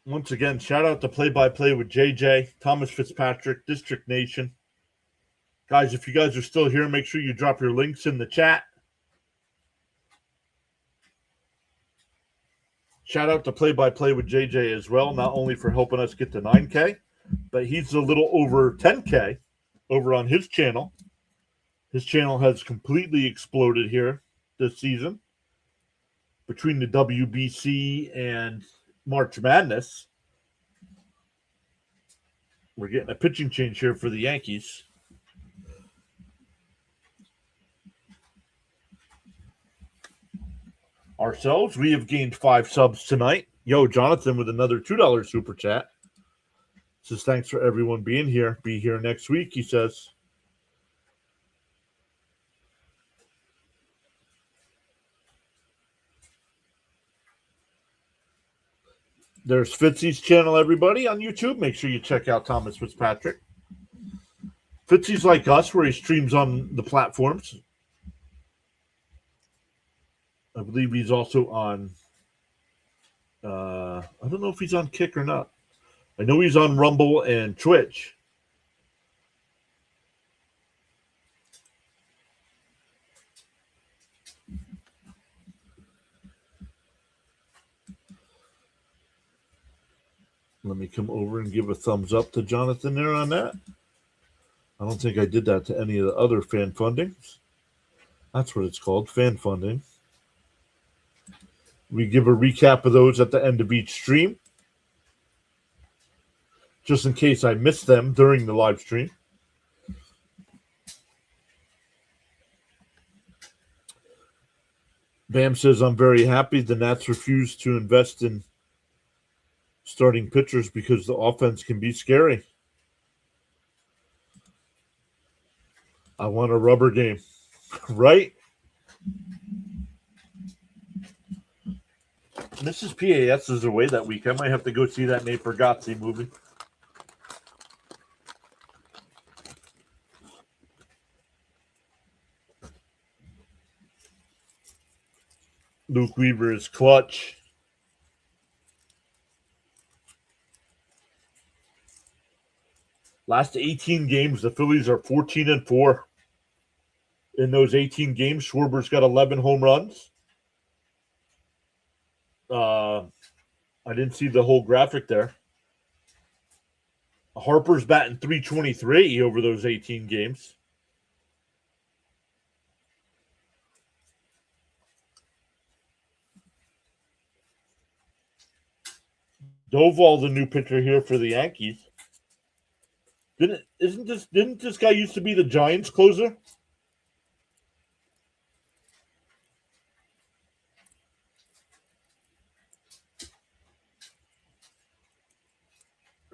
Once again, shout out to Play-by-Play with JJ, Thomas Fitzpatrick, District Nation. Guys, if you guys are still here, make sure you drop your links in the chat. Shout out to Play-by-Play with JJ as well, not only for helping us get to 9K, but he's a little over 10K over on his channel. His channel has completely exploded here this season between the WBC and March Madness. We're getting a pitching change here for the Yankees. Ourselves, we have gained 5 subs tonight. Yo, Jonathan with another $2 super chat. Says thanks for everyone being here. Be here next week, he says. There's Fitzy's channel, everybody, on YouTube. Make sure you check out Thomas Fitzpatrick. Fitzy's like us, where he streams on the platforms. I believe he's also on, I don't know if he's on Kick or not. I know he's on Rumble and Twitch. Let me come over and give a thumbs up to Jonathan there on that. I don't think I did that to any of the other fan fundings. That's what it's called, fan funding. We give a recap of those at the end of each stream, just in case I missed them during the live stream. Bam says, I'm very happy the Nats refused to invest in starting pitchers because the offense can be scary. I want a rubber game, right? Mrs. PAS is away that week. I might have to go see that Nate Bargatze movie. Luke Weaver is clutch. Last 18 games, the Phillies are 14-4. In those 18 games, Schwarber's got 11 home runs. I didn't see the whole graphic there. Harper's batting 323 over those 18 games. Doval, the new pitcher here for the Yankees. Didn't this guy used to be the Giants closer?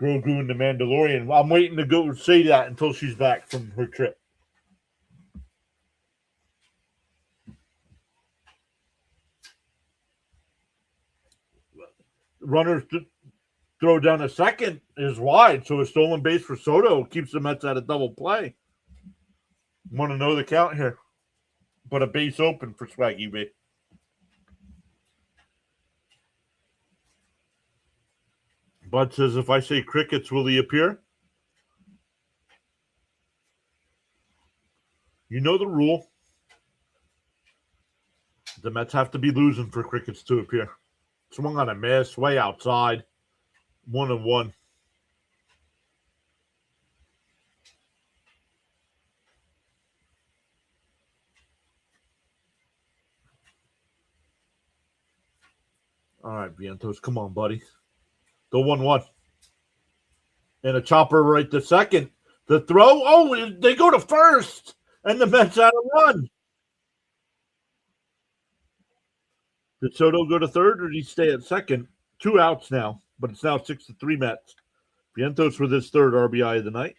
Grogu and the Mandalorian. I'm waiting to go say that until she's back from her trip. Runners throw down a second is wide, so a stolen base for Soto keeps the Mets at a double play. Want to know the count here, but a base open for Swaggy B. Bud says, if I say crickets, will he appear? You know the rule. The Mets have to be losing for crickets to appear. Swung on a miss, way outside. 1-1. All right, Vientos, come on, buddy. The 1-1. And a chopper right to second. The throw, oh, they go to first. And the Mets had a run. Did Soto go to third or did he stay at second? 2 outs now, but it's now 6-3 Mets. Vientos with his third RBI of the night.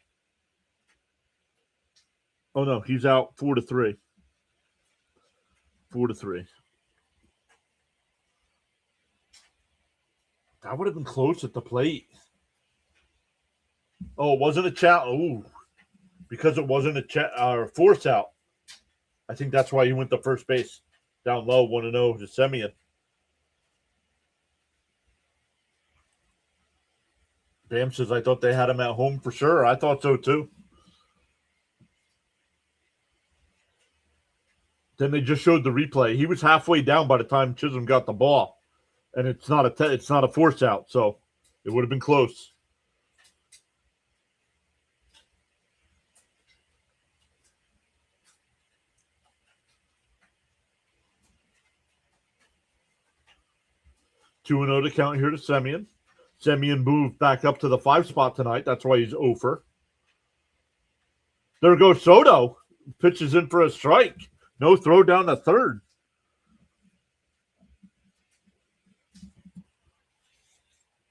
Oh, no, he's out 4-3. 4-3. That would have been close at the plate. Oh, it wasn't a challenge. Ooh, because it wasn't a force out. I think that's why he went to first base. Down low, 1-0 to Semien. Bam says, I thought they had him at home for sure. I thought so too. Then they just showed the replay. He was halfway down by the time Chisholm got the ball. And it's not a force out, so it would have been close. Two 2-0 to count here to Semien. Semien moved back up to the 5 spot tonight. That's why he's over. There goes Soto. Pitches in for a strike. No throw down to third.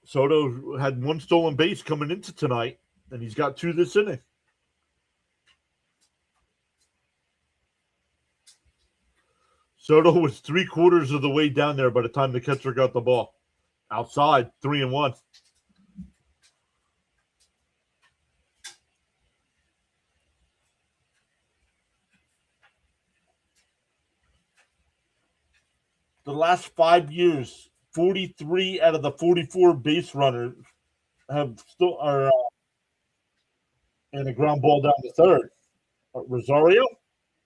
Soto had 1 stolen base coming into tonight, and he's got 2 this inning. Soto was 3/4 of the way down there by the time the catcher got the ball. Outside, 3-1. The last 5 years, 43 out of the 44 base runners have still are and a ground ball down to third. Rosario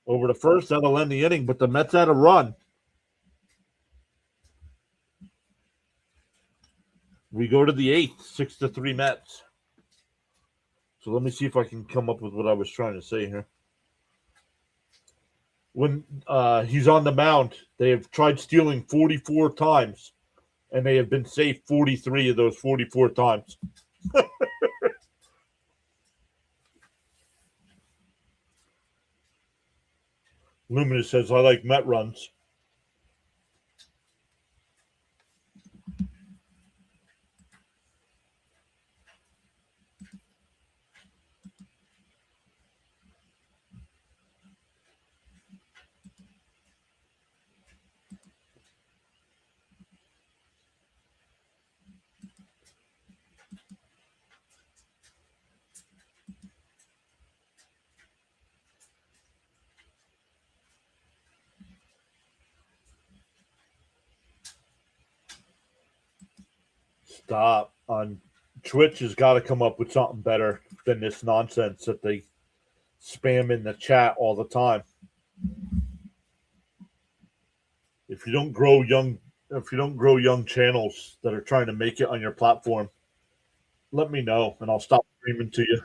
over to first, that'll end the inning, but the Mets had a run. We go to the 8th, 6-3 Mets. So let me see if I can come up with what I was trying to say here. When he's on the mound, they have tried stealing 44 times, and they have been safe 43 of those 44 times. Luminous says, I like Met runs. Stop. On Twitch has got to come up with something better than this nonsense that they spam in the chat all the time. If you don't grow young If you don't grow young channels that are trying to make it on your platform, let me know and I'll stop streaming to you.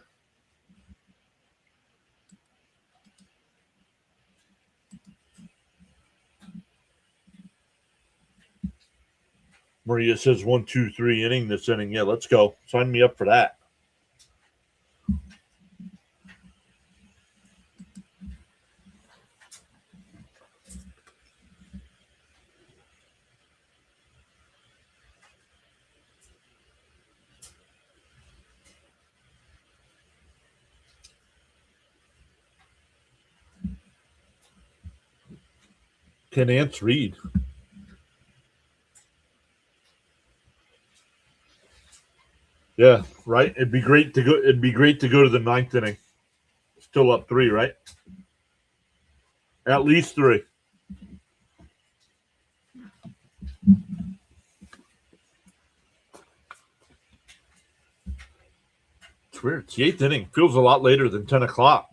Maria says 1, 2, 3 inning this inning. Yeah, let's go. Sign me up for that. Can Ants read? Yeah, right. It'd be great to go. It'd be great to go to the ninth inning. Still up 3, right? At least 3. It's weird. It's the 8th inning. Feels a lot later than 10 o'clock.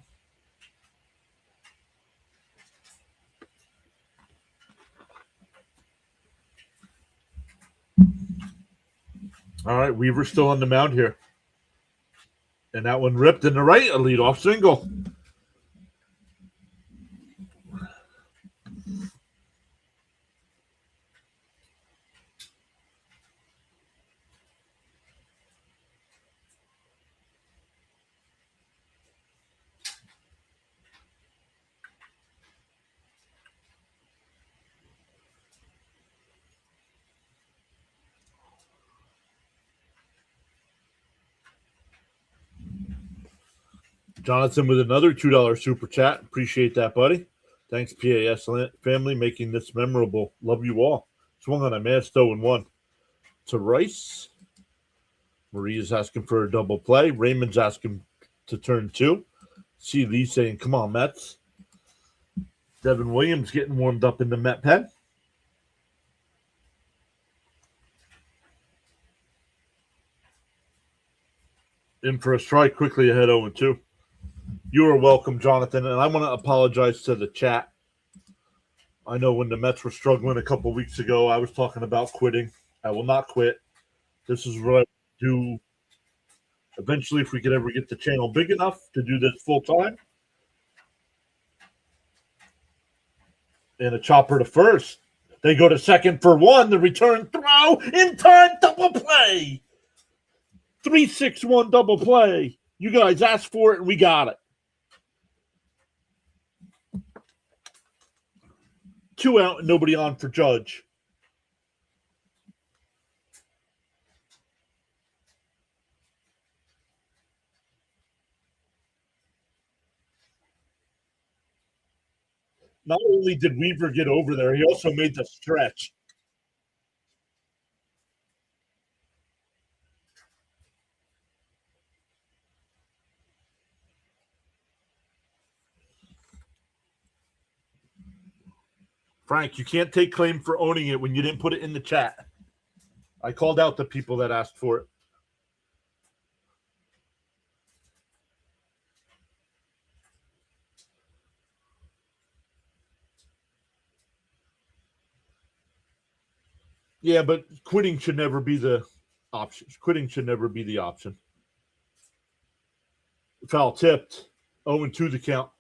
All right, Weaver's still on the mound here. And that one ripped in the right, a leadoff single. Jonathan with another $2 super chat. Appreciate that, buddy. Thanks, PAS family, making this memorable. Love you all. Swung on a mast 0-1 to Rice. Maria's asking for a double play. Raymond's asking to turn 2. See Lee saying, come on, Mets. Devin Williams getting warmed up in the Met pen. In for a strike, quickly ahead 0-2. You are welcome, Jonathan. And I want to apologize to the chat. I know when the Mets were struggling a couple weeks ago, I was talking about quitting. I will not quit. This is what I do eventually if we could ever get the channel big enough to do this full time. And a chopper to first. They go to second for 1. The return throw in time, double play. 3-6-1 double play. You guys asked for it and we got it. 2 out and nobody on for Judge. Not only did Weaver get over there, he also made the stretch. Frank, you can't take claim for owning it when you didn't put it in the chat. I called out the people that asked for it. Yeah, but quitting should never be the option. Quitting should never be the option. Foul tipped. 0-2 the count.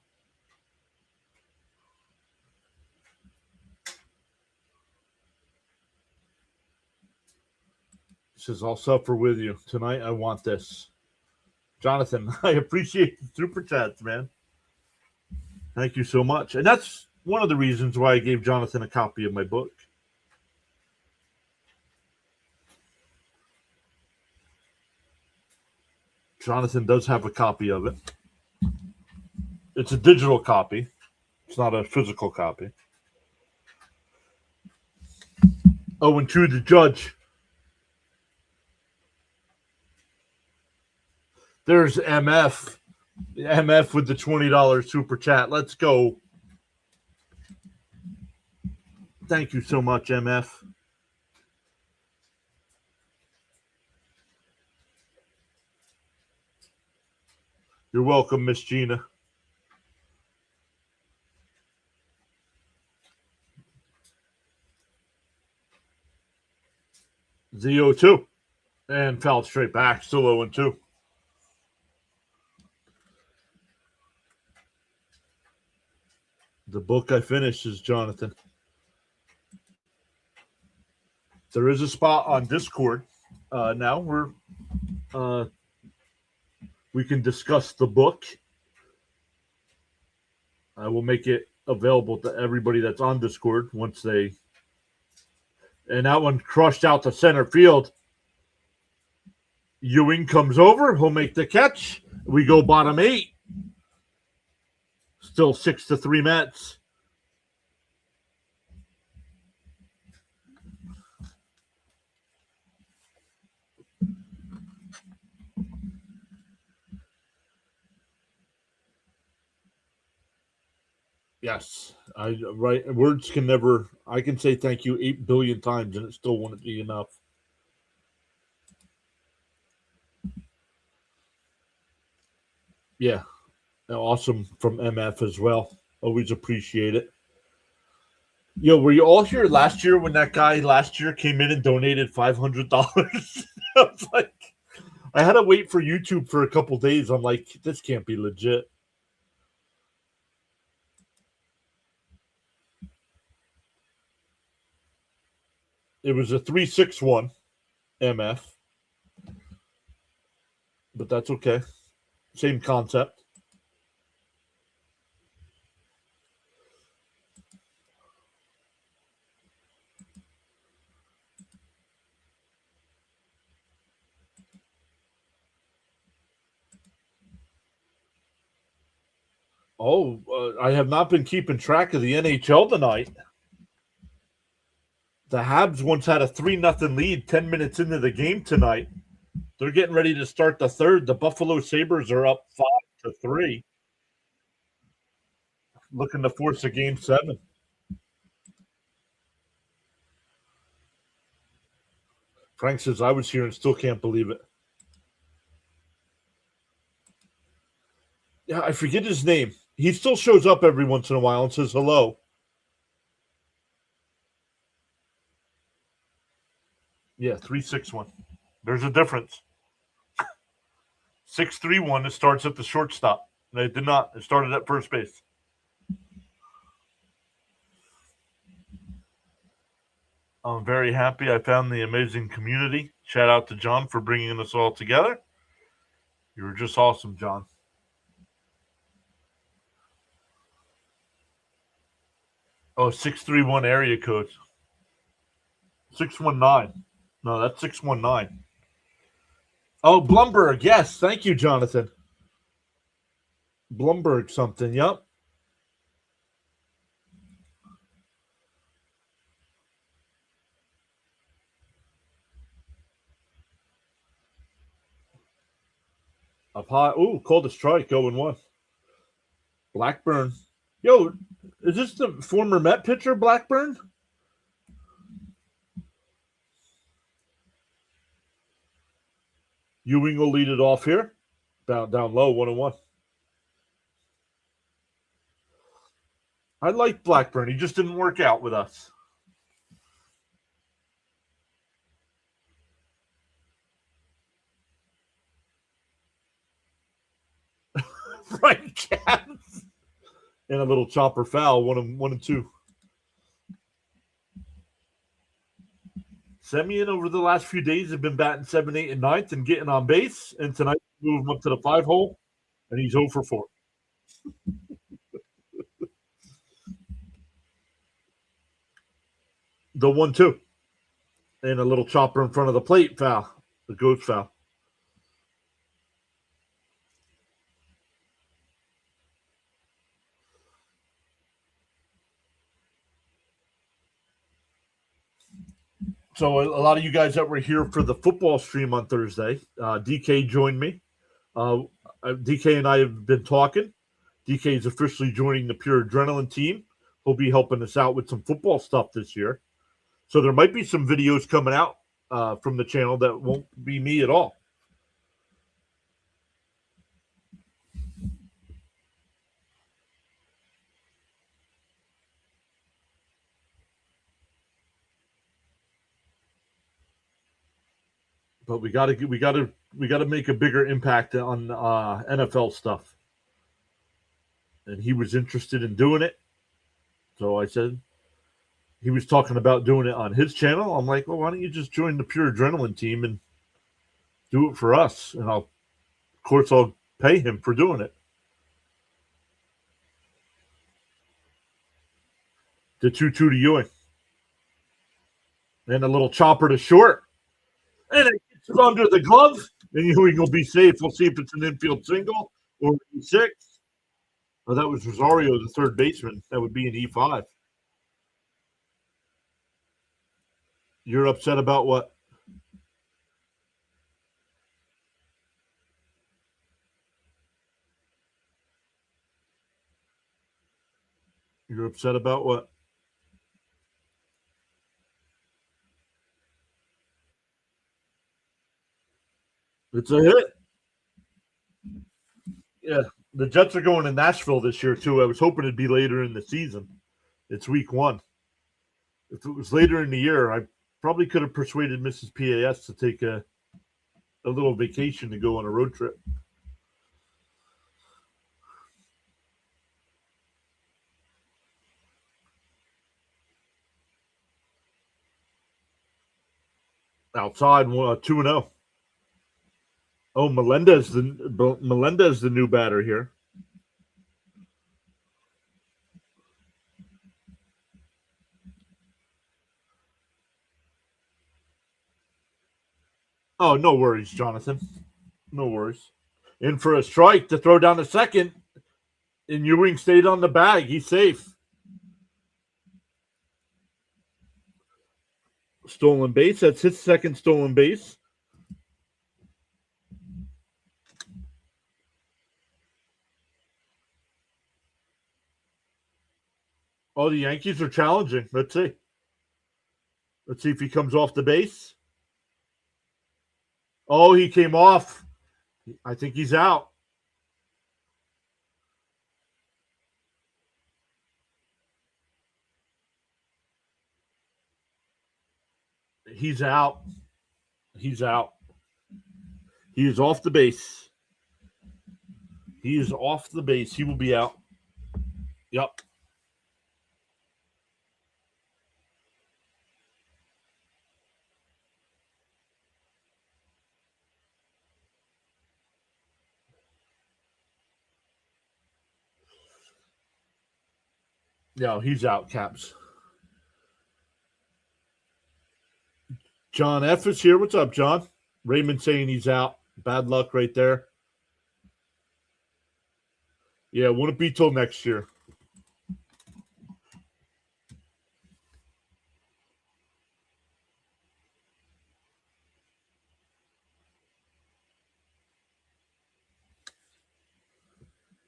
He says, I'll suffer with you. Tonight, I want this. Jonathan, I appreciate the super chats, man. Thank you so much. And that's one of the reasons why I gave Jonathan a copy of my book. Jonathan does have a copy of it. It's a digital copy. It's not a physical copy. 0-2 the Judge. There's MF. MF with the $20 super chat. Let's go. Thank you so much, MF. You're welcome, Miss Gina. The 0-2. And fouled straight back. Still 0-2. The book I finished is Jonathan. There is a spot on Discord. Now we can discuss the book. I will make it available to everybody that's on Discord once they. And that one crushed out to center field. Ewing comes over. He'll make the catch. We go bottom 8. Still 6-3 Mets. Yes, right. Words can never. I can say thank you 8 billion times, and it still wouldn't be enough. Yeah, awesome from MF as well. Always appreciate it. Yo, were you all here last year when that guy last year came in and donated $500? I was like, I had to wait for YouTube for a couple days. I'm like, this can't be legit. It was a 361 MF, but that's okay. Same concept. Oh, I have not been keeping track of the NHL tonight. The Habs once had a 3-0 lead 10 minutes into the game tonight. They're getting ready to start the third. The Buffalo Sabres are up 5-3. Looking to force a game 7. Frank says, I was here and still can't believe it. Yeah, I forget his name. He still shows up every once in a while and says hello. Yeah, 361. There's a difference. 631, it starts at the shortstop. It did not. It started at first base. I'm very happy I found the amazing community. Shout out to John for bringing us all together. You were just awesome, John. Oh, 631 area code. 619. No, that's 619. Oh, Blumberg. Yes. Thank you, Jonathan. Blumberg something. Yep. Up high. Ooh, called a strike. 0-1. Blackburn. Yo, is this the former Met pitcher, Blackburn? Ewing will lead it off here. Down low, 1-1. I like Blackburn. He just didn't work out with us. Right, Cats. And a little chopper foul, 1-2. Semyon over the last few days have been batting 7, 8, and 9th and getting on base. And tonight, move him up to the 5 hole, and he's 0 for 4. The 1-2. And a little chopper in front of the plate foul. The ghost foul. So a lot of you guys that were here for the football stream on Thursday, DK joined me. DK and I have been talking. DK is officially joining the PureAdrenaline team. He'll be helping us out with some football stuff this year. So there might be some videos coming out from the channel that won't be me at all. but we got to make a bigger impact on NFL stuff. And he was interested in doing it, so I said he was talking about doing it on his channel. I'm like, well, why don't you just join the PureAdrenaline team and do it for us? And of course, I'll pay him for doing it. The 2-2 to Ewing. And a little chopper to short. And it gets under the glove. And Ewing will be safe. We'll see if it's an infield single or E6. Oh, that was Rosario, the third baseman. That would be an E5. You're upset about what? You're upset about what? It's a hit. Yeah. The Jets are going to Nashville this year, too. I was hoping it'd be later in the season. It's week 1. If it was later in the year, I probably could have persuaded Mrs. PAS to take a little vacation to go on a road trip. Outside, 2-0. Oh, Melendez, the new batter here. Oh, no worries, Jonathan. No worries. In for a strike to throw down the second, and Ewing stayed on the bag. He's safe. Stolen base. That's his second stolen base. Oh, the Yankees are challenging. Let's see. Let's see if he comes off the base. Oh, he came off. I think he's out. He's out. He's out. He is off the base. He is off the base. He will be out. Yep. No, he's out, Caps. John F. is here. What's up, John? Raymond saying he's out. Bad luck right there. Yeah, won't it be till next year?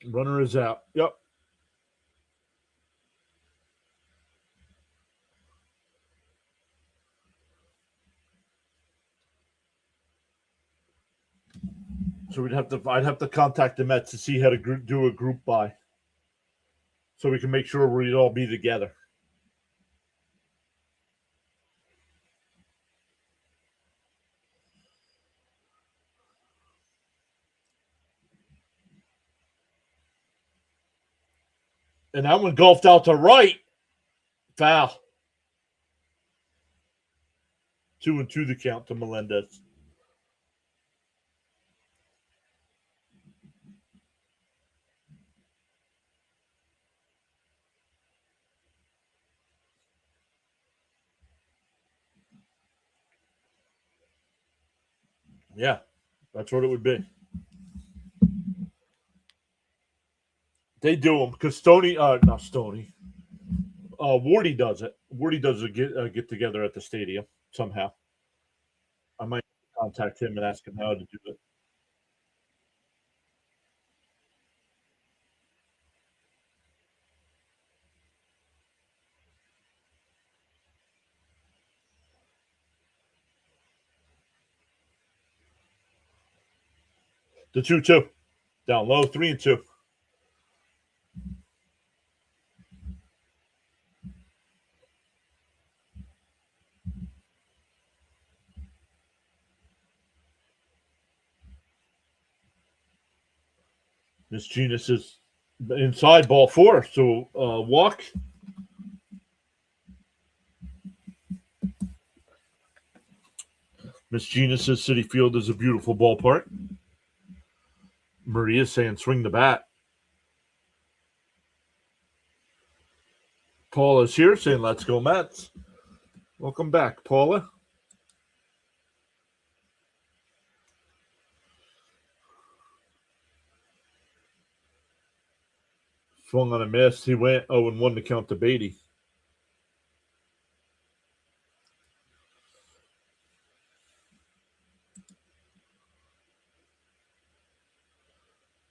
Runner is out. Yep. So I'd have to contact the Mets to see how to do a group buy, so we can make sure we'd all be together. And that one golfed out to right. Foul. 2-2 the count to Melendez. Yeah, that's what it would be. They do them because not Stoney. Wardy does it. Wardy does a get together at the stadium somehow. I might contact him and ask him how to do it. The 2-2 down low, 3-2. Miss Genus is inside ball 4, so walk. Miss Genus's City Field is a beautiful ballpark. Maria's saying swing the bat. Paula's here saying let's go Mets. Welcome back, Paula. Swung on a miss. He went 0-1 to count to Beatty.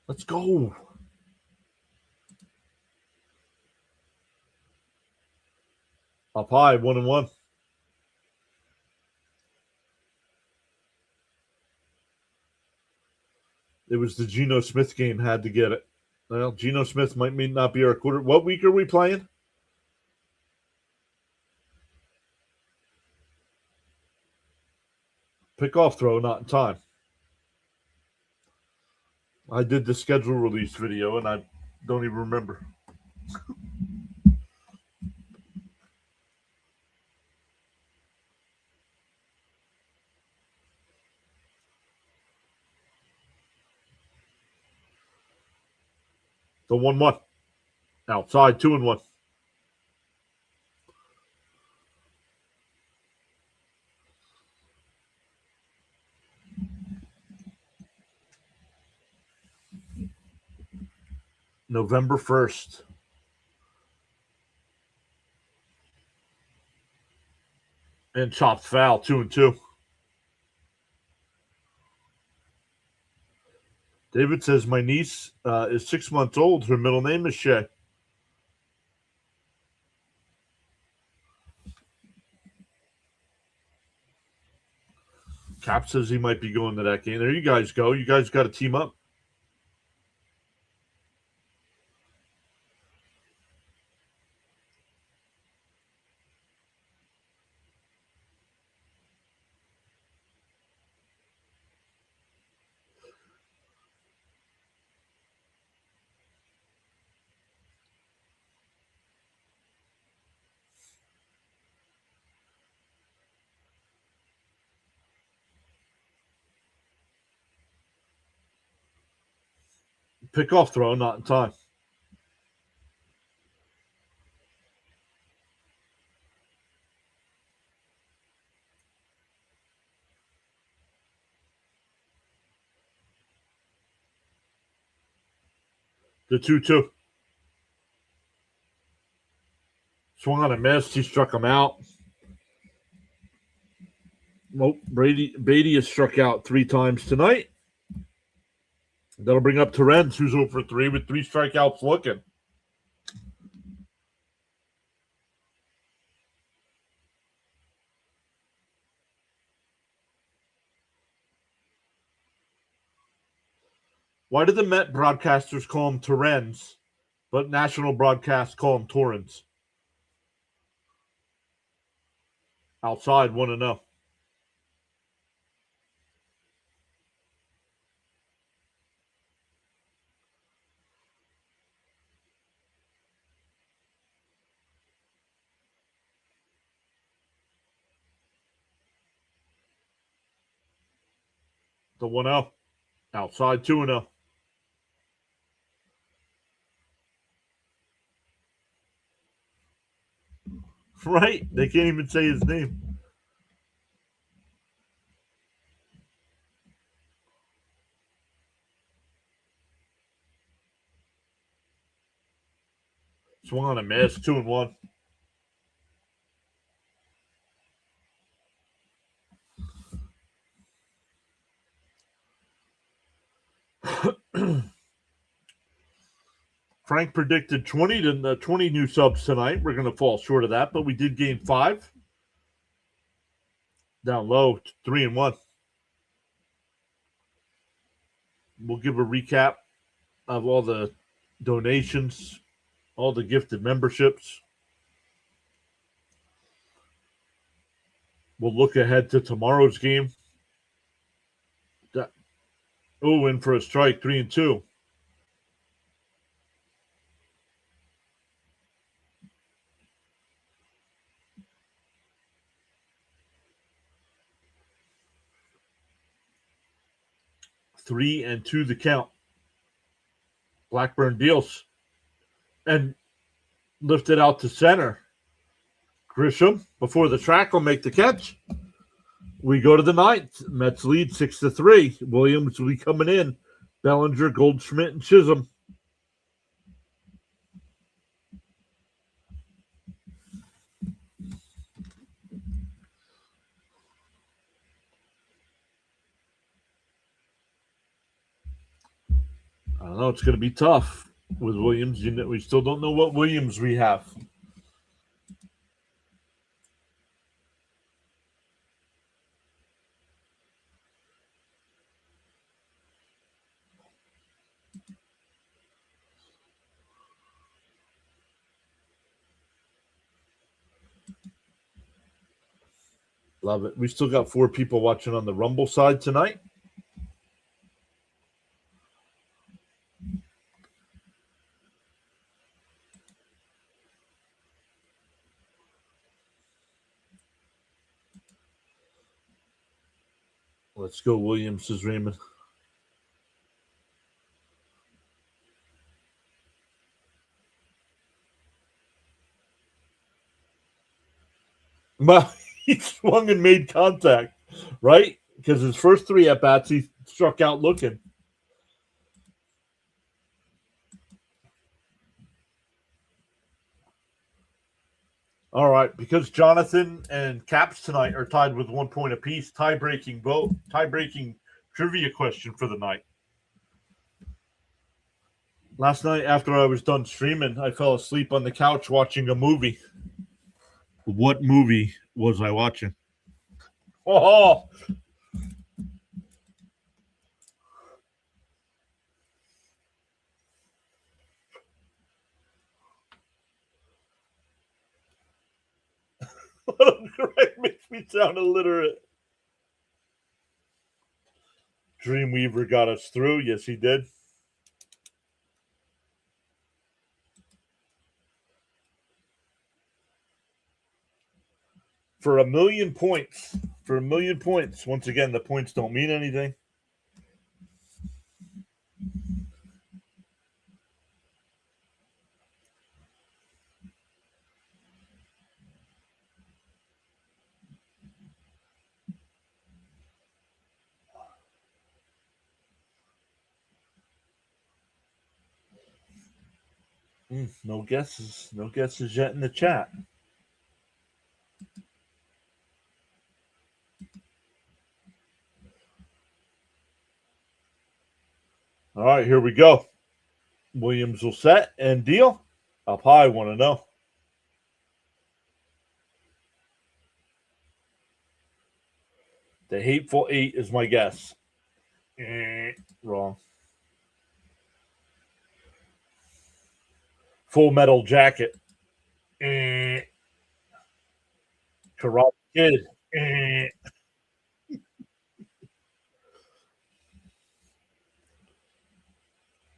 Let's go. Up high, 1-1. It was the Geno Smith game, had to get it. Well, Geno Smith might not be our quarter. What week are we playing? Pickoff throw, not in time. I did the schedule release video, and I don't even remember. The 1-1. Outside, 2-1. November 1st. And chopped foul, 2-2. David says, my niece is 6 months old. Her middle name is Shay. Cap says he might be going to that game. There you guys go. You guys got to team up. Pickoff throw, not in time. The 2-2. Swung on a miss. He struck him out. Well, Beatty has struck out 3 times tonight. That'll bring up Terrence, who's over 3 with 3 strikeouts looking. Why do the Met broadcasters call him Terrence, but national broadcasts call him Torrance? Outside, 1-0. The 1-0. Outside, 2-0. Right? They can't even say his name. Swung on a miss, 2-1. Frank predicted 20 new subs tonight. We're going to fall short of that, but we did gain 5. Down low, 3-1. We'll give a recap of all the donations, all the gifted memberships. We'll look ahead to tomorrow's game. In for a strike, 3-2. 3-2 the count. Blackburn deals and lifted out to center. Grisham, before the track, will make the catch. We go to the ninth. Mets lead 6-3. Williams will be coming in. Bellinger, Goldschmidt, and Chisholm. I don't know. It's going to be tough with Williams. We still don't know what Williams we have. Love it. We still got 4 people watching on the Rumble side tonight. Let's go, Williams, says Raymond. He swung and made contact, right? Because his first 3 at-bats, he struck out looking. All right, because Jonathan and Caps tonight are tied with 1 point apiece, tie-breaking trivia question for the night. Last night, after I was done streaming, I fell asleep on the couch watching a movie. What movie was I watching? Oh! Correct makes me sound illiterate. Dreamweaver got us through. Yes, he did. For 1,000,000 points. For 1,000,000 points. Once again, the points don't mean anything. No guesses. No guesses yet in the chat. All right, here we go. Williams will set and deal. Up high, want to know. The Hateful Eight is my guess. Wrong. Full Metal Jacket. Karate Kid.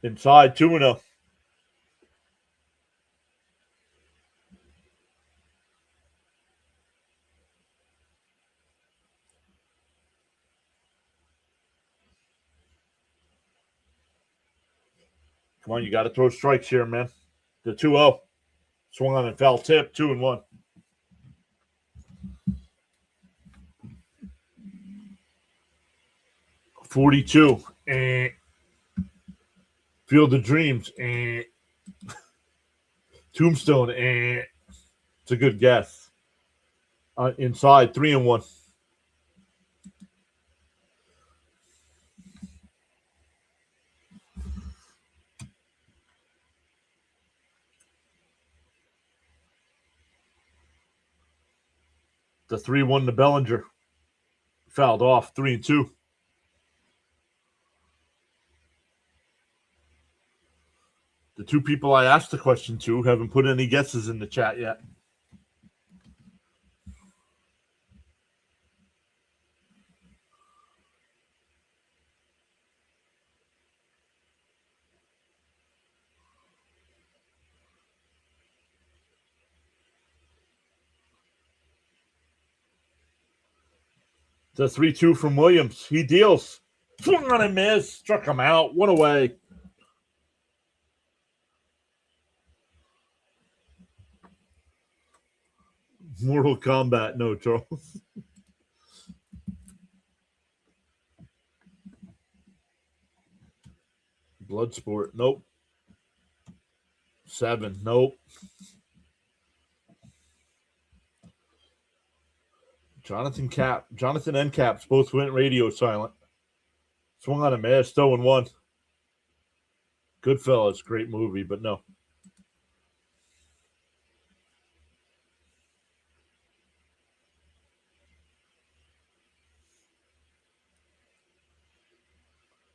Inside 2-0. Come on, you got to throw strikes here, man. The 2-0. Swung on and foul tip, 2-1. $42. Field of Dreams. Tombstone. It's a good guess. Inside 3-1. The 3-1 to Bellinger. Fouled off 3-2. The 2 people I asked the question to haven't put any guesses in the chat yet. The 3-2 from Williams. He deals. Swung on a miss. Struck him out. One away. Mortal Kombat. No, Charles. Bloodsport. Nope. 7. Nope. Jonathan and Caps both went radio silent. Swung on a miss. 0-1. Goodfellas. Great movie, but no.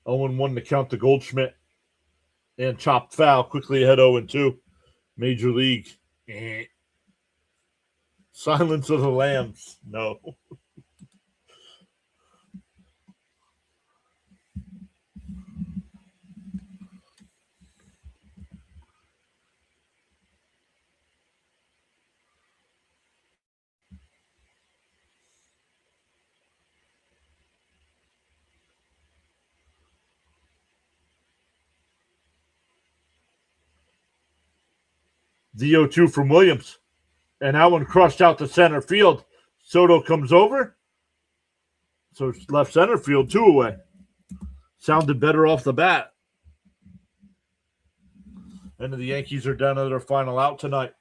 Owen 1 to count to Goldschmidt. And chopped foul. Quickly ahead 0-2. Major League. Silence of the Lambs. No. The 0-2 from Williams. And that one crushed out to center field. Soto comes over. So it's left center field, 2 away. Sounded better off the bat. And the Yankees are down to their final out tonight.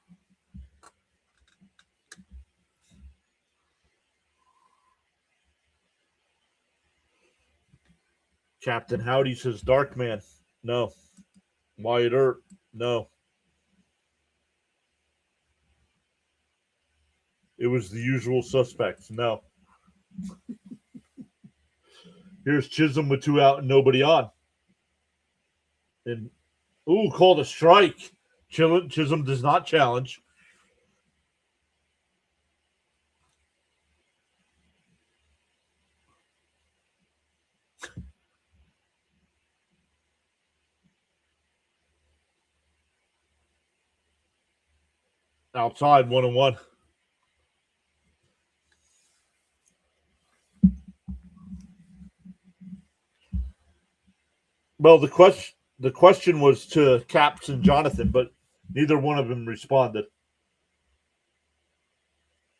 Captain Howdy says Darkman. No. Wyatt Earp. No. It was the usual suspects. No. Here's Chisholm with 2 out and nobody on. And called a strike. Chisholm does not challenge. Outside 1-1. Well, the question was to Caps and Jonathan, but neither one of them responded.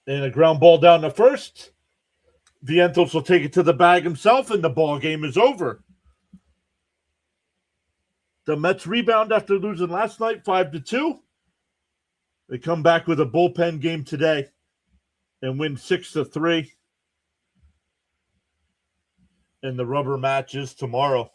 And a ground ball down the first. Vientos will take it to the bag himself, and the ball game is over. The Mets rebound after losing last night 5-2. They come back with a bullpen game today and win 6-3. And the rubber match is tomorrow.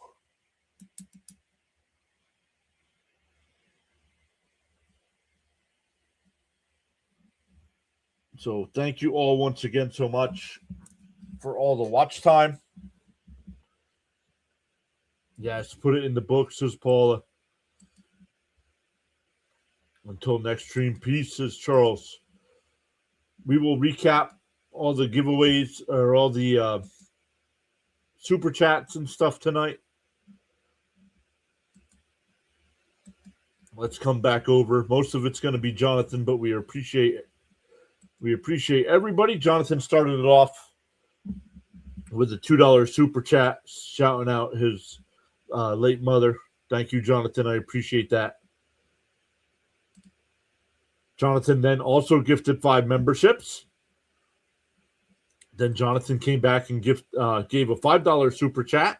So thank you all once again so much for all the watch time. Yes, put it in the books, says Paula. Until next stream, peace, says Charles. We will recap all the giveaways or all the super chats and stuff tonight. Let's come back over. Most of it's going to be Jonathan, but we appreciate it. We appreciate everybody. Jonathan started it off with a $2 super chat, shouting out his late mother. Thank you, Jonathan. I appreciate that. Jonathan then also gifted 5 memberships. Then Jonathan came back and gave a $5 super chat.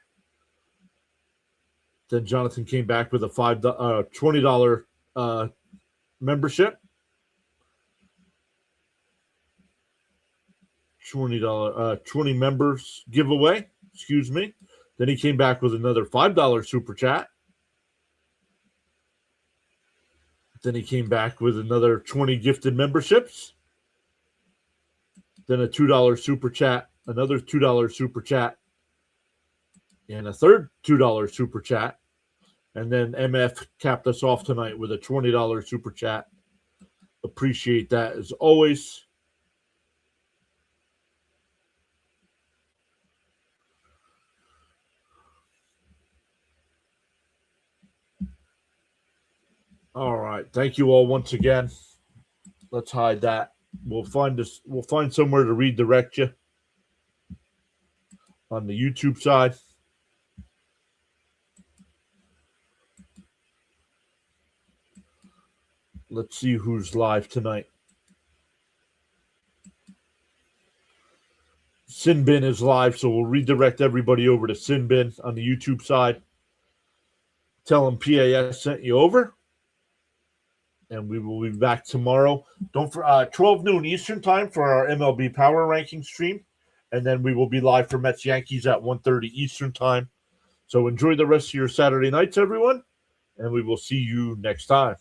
Then Jonathan came back with a $20 membership. $20 members giveaway. Excuse me. Then he came back with another $5 super chat. Then he came back with another 20 gifted memberships. Then a $2 super chat, another $2 super chat, and a third $2 super chat. And then MF capped us off tonight with a $20 super chat. Appreciate that as always. All right. Thank you all once again. Let's hide that. We'll find somewhere to redirect you on the YouTube side. Let's see who's live tonight. Sinbin is live, so we'll redirect everybody over to Sinbin on the YouTube side. Tell him PAS sent you over. And we will be back tomorrow. Don't for 12 noon Eastern time for our MLB Power Ranking stream. And then we will be live for Mets Yankees at 1:30 Eastern time. So enjoy the rest of your Saturday nights, everyone. And we will see you next time.